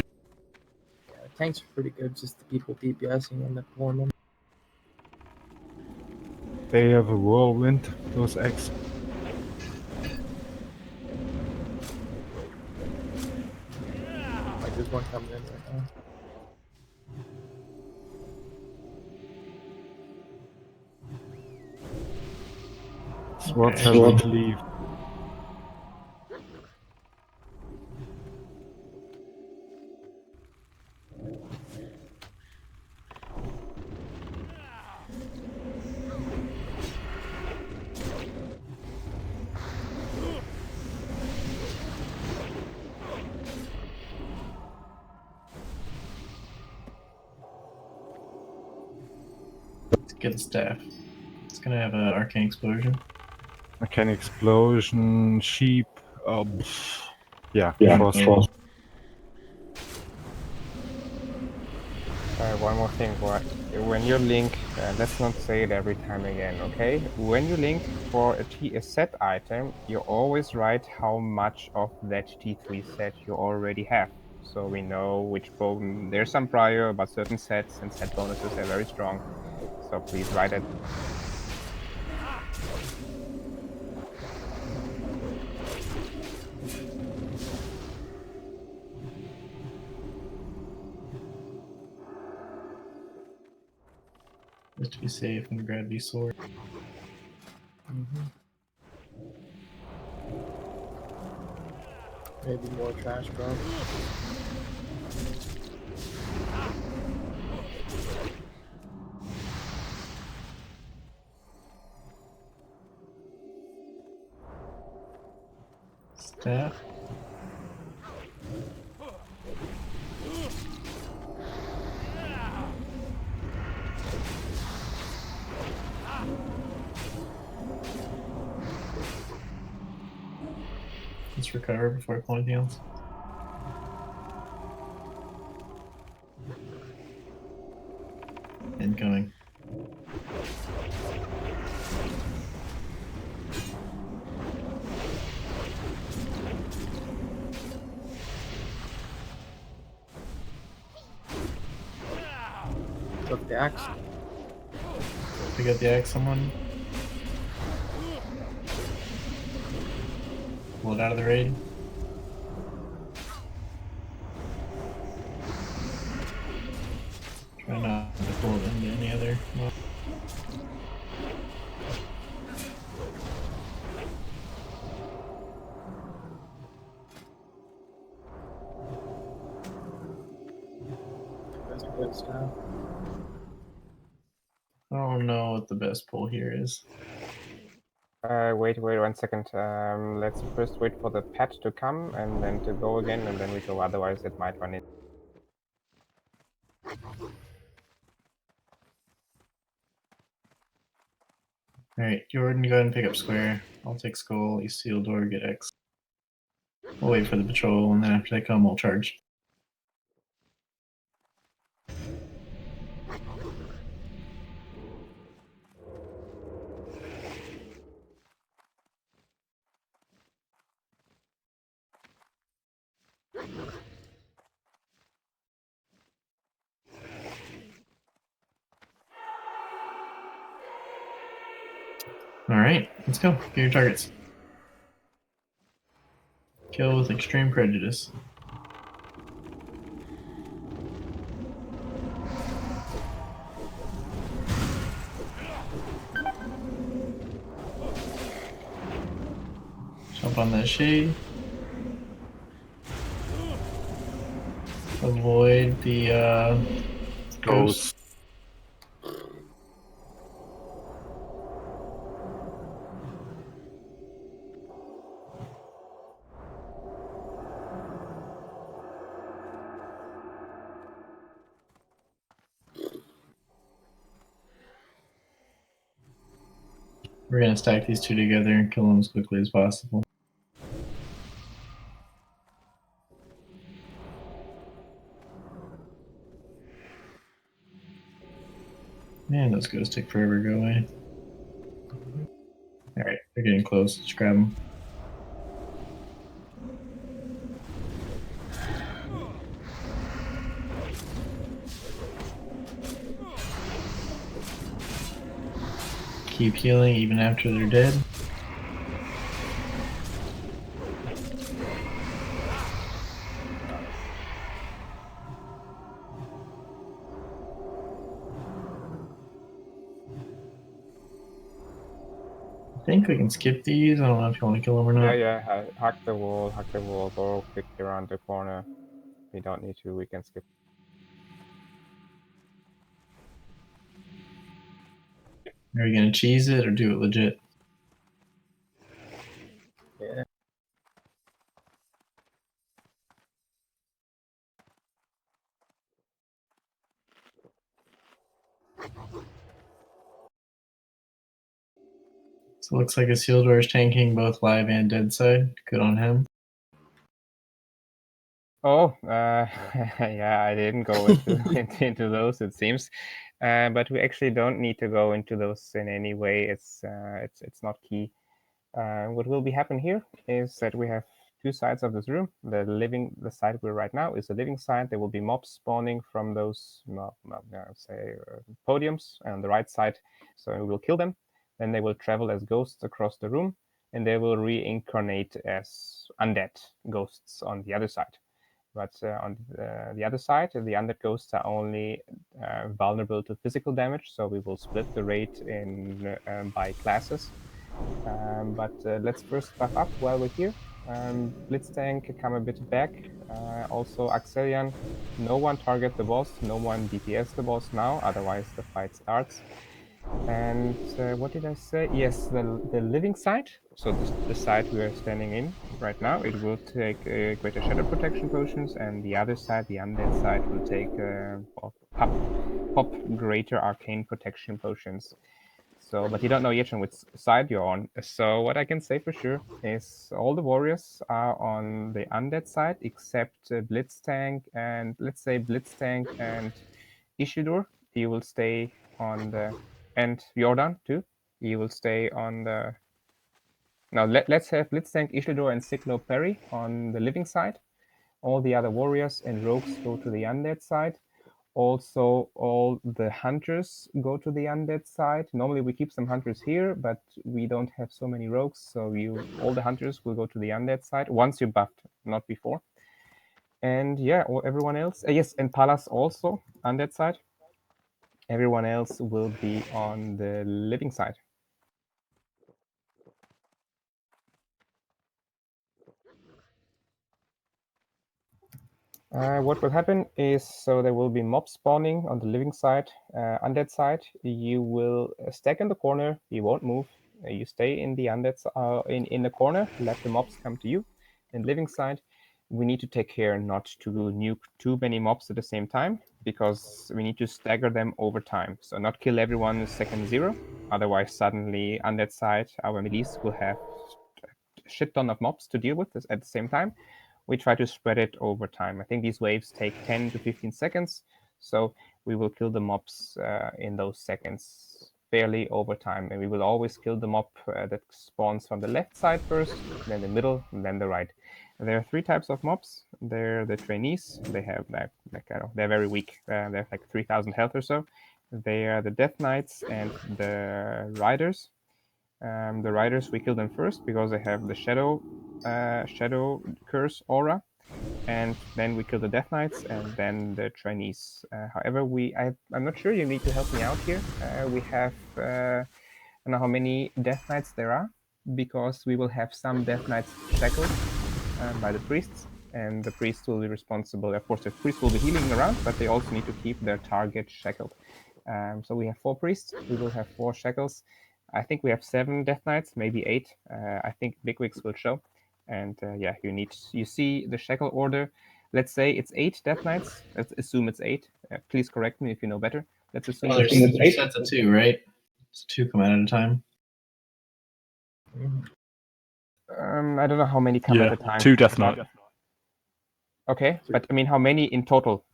tanks are pretty good, just the people DPSing and the pulling them. They have a whirlwind, those X. Like there's one coming in right now. Swords Okay. have to leave. Let's get the staff. It's gonna have an arcane explosion. Arcane explosion, sheep. Yeah, frost. Yeah. One more thing, when you link, let's not say it every time again, okay? When you link for a set item, you always write how much of that T3 set you already have. So we know which bonus. There's some prior, but certain sets and set bonuses are very strong. So please write it. Just to be safe and grab these swords. Maybe more trash drop. Staff. Let's recover before I pull anything else. Incoming. Took the axe. Pick up the axe, someone. Pull it out of the raid. Try not to pull it into any other. That's good stuff. I don't know what the best pull here is. Wait 1 second. Let's first wait for the pet to come and then to go again, and then we go. Otherwise, it might run in. Alright, Jordan, go ahead and pick up square. I'll take skull, you seal door, get X. We'll wait for the patrol, and then after they come, we'll charge. Alright, let's go. Get your targets. Kill with extreme prejudice. Jump on that shade. Avoid the ghost. We're gonna stack these two together and kill them as quickly as possible. Man, those ghosts take forever to go away. Alright, they're getting close. Just grab them. Keep healing even after they're dead. I think we can skip these. I don't know if you want to kill them or not. Yeah. Hack the wall, go quickly around the corner. We don't need to, we can skip. Are we gonna cheese it or do it legit? Yeah. So it looks like Isildur is tanking both live and dead side. Good on him. Oh, yeah, I didn't go into those, it seems, but we actually don't need to go into those in any way. It's not key. What will be happen here is that we have two sides of this room. The side we're right now is the living side. There will be mobs spawning from those podiums on the right side. So we will kill them. Then they will travel as ghosts across the room, and they will reincarnate as undead ghosts on the other side. But on the other side, the undead ghosts are only vulnerable to physical damage. So we will split the raid in by classes. But let's first buff up while we're here. Blitz tank, come a bit back. Also, Axelian, no one target the boss, no one DPS the boss now, otherwise the fight starts. And what did I say? Yes, the living side, so the side we are standing in right now, it will take greater shadow protection potions, and the other side, the undead side, will take pop greater arcane protection potions. So, but you don't know yet on which side you're on. So what I can say for sure is all the warriors are on the undead side, except Blitz Tank and, let's say, Blitz Tank and Ishidur. He will stay on the, and Jordan too. He will stay on the. Now let's have Blitz Tank, Ishidur, and Cyclo Perry on the living side. All the other warriors and rogues go to the undead side. Also, all the hunters go to the undead side. Normally we keep some hunters here, but we don't have so many rogues, so all the hunters will go to the undead side once you're buffed, not before. And yeah, or everyone else. Yes, and Palas also on that side. Everyone else will be on the living side. What will happen is, so there will be mobs spawning on the living side. Undead side, you will stack in the corner. You won't move. You stay in the undead in the corner. Let the mobs come to you. And living side, we need to take care not to nuke too many mobs at the same time, because we need to stagger them over time. So not kill everyone in second 0. Otherwise, suddenly undead side, our milice will have a shit ton of mobs to deal with at the same time. We try to spread it over time. I think these waves take 10 to 15 seconds, so we will kill the mobs in those seconds fairly over time, and we will always kill the mob that spawns from the left side first, then the middle, and then the right. And there are 3 types of mobs. They're the trainees. They have they're very weak. They have like 3,000 health or so. They are the Death Knights and the Riders. The Riders, we kill them first because they have the Shadow Curse aura, and then we kill the Death Knights and then the trainees. However, I'm not sure. You need to help me out here. We have I don't know how many Death Knights there are, because we will have some Death Knights shackled by the priests, and the priests will be responsible. Of course, the priests will be healing around, but they also need to keep their target shackled. So we have 4 priests. We will have 4 shackles. I think we have 7 Death Knights, maybe 8. I think Bigwigs will show. And yeah, you see the shackle order. Let's say it's 8 Death Knights. Let's assume it's 8. Please correct me if you know better. Let's assume Oh, it's there's 8. sets of 2, right? So 2 come out at a time. I don't know how many come at a time. 2 Death Knight. Okay, but I mean, how many in total?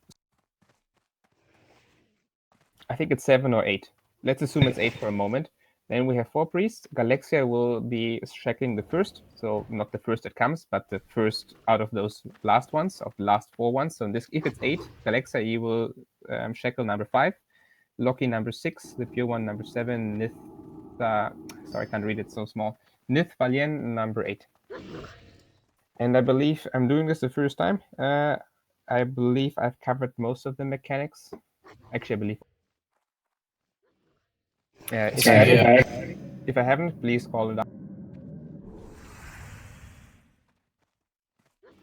I think it's 7 or 8. Let's assume it's 8 for a moment. Then we have 4 priests. Galexia will be shackling the first, so not the first that comes, but the first out of those last ones, of the last 4 ones. So if it's 8, Galexia, you will shackle number 5, Loki number 6, the pure one number 7, Nith, sorry, I can't read it so small, Nith Valien number 8. And I believe I'm doing this the first time. I believe I've covered most of the mechanics. Actually, I believe. If I haven't, please call it out.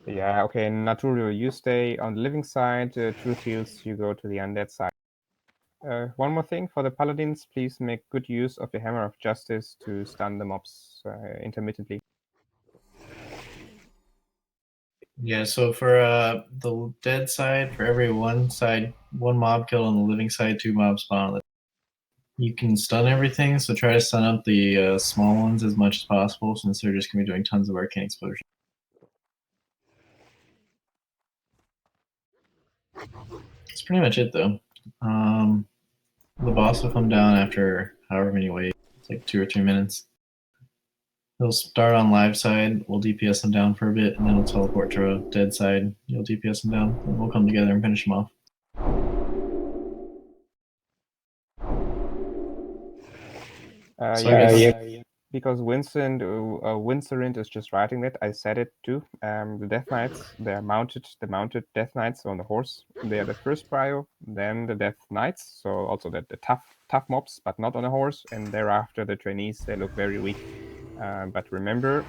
Yeah, okay, Natural, you stay on the living side. Truth Heals, you go to the undead side. One more thing for the paladins, please make good use of the Hammer of Justice to stun the mobs intermittently. Yeah, so for the dead side, for every one mob kill on the living side, 2 mobs spawn on the. You can stun everything, so try to stun up the small ones as much as possible, since they're just going to be doing tons of arcane exposure. That's pretty much it, though. The boss will come down after however many waves. It's like 2 or 3 minutes. He'll start on live side, we'll DPS him down for a bit, and then he'll teleport to dead side. You'll DPS him down, and we'll come together and finish him off. Because Winsorind is just writing that. I said it too. The Death Knights, the mounted Death Knights on the horse. They are the first prio, then the Death Knights, so also the tough mobs, but not on a horse, and thereafter the trainees. They look very weak. But remember,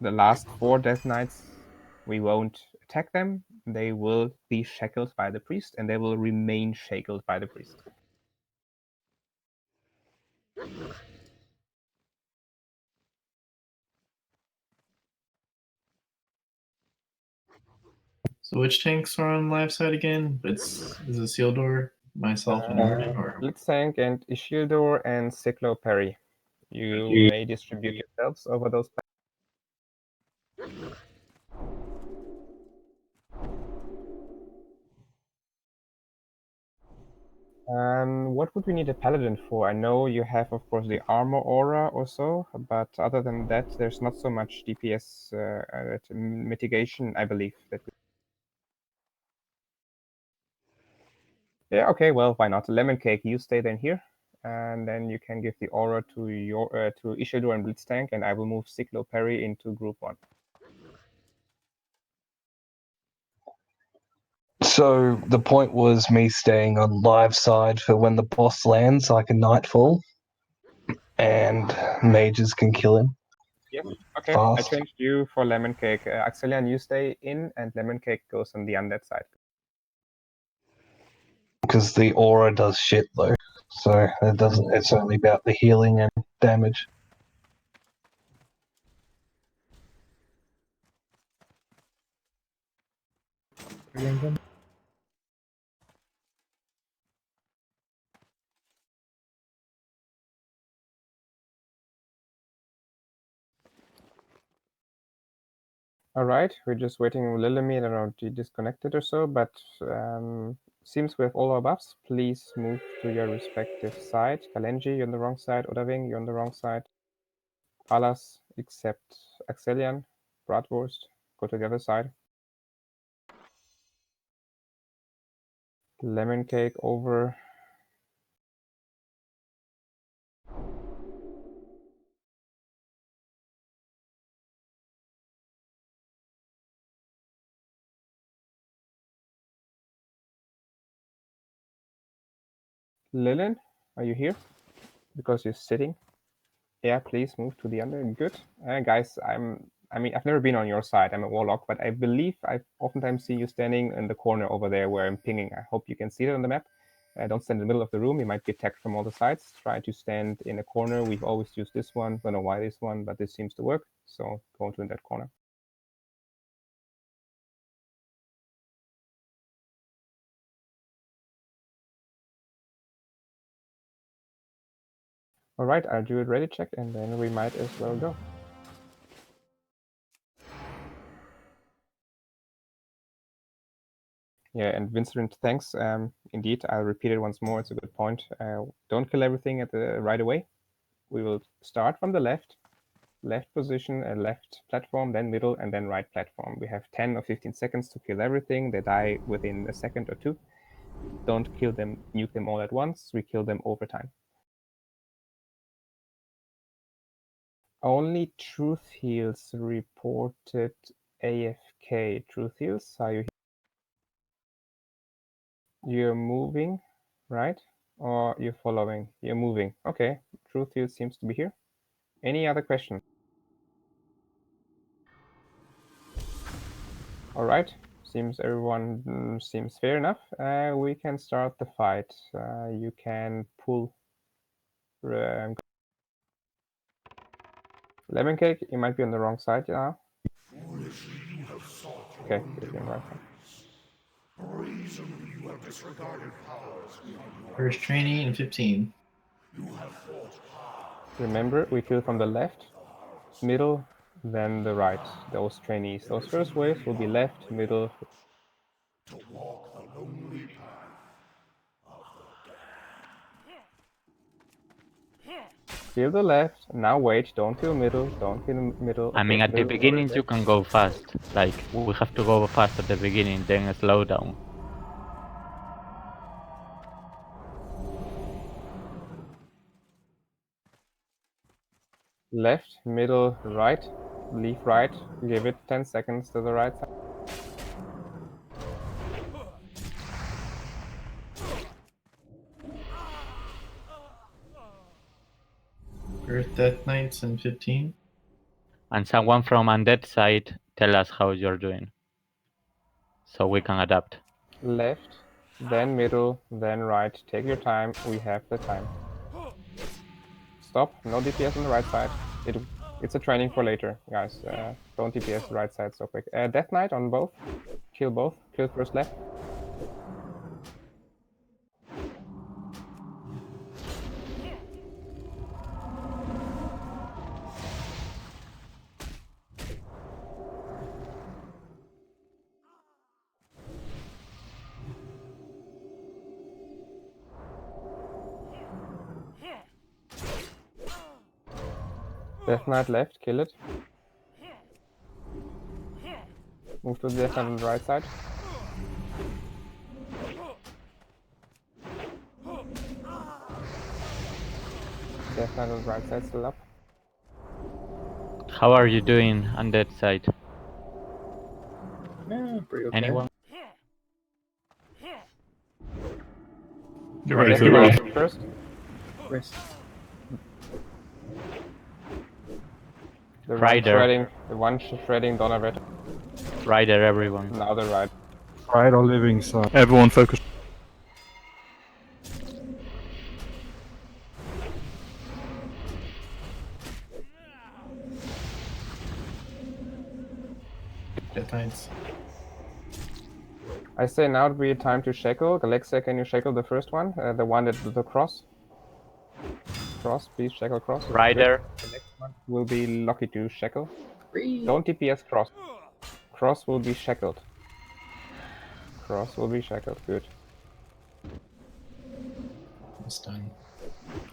the last 4 Death Knights, we won't attack them. They will be shackled by the priest, and they will remain shackled by the priest. So which tanks are on live side again? Is it Sealdor, myself, and Warden, or Blitztank and Isildur and Cyclo Perry. You may distribute yourselves over those. What would we need a paladin for? I know you have, of course, the armor aura or so, but other than that, there's not so much DPS mitigation, I believe. Yeah, okay, well, why not? Lemon Cake, you stay then here. And then you can give the aura to your to Isildur and Blitztank, and I will move Cyclo Perry into group 1. So the point was me staying on live side for when the boss lands, like a Nightfall, and mages can kill him. Yes, okay. Fast. I changed you for Lemon Cake. Axelian, you stay in, and Lemon Cake goes on the undead side. Because the aura does shit though, so it doesn't. It's only about the healing and damage. All right, we're just waiting. Lilimi, I don't know, she disconnected or so, but seems we have all our buffs. Please move to your respective side. Kalenji, you're on the wrong side. Odaving, you're on the wrong side. Alas, except Axelian, Bratwurst, go to the other side. Lemon Cake over. Lilin, are you here? Because you're sitting. Yeah, please move to the under. Good. Guys, I mean, I've never been on your side. I'm a warlock, but I believe I oftentimes see you standing in the corner over there where I'm pinging. I hope you can see it on the map. Don't stand in the middle of the room. You might be attacked from all the sides. Try to stand in a corner. We've always used this one. Don't know why this one, but this seems to work. So go into that corner. All right, I'll do a ready check, and then we might as well go. Yeah, and Vincent, thanks. Indeed, I'll repeat it once more. It's a good point. Don't kill everything at the right away. We will start from the left position, left platform, then middle, and then right platform. We have 10 or 15 seconds to kill everything. They die within a second or two. Don't kill them, nuke them all at once. We kill them over time. Only Truth Heals reported AFK. Truth Heals, are you here? You're moving, right? Or you're following? You're moving. Okay, Truth Heals seems to be here. Any other questions? All right, seems everyone seems fair enough. We can start the fight. You can pull. Lemon Cake, you might be on the wrong side now. Foolishly you have sought your Okay, own you're on the right side. Brazenly you have disregarded powers beyond your First training in 15. You have fought hard. Remember, we kill from the left, middle, then the right. Those trainees. Those first waves will be left, middle. To walk the lonely path of the damned. Kill the left. Now wait. Don't kill middle. Don't kill middle. I mean, Okay, at the middle beginning over you can go fast. Like, we have to go fast at the beginning, then slow down. left, middle, right. Leave right. Give it 10 seconds to the right side. Earth Death Knights in 15. And someone from undead side tell us how you're doing, so we can adapt. Left, then middle, then right. Take your time. We have the time. Stop. No DPS on the right side. It's a training for later, guys. Don't DPS the right side so quick. Death Knight on both. Kill both. Kill first left. Death Knight left. Kill it. Move to the Death Knight on the right side. Death Knight on the right side still up. How are you doing on that side? Yeah, pretty okay. Anyone? Get ready Death for the Knight race. first. Race. The Rider. one shredding Donovan. Rider, everyone. Now the right. Right or living side. Everyone focus. Death Knights. I say now would be time to shackle. Galaxia, can you shackle the first one? The one that the cross. Cross, please shackle cross. Rider. Good. The next one will be lucky to shackle. Free. Don't DPS cross. Cross will be shackled. Cross will be shackled. Good. It's done.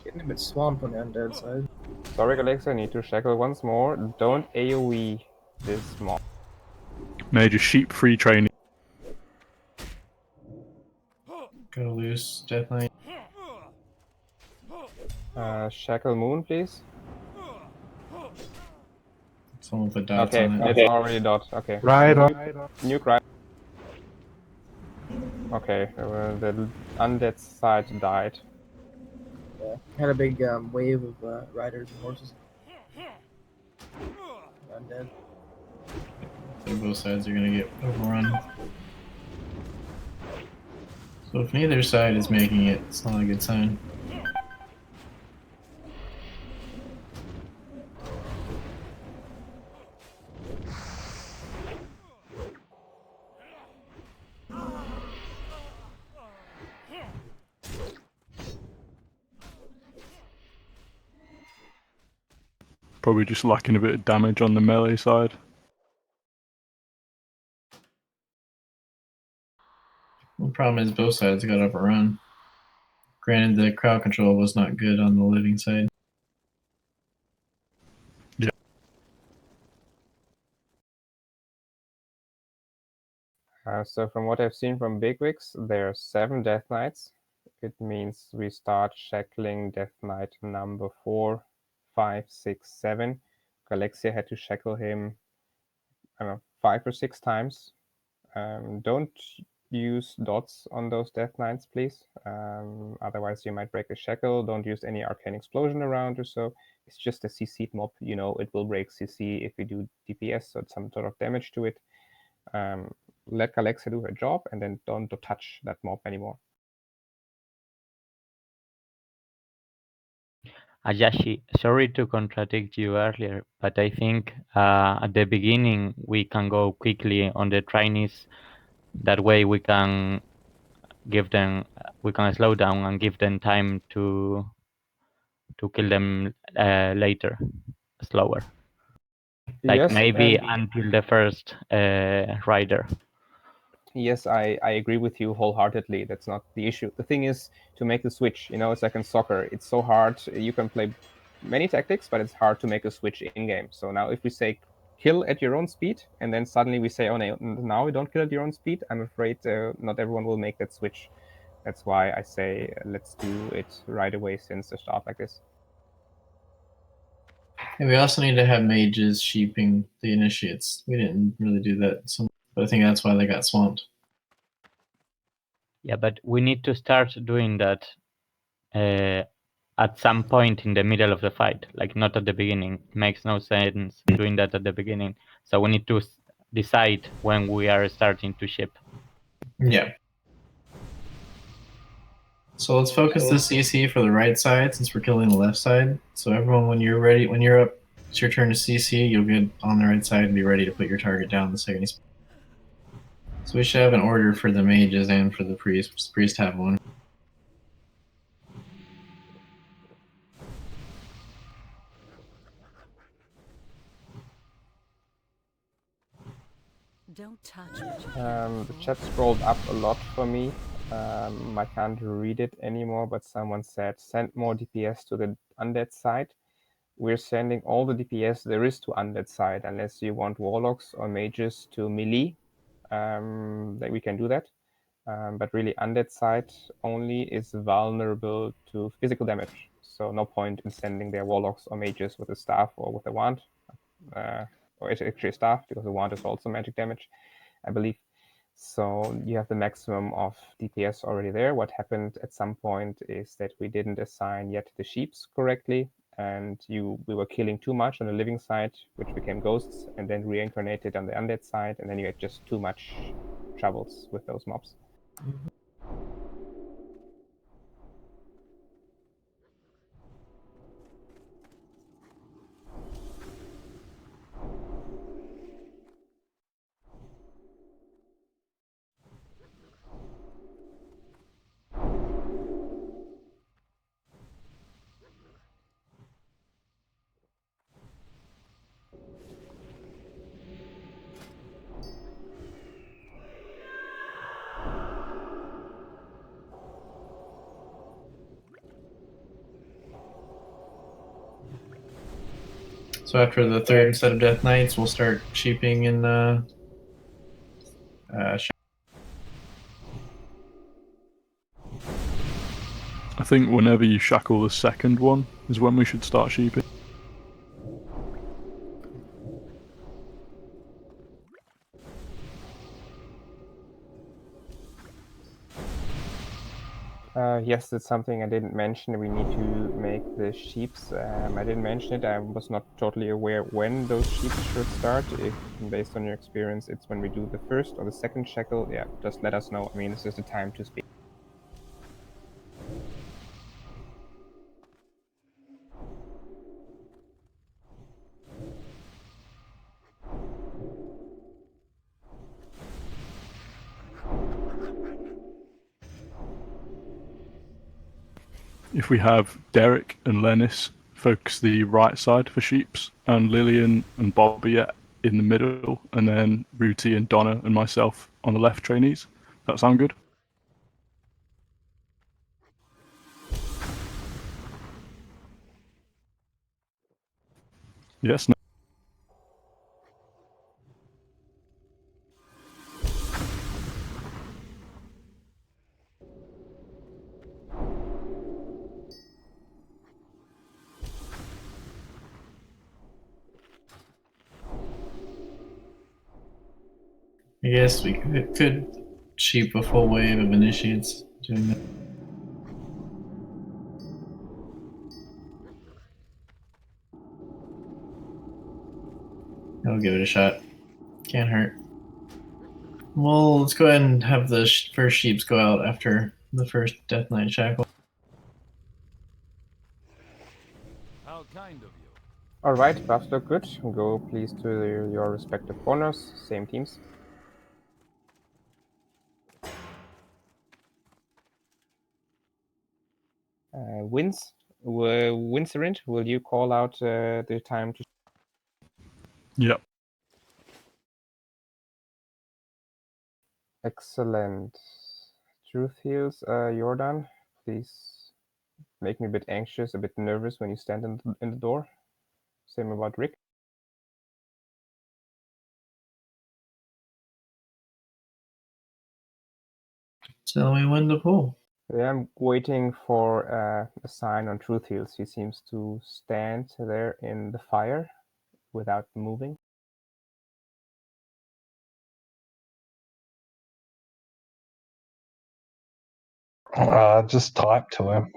Getting a bit swamped on the undead side. Sorry, Galaxia, I need to shackle once more. Don't AoE this mob. Major sheep free training. Go loose, Death Knight. Shackle Moon, please. Someone put dots Okay, on it. it's already dot. Okay. Rider. Nuke right. Okay, the undead side died. Yeah. Had a big wave of riders and horses. Undead. Both sides are gonna get overrun. So if neither side is making it, it's not a good sign. Probably just lacking a bit of damage on the melee side. The problem is both sides got overrun. Granted, the crowd control was not good on the living side. So from what I've seen from Bigwigs, there are 7 Death Knights. It means we start shackling Death Knight number 4, 5, 6, 7. Galaxia had to shackle him, I don't know, 5 or 6 times. Don't use dots on those Death Knights, please. Otherwise you might break the shackle. Don't use any arcane explosion around or so. It's just a CC'd mob, you know, it will break CC if we do DPS or some sort of damage to it. Let Galaxia do her job and then don't touch that mob anymore. Ayashi, sorry to contradict you earlier, but I think at the beginning we can go quickly on the trainees. That way we can give them, we can slow down and give them time to kill them later, slower. Like Yes, maybe and until the first rider. yes, I agree with you wholeheartedly. That's not the issue. The thing is to make the switch. You know, it's like in soccer. It's so hard. You can play many tactics, but it's hard to make a switch in game. So now if we say kill at your own speed, and then suddenly we say, oh no, now we don't kill at your own speed, I'm afraid not everyone will make that switch. That's why I say let's do it right away since the start like this. And we also need to have mages sheeping the initiates. We didn't really do that, but I think that's why they got swamped. Yeah, but we need to start doing that at some point in the middle of the fight, like not at the beginning. It makes no sense doing that at the beginning. So we need to decide when we are starting to ship. Yeah. So let's focus the CC for the right side since we're killing the left side. So everyone, when you're ready, when you're up, it's your turn to CC. You'll get on the right side and be ready to put your target down the second he's. So we should have an order for the mages and for the priest. Priest have one. Don't touch what you The chat scrolled up a lot for me. I can't read it anymore, but someone said send more DPS to the undead side. We're sending all the DPS there is to undead side, unless you want warlocks or mages to melee. That we can do that. but really undead side only is vulnerable to physical damage. So no point in sending their warlocks or mages with a staff or with a wand, or it's actually a staff because the wand is also magic damage, I believe. So you have the maximum of DPS already there. What happened at some point is that we didn't assign yet the sheeps correctly, and we were killing too much on the living side, which became ghosts, and then reincarnated on the undead side, and then you had just too much troubles with those mobs. So after the third set of Death Knights, we'll start sheeping and I think whenever you shackle the second one is when we should start sheeping. Yes, it's something I didn't mention. We need to make the sheeps. I didn't mention it. I was not totally aware when those sheeps should start. If, based on your experience, it's when we do the first or the second shackle, yeah, just let us know. I mean, this is the time to speak. If we have Derek and Lennis focus the right side for sheeps, and Lillian and Bobby in the middle, and then Ruti and Donna and myself on the left trainees. That sound good? Yes. No. I guess we could sheep a full wave of initiates doing that. I'll give it a shot. Can't hurt. Well, let's go ahead and have the first sheeps go out after the first Death Knight shackle. How kind of you. All right, buffs look good. Go please to your respective corners. Same teams. Wincerint, will you call out the time to? Yep. Excellent. Truth heals, Jordan, please make me a bit anxious, a bit nervous when you stand in the door. Same about Rick. Tell me when to pull. Yeah, I'm waiting for a sign on Truth heals. He seems to stand there in the fire without moving. Just type to him.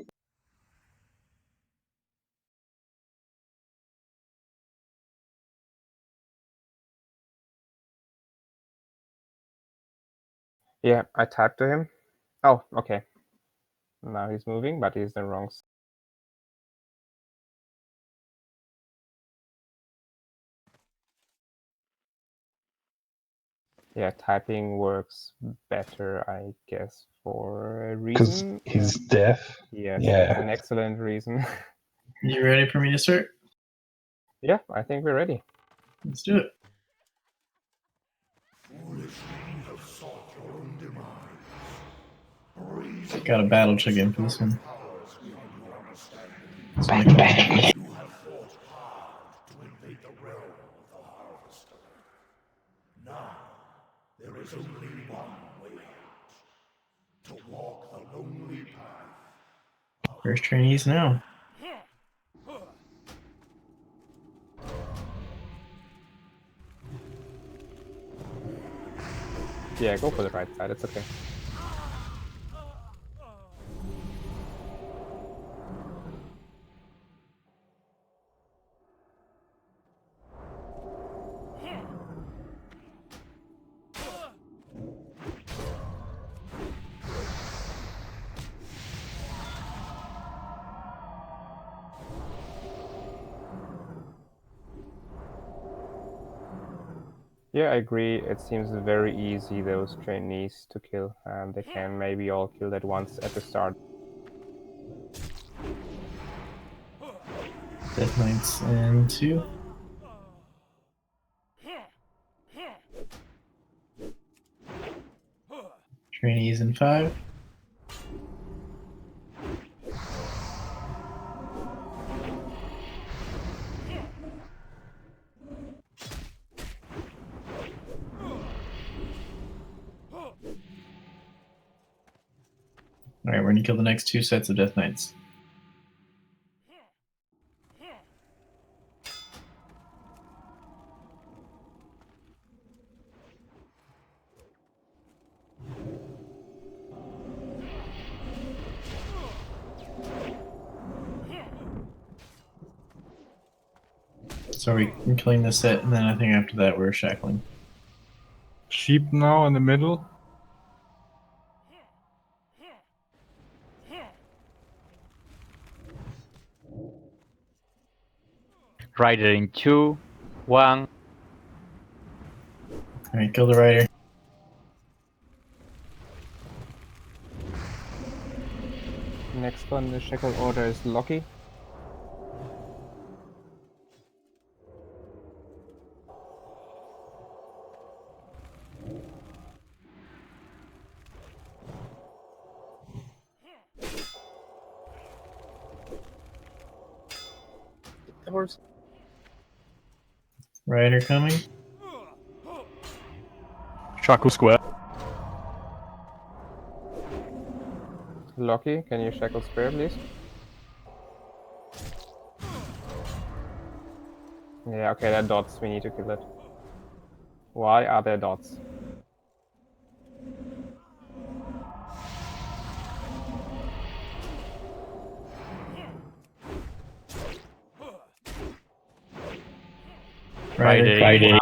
Yeah, I typed to him. Oh, okay. Now he's moving, but he's the wrong. Yeah, typing works better, I guess, for a reason. Because he's deaf. Yes, Yeah. that's an excellent reason. You ready for me to start? Yeah, I think we're ready. Let's do it. Got a battle check in for this one. You have fought hard to invade the realm of the Harvester. Now, there is only one way out. to walk the lonely path. First trainees now. Yeah, go for the right side. It's okay. Yeah, I agree. It seems very easy, those trainees to kill, and they can maybe all kill at once at the start. Death Knights in 2. Trainees in 5. Alright, we're gonna kill the next 2 sets of Death Knights. So we're killing this set, and then I think after that we're shackling. Sheep now in the middle. Rider in 2, 1. Alright, kill the rider. Next on the shackle order is Loki. The horse. Rider coming. Shackle square. Loki, can you shackle square, please? Yeah, okay, there are dots. We need to kill it. Why are there dots? Rider, Rider.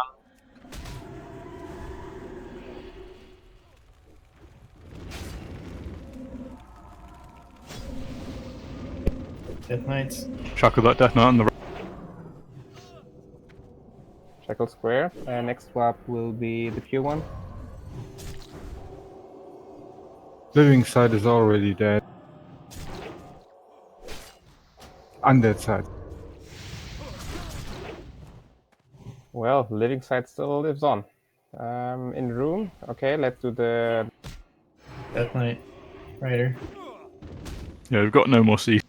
Death Knights. Shackle that Death Knight on the right. Shackle square. Next swap will be the pure one. Living side is already dead. Undead side. Well, living side still lives on. In room. Okay, let's do the. Death Knight. Rider. Yeah, we've got no more C.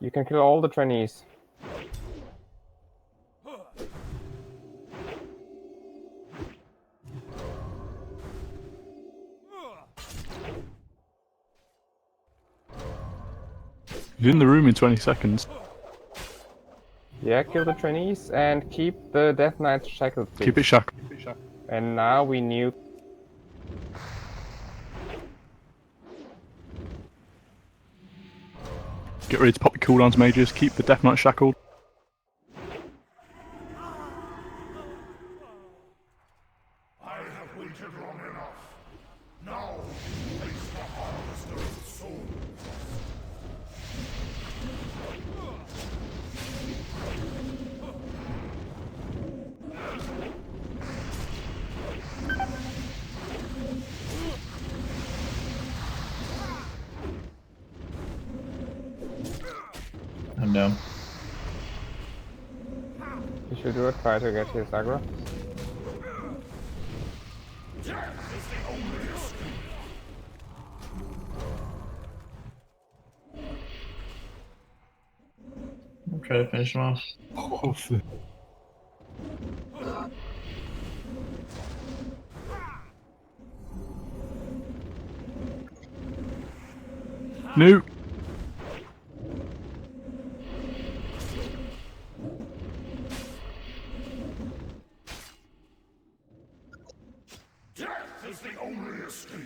You can kill all the trainees. He's in the room in 20 seconds. Yeah, kill the trainees and keep the Death Knight shackled, please. Keep it shackled. And now we nuke. Get ready to pop your cooldowns, mages. Keep the Death Knight shackled. I have waited long enough. Now, face the harvester of souls. I'm down. You should do it. Try to get his aggro. I'll try to finish him off. Nuke. Death is the only escape.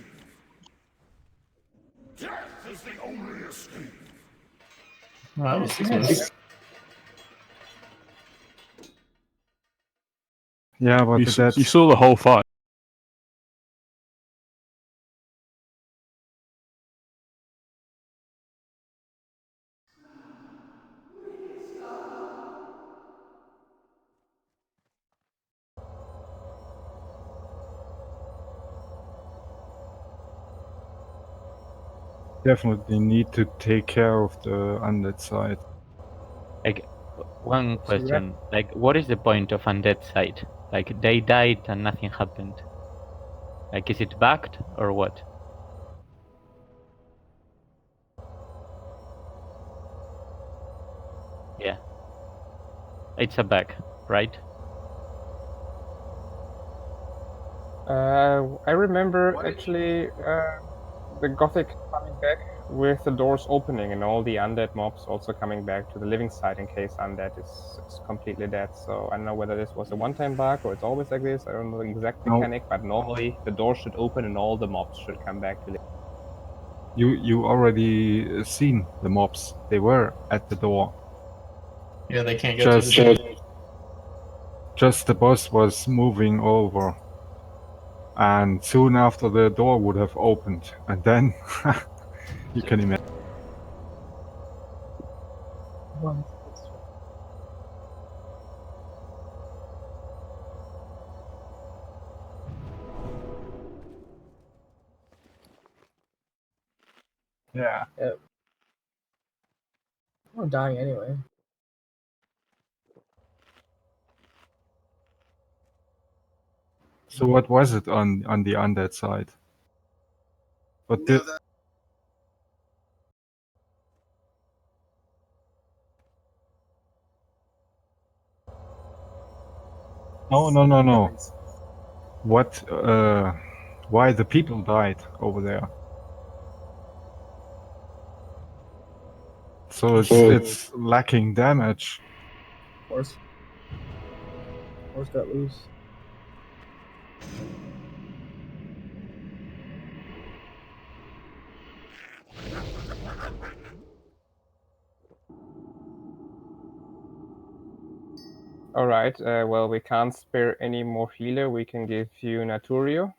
Death is the only escape. Well, that was close. Yeah, but You saw the whole fight. definitely need to take care of the undead side. Like, one question, like, what is the point of undead side? Like, they died and nothing happened. Like, is it bugged or what? Yeah. It's a bug, right? I remember actually the Gothic coming back with the doors opening and all the undead mobs also coming back to the living side in case undead is completely dead. So I don't know whether this was a one-time bug or it's always like this. I don't know the exact No. mechanic, but normally the door should open and all the mobs should come back to live. You already seen the mobs. They were at the door. Yeah, they can't get through the door. Just the boss was moving over. And soon after the door would have opened. And then you can imagine. Yeah. Yep. I'm dying anyway. So what was it on the undead side? What did... No. What, why the people died over there? So it's lacking damage. Horse got loose. All right. Well, we can't spare any more healer. We can give you Naturio.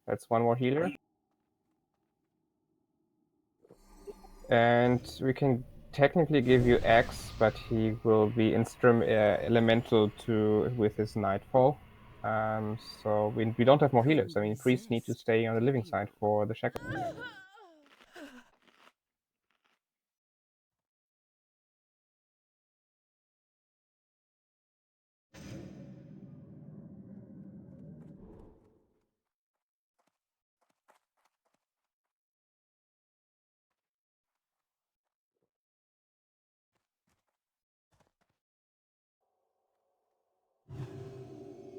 That's one more healer. And we can technically give you X, but he will be elemental to with his Nightfall. So we don't have more healers. I mean, priests need to stay on the living side for the shackle.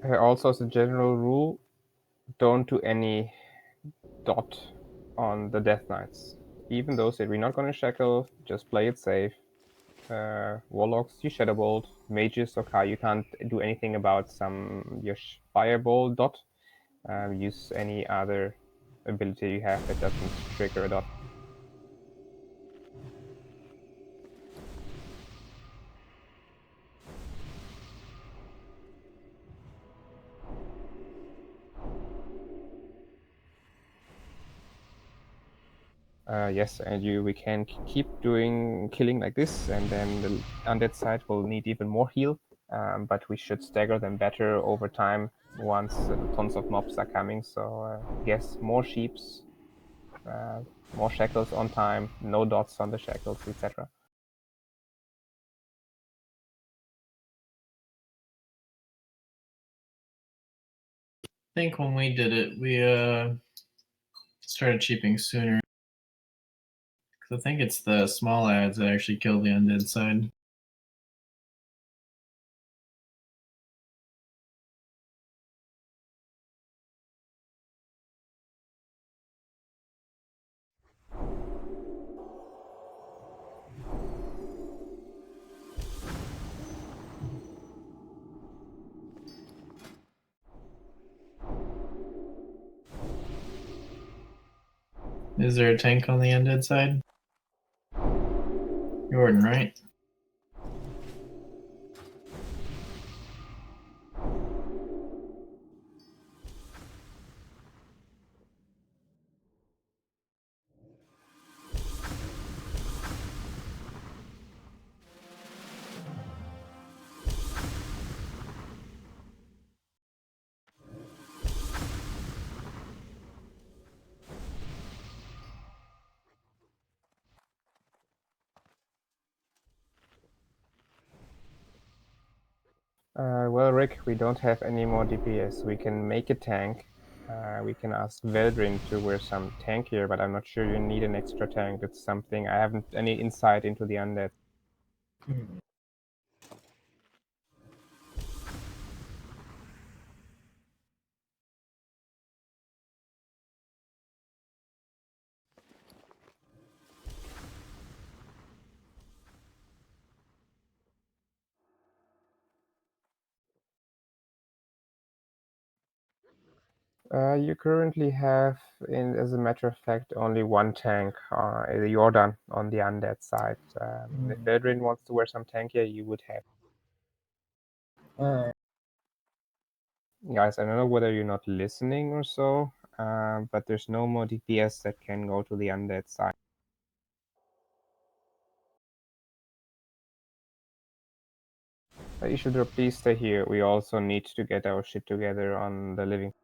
Also, as a general rule, don't do any dot on the Death Knights. Even though say we're not going to shackle, just play it safe. Warlocks, you Shadow Bolt. Mages, okay, you can't do anything about your Fireball dot. Use any other ability you have that doesn't trigger a dot. Yes, and we can keep doing killing like this, and then the undead side will need even more heal. But we should stagger them better over time once tons of mobs are coming. So yes, more sheeps, more shackles on time, no dots on the shackles, etc. I think when we did it, we started cheaping sooner. Because I think it's the small ads that actually kill the undead side. Is there a tank on the undead side? Jordan, right? Well, Rick, we don't have any more DPS. We can make a tank. We can ask Veldrin to wear some tank here, but I'm not sure you need an extra tank. It's something I haven't any insight into the undead. You currently have, as a matter of fact, only one tank, the Jordan, on the undead side. If Veldrin wants to wear some tank here, you would have. Alright. Guys, I don't know whether you're not listening or so, but there's no more DPS that can go to the undead side. Ishidra, please stay here. We also need to get our shit together on the living.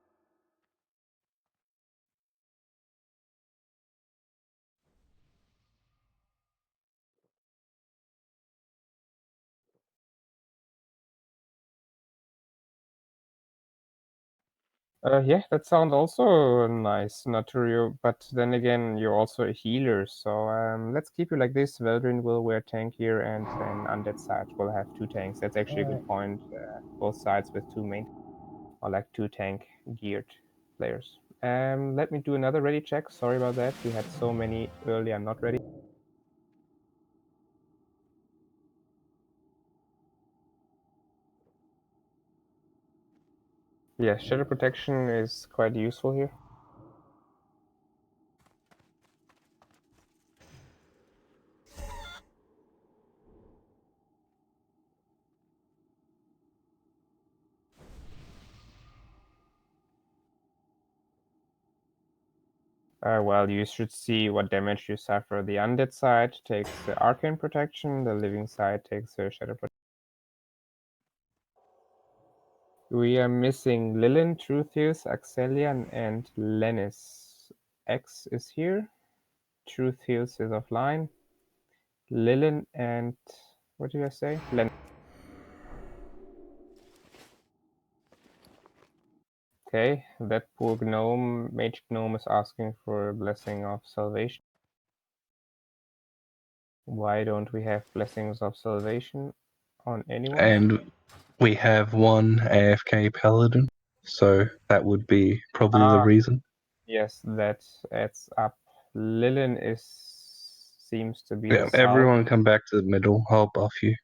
Yeah, that sounds also nice, Naturio, but then again, you're also a healer, so let's keep you like this. Veldrin will wear tank here, and then undead side will have two tanks. That's actually a good point. Both sides with two main, or like two tank geared players. Let me do another ready check. Sorry about that. We had so many earlier not ready. Yeah, shadow protection is quite useful here. Well, you should see what damage you suffer. The undead side takes arcane protection, the living side takes shadow protection. We are missing Lilin, Truthius, Axelian, and Lennis. X is here. Truthius is offline. Lilin and what did I say? Lennis. Okay, that poor gnome, mage gnome, is asking for a blessing of salvation. Why don't we have blessings of salvation on anyone? And we have one AFK paladin, so that would be probably the reason. Yes, that adds up. Lilin seems to be Yeah, the south. everyone come back to the middle. I'll buff you.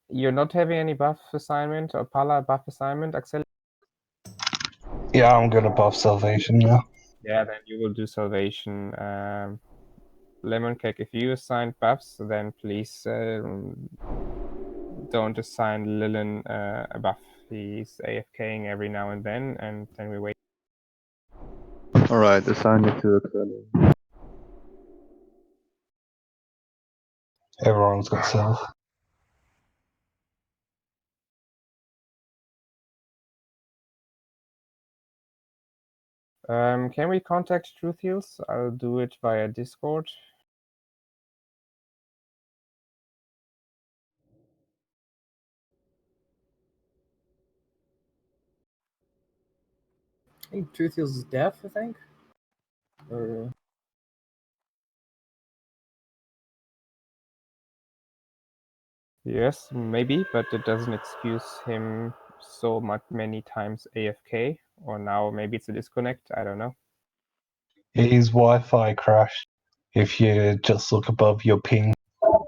You're not having any buff assignment or Pala buff assignment, Axel? Yeah, I'm gonna buff salvation now. Yeah, then you will do salvation. Lemon Cake, if you assigned buffs, then please don't assign Lilin a buff. He's AFKing every now and then we wait. Alright, assign it to a Everyone's got self. Can we contact Truthius? I'll do it via Discord. I think Truthius is deaf, I think. Or Yes, maybe, but it doesn't excuse him so many times AFK. Or now maybe it's a disconnect. I don't know. His Wi-Fi crashed. If you just look above your ping,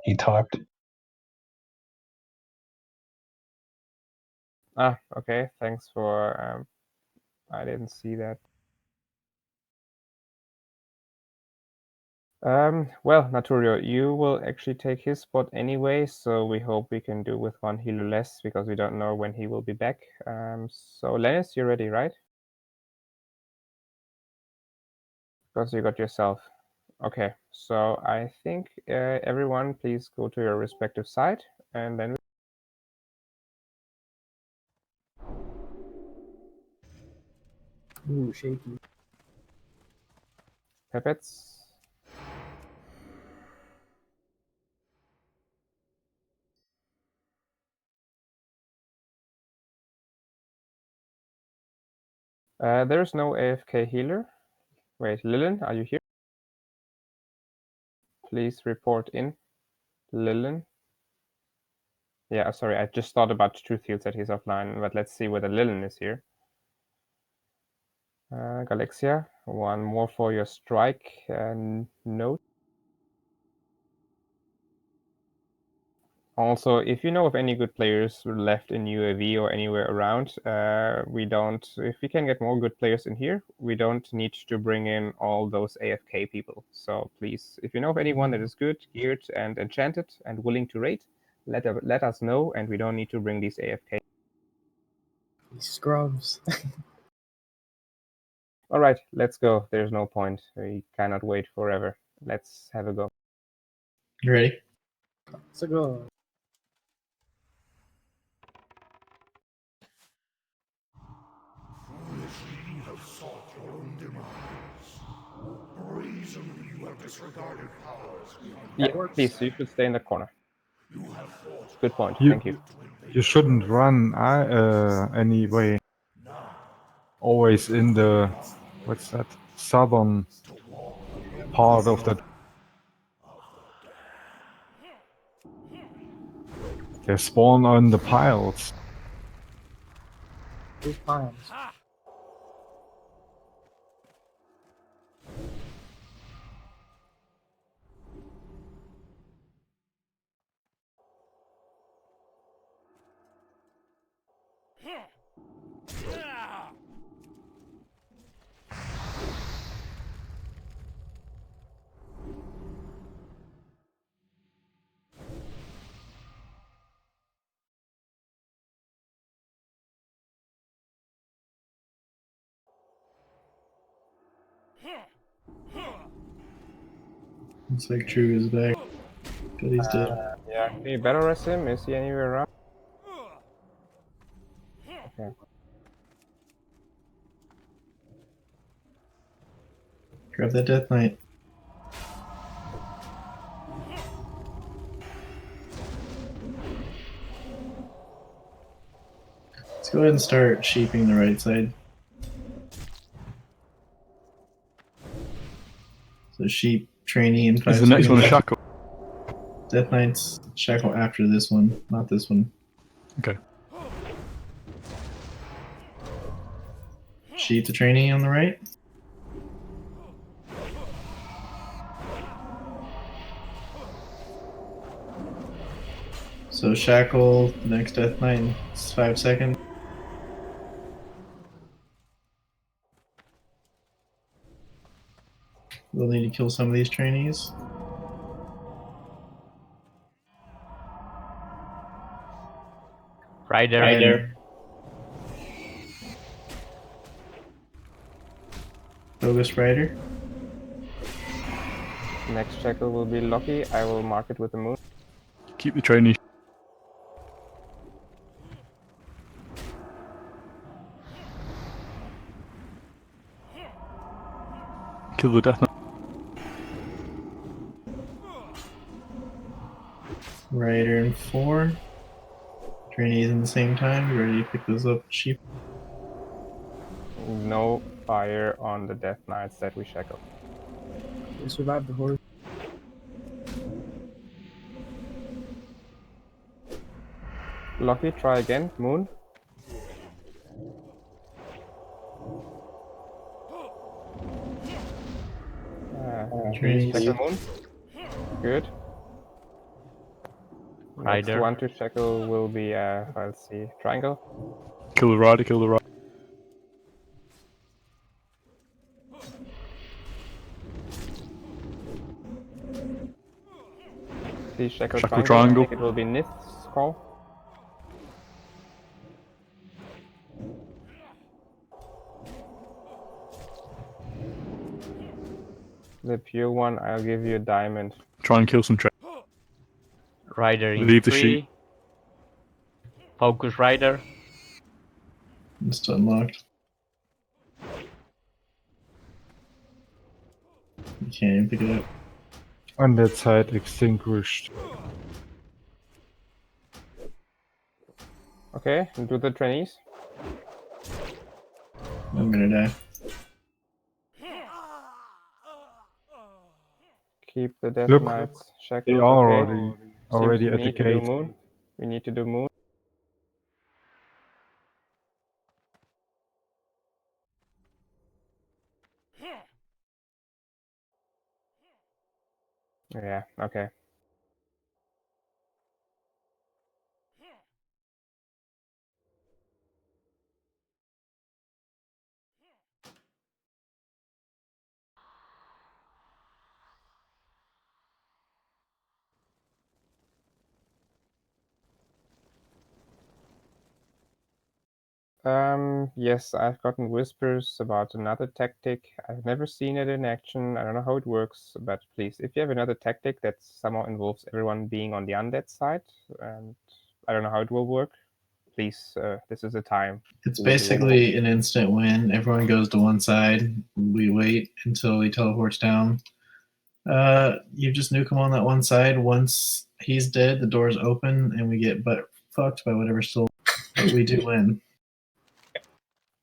he typed. Ah, okay. Thanks for. I didn't see that. Well, Naturio, you will actually take his spot anyway, so we hope we can do with one healer less because we don't know when he will be back. So Lennis, you're ready, right? Because you got yourself. Okay, so I think everyone please go to your respective side, and then Ooh, shaky. Pepets. There's no AFK healer. Wait, Lilin, are you here? Please report in. Lilin. Yeah, sorry, I just thought about Truthfield that he's offline, but let's see whether Lilin is here. Galexia, one more for your strike note. Also, if you know of any good players left in UAV or anywhere around, if we can get more good players in here, we don't need to bring in all those AFK people. So please, if you know of anyone that is good, geared, and enchanted, and willing to raid, let us know, and we don't need to bring these AFK. These scrubs. All right, let's go. There's no point. We cannot wait forever. Let's have a go. You ready? Let's go. Foolishly you have sought your own demise. Brazenly you have disregarded powers beyond Yeah, your please, you should stay in the corner. You have fought Good point. You Thank you. you shouldn't run anyway. Always in the what's that southern part of the. They spawn on the piles. Who's piles? Looks like True is back, but he's dead. Yeah, can you better rest him? Is he anywhere around? Okay. Grab that Death Knight. Let's go ahead and start sheeping the right side. So sheep trainee in 5 Is the next one a seconds. shackle? Death Knight's shackle after this one, not this one. Okay. Sheep the trainee on the right. So shackle the next Death Knight in 5 seconds. We'll need to kill some of these trainees. Rider. Bogus Rider. Next shackle will be Loki. I will mark it with the moon. Keep the trainee. Kill the Death Knight. Rider in 4. Trainees in the same time. You ready to pick those up, sheep? No fire on the Death Knights that we shackle. We survived the horse. Loki, try again. Moon. Trainees. Shackle Moon. Good. Next Rider. one to shackle will be, let's see, Triangle. Kill the rider. Kill the rider. Please shackle Shackle triangle. I triangle. think it will be Nith's call. The pure one, I'll give you a diamond. Try and kill some traps. Rider in Leave the 3. sheep. Focus rider. It's unlocked. You can't even pick it up. On that side, extinguished. Okay, do the trainees. I'm gonna die. Keep the Death Look, Knights they shackled. are Okay. already Seems at we the need to do gate. moon. We need to do moon. Yeah, okay. Yes, I've gotten whispers about another tactic. I've never seen it in action. I don't know how it works, but please, if you have another tactic that somehow involves everyone being on the undead side, and I don't know how it will work, please, this is the time. It's We will do it. basically an instant win. Everyone goes to one side. We wait until he teleports down. You just nuke him on that one side. Once he's dead, the doors open and we get butt fucked by whatever's still. But we do win.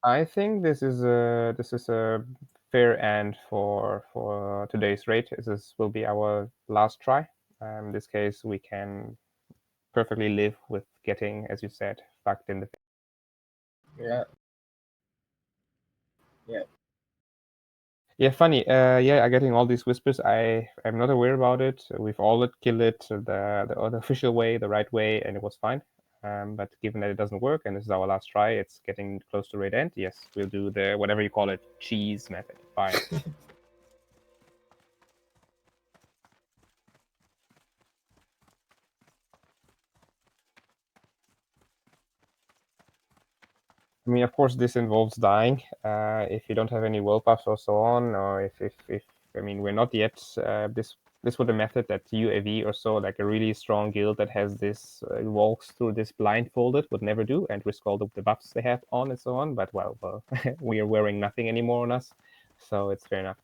I think this is a fair end for today's raid. This will be our last try. In this case, we can perfectly live with getting, as you said, fucked in the. Yeah. Yeah. Yeah, funny. Yeah, I'm getting all these whispers. I'm not aware about it. We've all killed it the official way, the right way, and it was fine. But given that it doesn't work and this is our last try, it's getting close to raid end. Yes, we'll do the whatever you call it, cheese method. Fine. I mean, of course, this involves dying. If you don't have any will buffs or so on, or if I mean, we're not yet. This was a method that UAV or so, like a really strong guild that has this walks through this blindfolded, would never do and risk all the buffs they have on and so on. But well, we are wearing nothing anymore on us, so it's fair enough.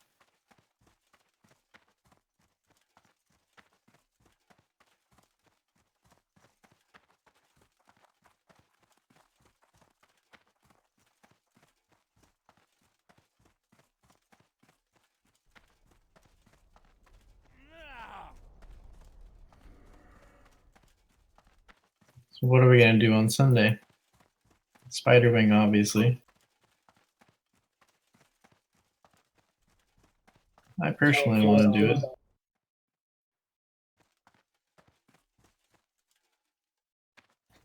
So what are we gonna do on Sunday? Spiderwing, obviously. I personally want to do it.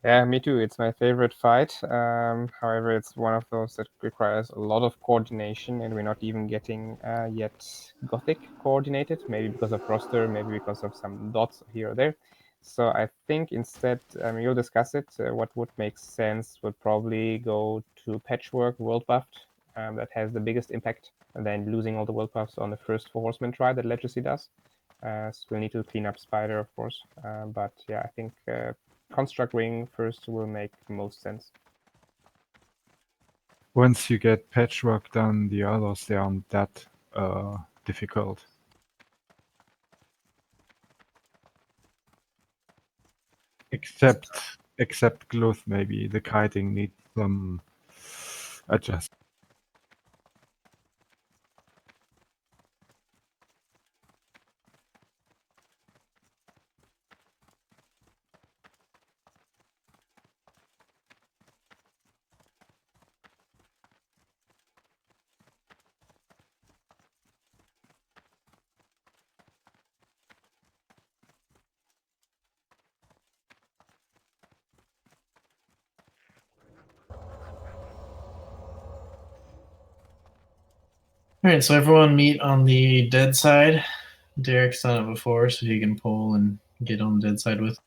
Yeah, me too. It's my favorite fight. However, it's one of those that requires a lot of coordination, and we're not even getting yet Gothic coordinated. Maybe because of roster, maybe because of some dots here or there. So I think instead, you'll discuss it. What would make sense would probably go to Patchwork World Buffed. That has the biggest impact, and then losing all the world buffs on the first Four Horsemen try that Legacy does. So we'll need to clean up Spider, of course. But yeah, I think Construct Ring first will make most sense. Once you get Patchwork done, the others, they aren't that difficult. Except Gluth, maybe. The kiting needs some adjust. All right, so everyone meet on the dead side. Derek's done it before, so he can pull and get on the dead side with.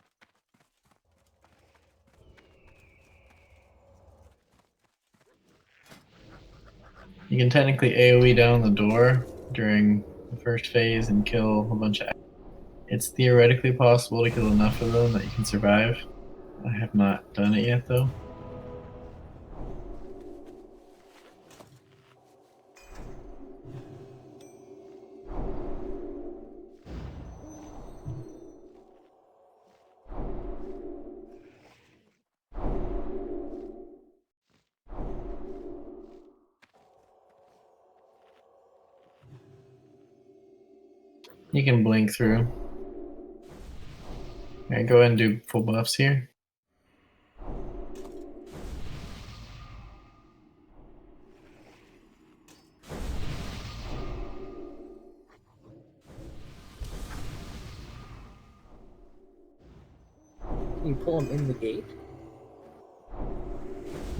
You can technically AoE down the door during the first phase and kill a bunch of. It's theoretically possible to kill enough of them that you can survive. I have not done it yet though. You can blink through. Alright, go ahead and do full buffs here. You pull him in the gate.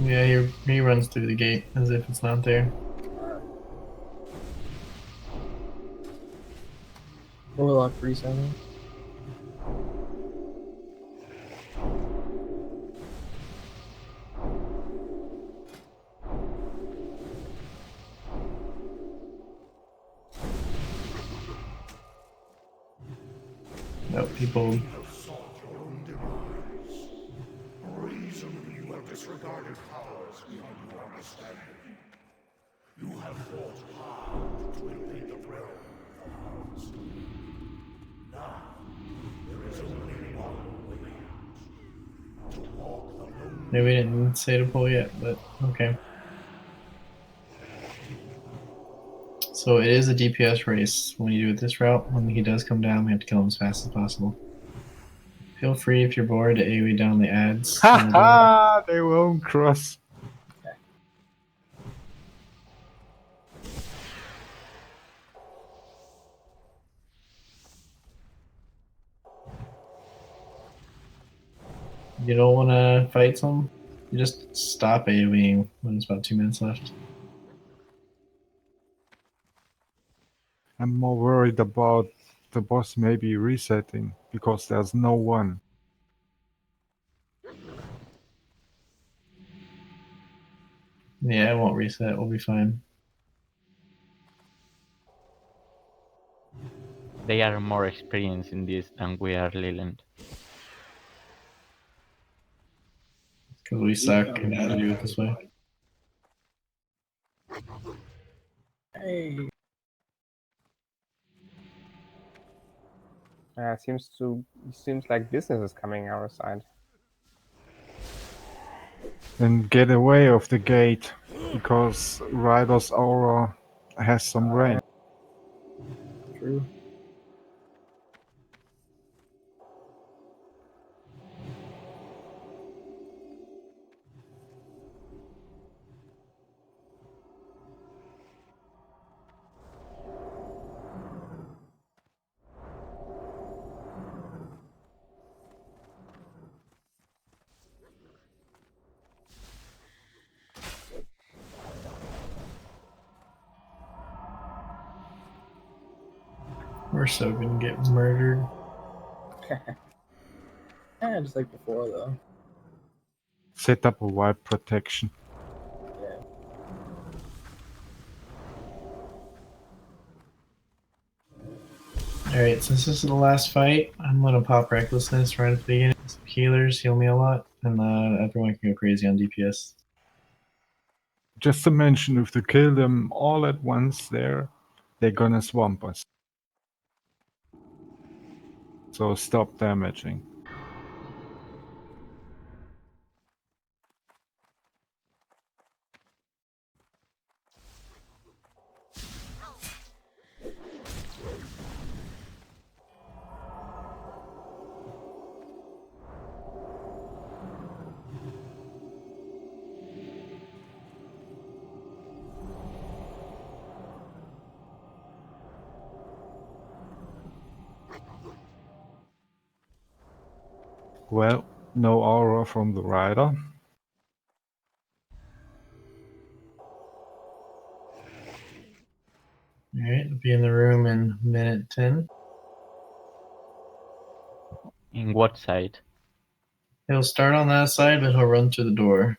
Yeah, he runs through the gate as if it's not there. Warlock resetting. Nope, people. Reason you have disregarded powers beyond your understanding. You have fought hard to invade the realm of the harvest. Now, there is only one way out. To walk the lonely Maybe we didn't say to pull yet, but okay. So it is a DPS race when you do it this route. When he does come down, we have to kill him as fast as possible. Feel free if you're bored to AoE down the ads. Ha ha! They won't cross. You don't want to fight some? You just stop AoEing when there's about 2 minutes left. I'm more worried about the boss maybe resetting because there's no one. Yeah, it won't reset. We'll be fine. They are more experienced in this than we are, Leland. Because we suck and have to do it this way. Hey. Seems like business is coming our side. Then get away of the gate because Rider's aura has some range. True. We're so gonna get murdered. Yeah, just like before though. Set up a wipe protection. Yeah. Alright, since this is the last fight, I'm gonna pop Recklessness right at the beginning. Some healers heal me a lot, and everyone can go crazy on DPS. Just to mention, if we kill them all at once there, they're gonna swamp us. So stop damaging. Well, no aura from the rider. Alright, I'll be in the room in minute 10. in what side? He'll start on that side, but he'll run through the door.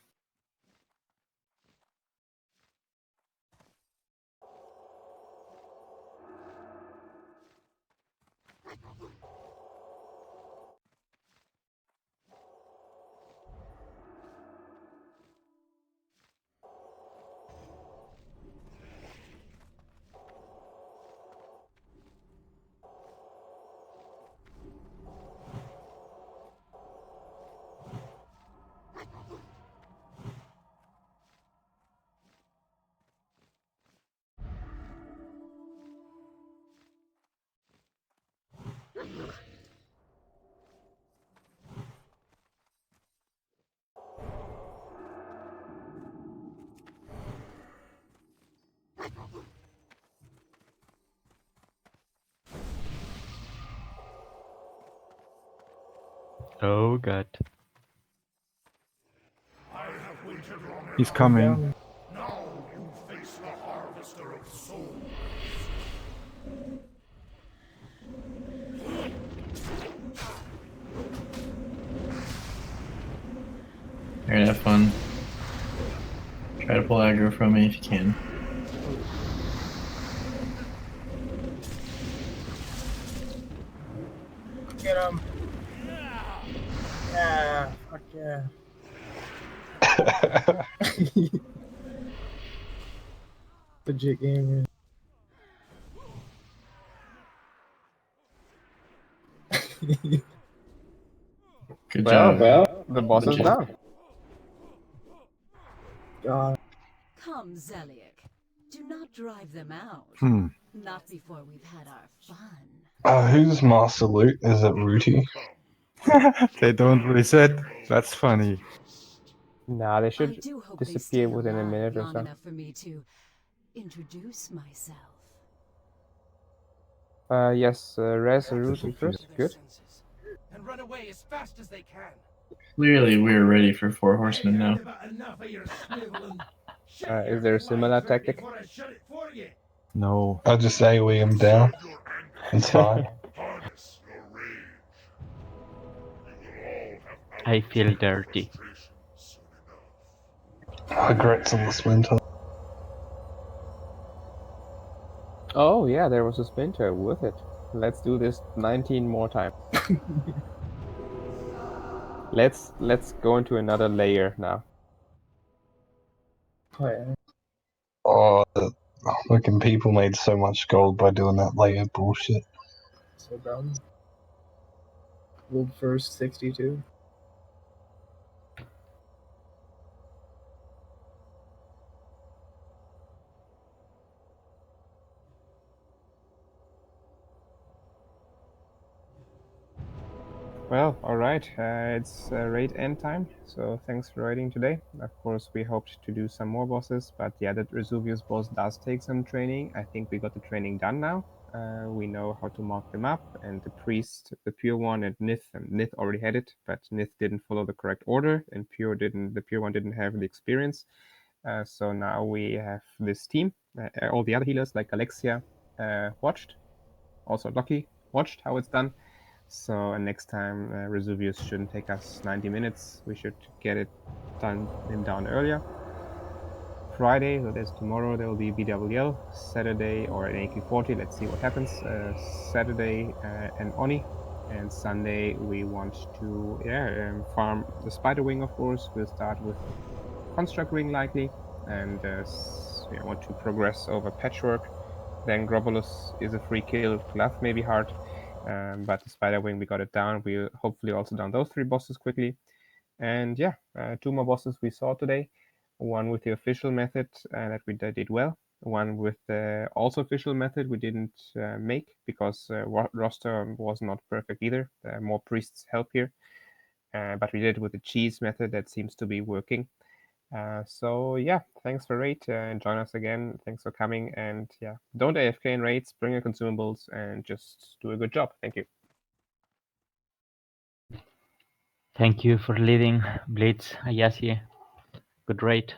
Oh god. He's coming. Down. Now you face the harvester of souls. Alright, have fun. Try to pull aggro from me if you can. Get him. Yeah. Fuck yeah. Legit game. Good Well, job. the boss is Legit. down. God. Come, Zeliek. Do not drive them out. Hmm. Not before we've had our fun. Who's Master Luke? Is it Rooty? They don't reset. That's funny. Nah, they I should do hope disappear they stay within a alive minute or long so. enough for me to introduce myself. Yes, Res Disappear. Rooty first. Good. And run away as fast as they can. Clearly, we're ready for 4 horsemen now. Enough of your sniveling. Is there a similar tactic? Before I shut it for you. No. I'll just AoE him down. It's fine. Harness your rage. You will all have I feel dirty. concentration soon enough. Regrets on the splinter. Oh yeah, there was a splinter. Worth it. Let's do this 19 more times. Let's go into another layer now. Oh, yeah. Oh, fucking people made so much gold by doing that layer bullshit. So dumb. World first 62. Well, alright, it's raid end time, so thanks for raiding today. Of course, we hoped to do some more bosses, but yeah, that Vesuvius boss does take some training. I think we got the training done now. We know how to mark them up, and the priest, the pure one, and Nith already had it, but Nith didn't follow the correct order, and the pure one didn't have the experience. So now we have this team. All the other healers, like Alexia, watched. Also Lucky watched how it's done. So next time, Vesuvius shouldn't take us 90 minutes. We should get it done him down earlier. Friday, so there's tomorrow, there will be BWL. Saturday or an AK40, let's see what happens. Saturday, an Oni. And Sunday, we want to farm the Spider Wing, of course. We'll start with Construct Ring likely. And we want to progress over Patchwork. Then Grobolus is a free kill. Glove may be hard. But the Spider Wing, we got it down. We'll hopefully also down those 3 bosses quickly. And yeah, 2 more bosses we saw today. One with the official method that we did well. One with the also official method we didn't make because roster was not perfect either. More priests help here. But we did it with the cheese method that seems to be working. So yeah, thanks for raid and join us again. Thanks for coming, and yeah, don't AFK in raids, bring your consumables, and just do a good job. Thank you. Thank you for leading, Blitz, Ayasi. Good raid.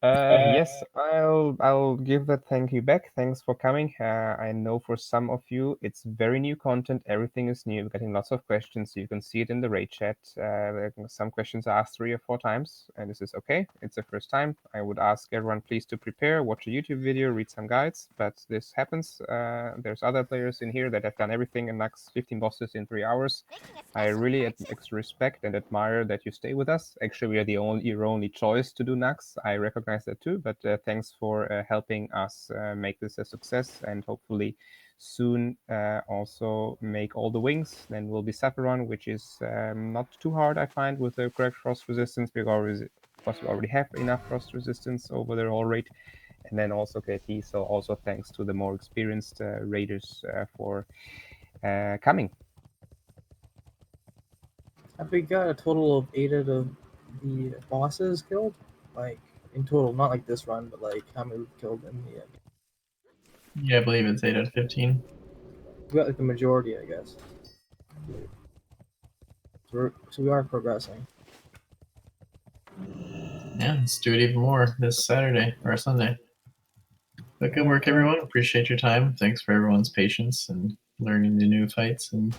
Yes, I'll give that thank you back. Thanks for coming. I know for some of you it's very new content. Everything is new. We're getting lots of questions. You can see it in the raid chat. Some questions are asked 3 or 4 times, and this is okay. It's the first time. I would ask everyone please to prepare, watch a YouTube video, read some guides. But this happens. There's other players in here that have done everything in Nax 15 bosses in 3 hours. I really respect and admire that you stay with us. Actually, we are your only choice to do Nax. I recognize that too, but thanks for helping us make this a success and hopefully soon also make all the wings. Then will be Saffron, which is not too hard, I find, with the correct frost resistance because we already have enough frost resistance over the whole rate. And then also KT, so also thanks to the more experienced raiders for coming. Have we got a total of 8 of the bosses killed? Like, in total, not like this run, but like how many we've killed in the end? Yeah, I believe it's 8 out of 15. We got like the majority, I guess. So we are progressing. Yeah, let's do it even more this Saturday or Sunday. But good work, everyone. Appreciate your time. Thanks for everyone's patience and learning the new fights and